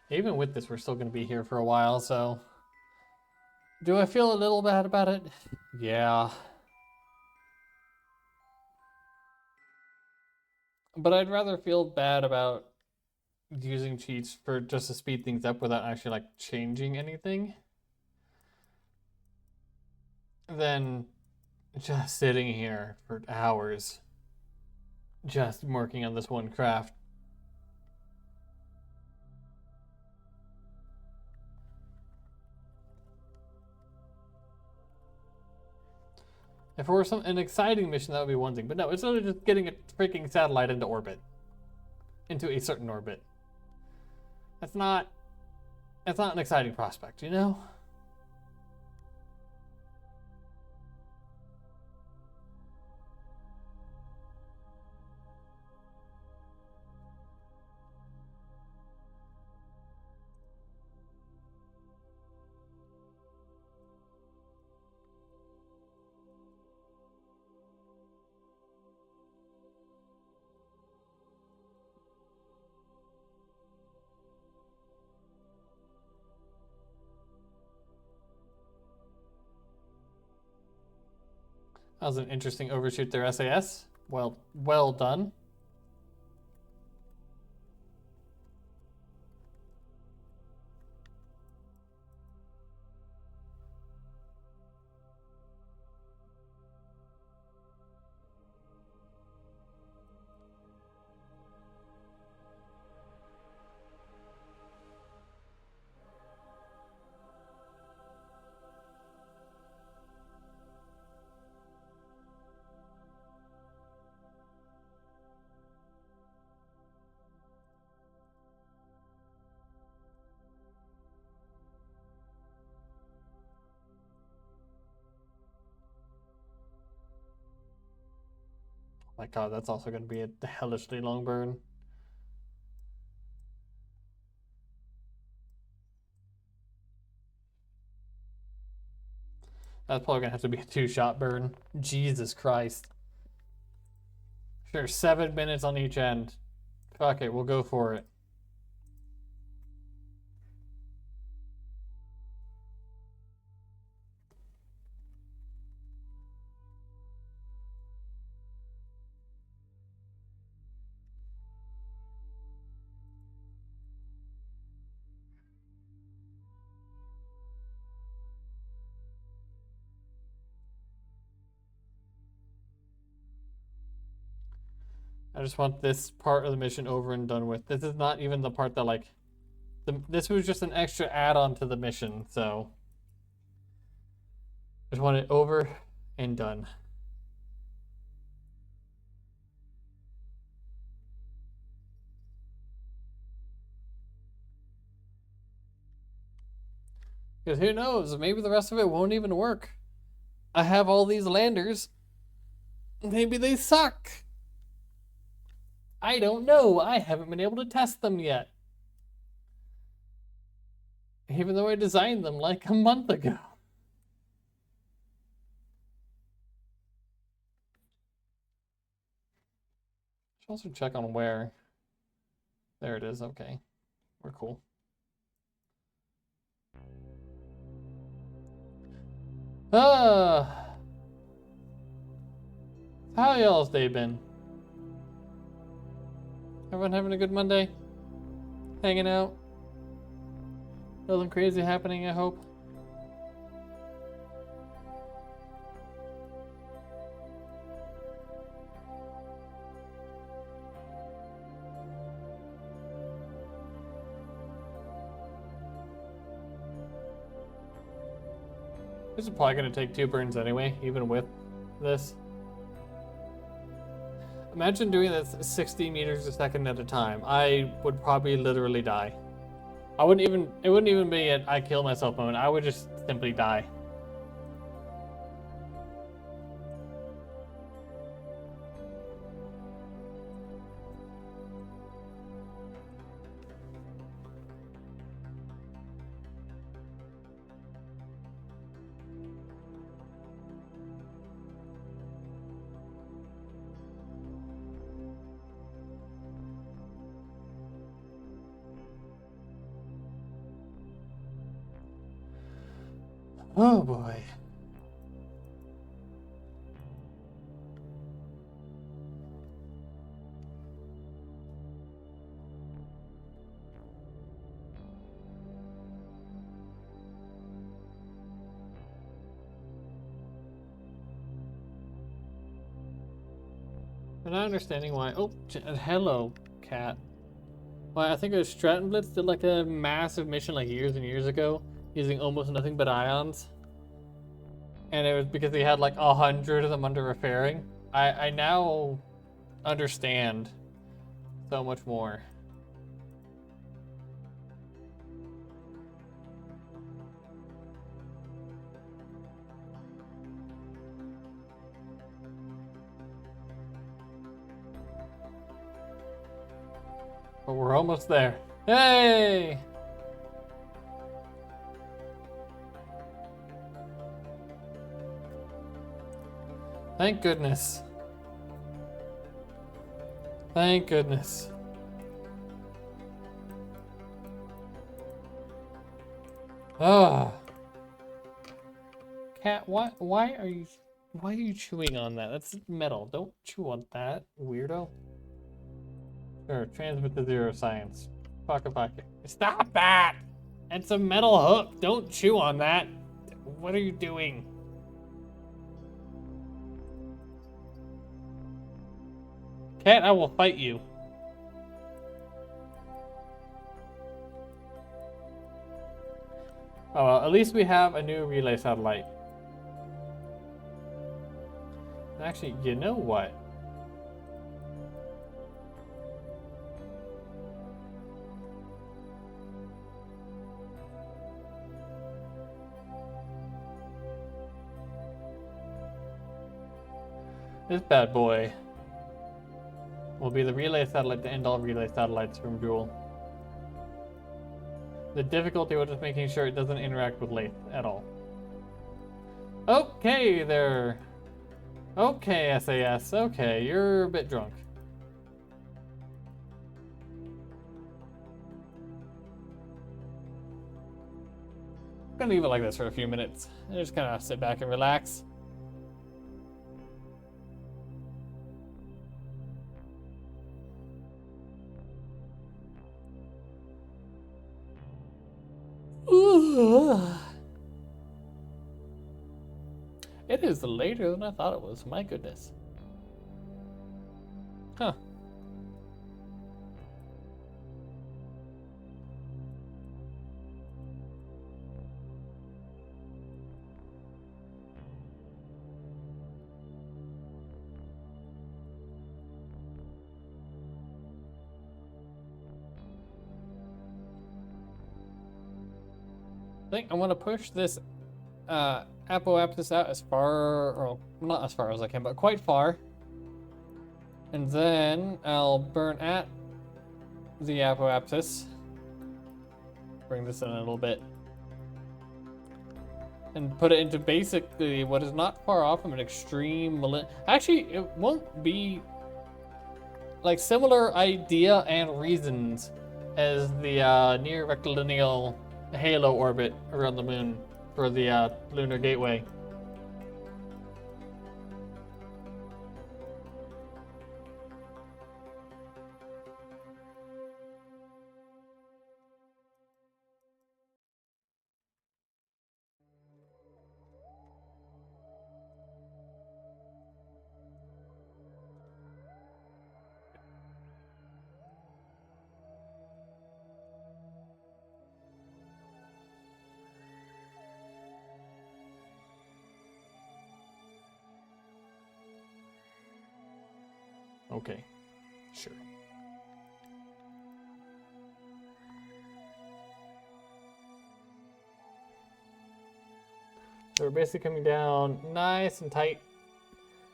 Even with this, we're still going to be here for a while, so... Do I feel a little bad about it? Yeah. But I'd rather feel bad about using cheats for just to speed things up without actually, like, changing anything than just sitting here for hours just working on this one craft. If it were an exciting mission, that would be one thing. But no, it's literally just getting a freaking satellite into orbit. Into a certain orbit. That's not an exciting prospect, you know? That was an interesting overshoot there, SAS. Well done. My god, that's also going to be a hellishly long burn. That's probably going to have to be a 2-shot burn. Jesus Christ. Sure, 7 minutes on each end. Fuck it, we'll go for it. I just want this part of the mission over and done with. This is not even the part that, like... this was just an extra add-on to the mission, so... I just want it over and done. Because who knows, maybe the rest of it won't even work. I have all these landers. Maybe they suck. I don't know. I haven't been able to test them yet. Even though I designed them like a month ago. Should also check on where. There it is. Okay. We're cool. How y'all's day been? Everyone having a good Monday? Hanging out? Nothing crazy happening, I hope. This is probably going to take 2 burns anyway, even with this. Imagine doing this 60 meters a second at a time. I would probably literally die. It wouldn't even be an I kill myself moment. I would just simply die. Oh boy. I'm not understanding why. Oh, hello, cat. Well, I think it was Stratton Blitz did like a massive mission like years and years ago using almost nothing but ions. And it was because they had like 100 of them under repairing. I now understand so much more. But we're almost there. Hey! Thank goodness. Thank goodness. Ah. Cat, why are you chewing on that? That's metal. Don't chew on that, weirdo. Sure, transmit to 0 science. Pocket pocket. Stop that! It's a metal hook. Don't chew on that. What are you doing? Cat, I will fight you. Oh well, at least we have a new relay satellite. Actually, you know what? This bad boy will be the relay satellite to end all relay satellites from Joule. The difficulty was just making sure it doesn't interact with Lathe at all. Okay there. Okay, SAS. Okay, you're a bit drunk. I'm gonna leave it like this for a few minutes and just kind of sit back and relax. It is later than I thought it was. My goodness. Huh. I think I want to push this apoapsis out as far, or not as far as I can, but quite far. And then I'll burn at the apoapsis. Bring this in a little bit. And put it into basically what is not far off from an extreme actually, it won't be like similar idea and reasons as the near rectilineal halo orbit around the moon for the lunar gateway. Okay, sure. So we're basically coming down nice and tight.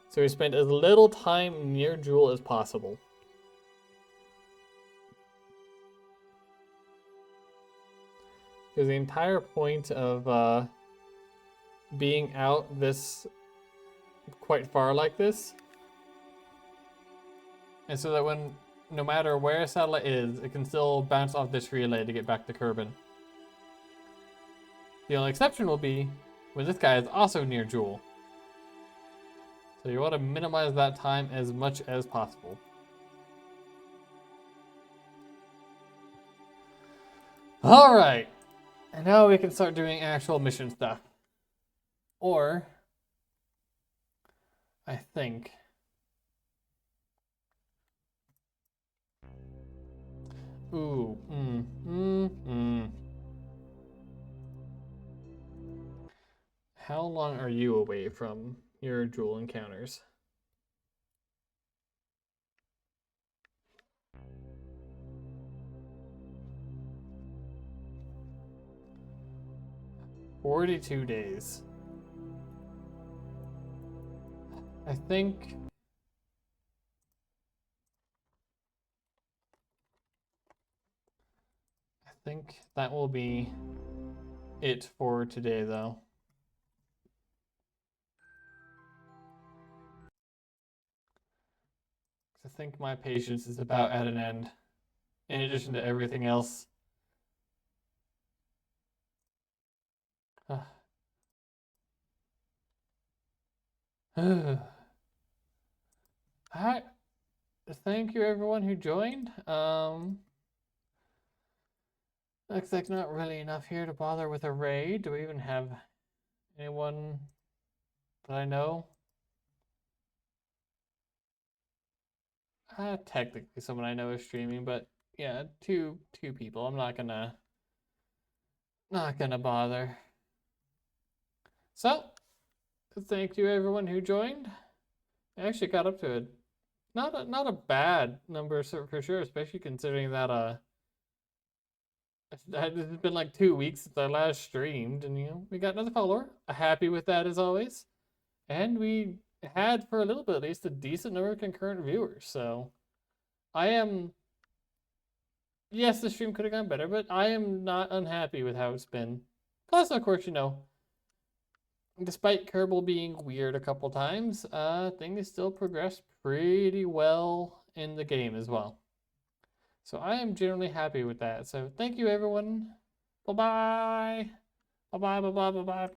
So we spend as little time near Jewel as possible. Because the entire point of being out this quite far like this is so that when, no matter where a satellite is, it can still bounce off this relay to get back to Kerbin. The only exception will be when this guy is also near Jewel. So you want to minimize that time as much as possible. Alright. And now we can start doing actual mission stuff. Or, I think... Ooh, How long are you away from your Jewel encounters? "42 days. I think that will be it for today, though. I think my patience is about at an end, in addition to everything else. Alright. Thank you everyone who joined. Looks like not really enough here to bother with a raid. Do we even have anyone that I know? Technically someone I know is streaming, but yeah, two people. I'm not gonna bother. So, thank you everyone who joined. I actually got up to it. Not a bad number for sure, especially considering that it's been like 2 weeks since I last streamed, and we got another follower. Happy with that as always, and we had for a little bit at least a decent number of concurrent viewers. So I am. Yes, the stream could have gone better, but I am not unhappy with how it's been. Plus, of course, despite Kerbal being weird a couple times, things still progressed pretty well in the game as well. So I am generally happy with that. So thank you, everyone. Bye-bye. Bye-bye, bye-bye, bye-bye.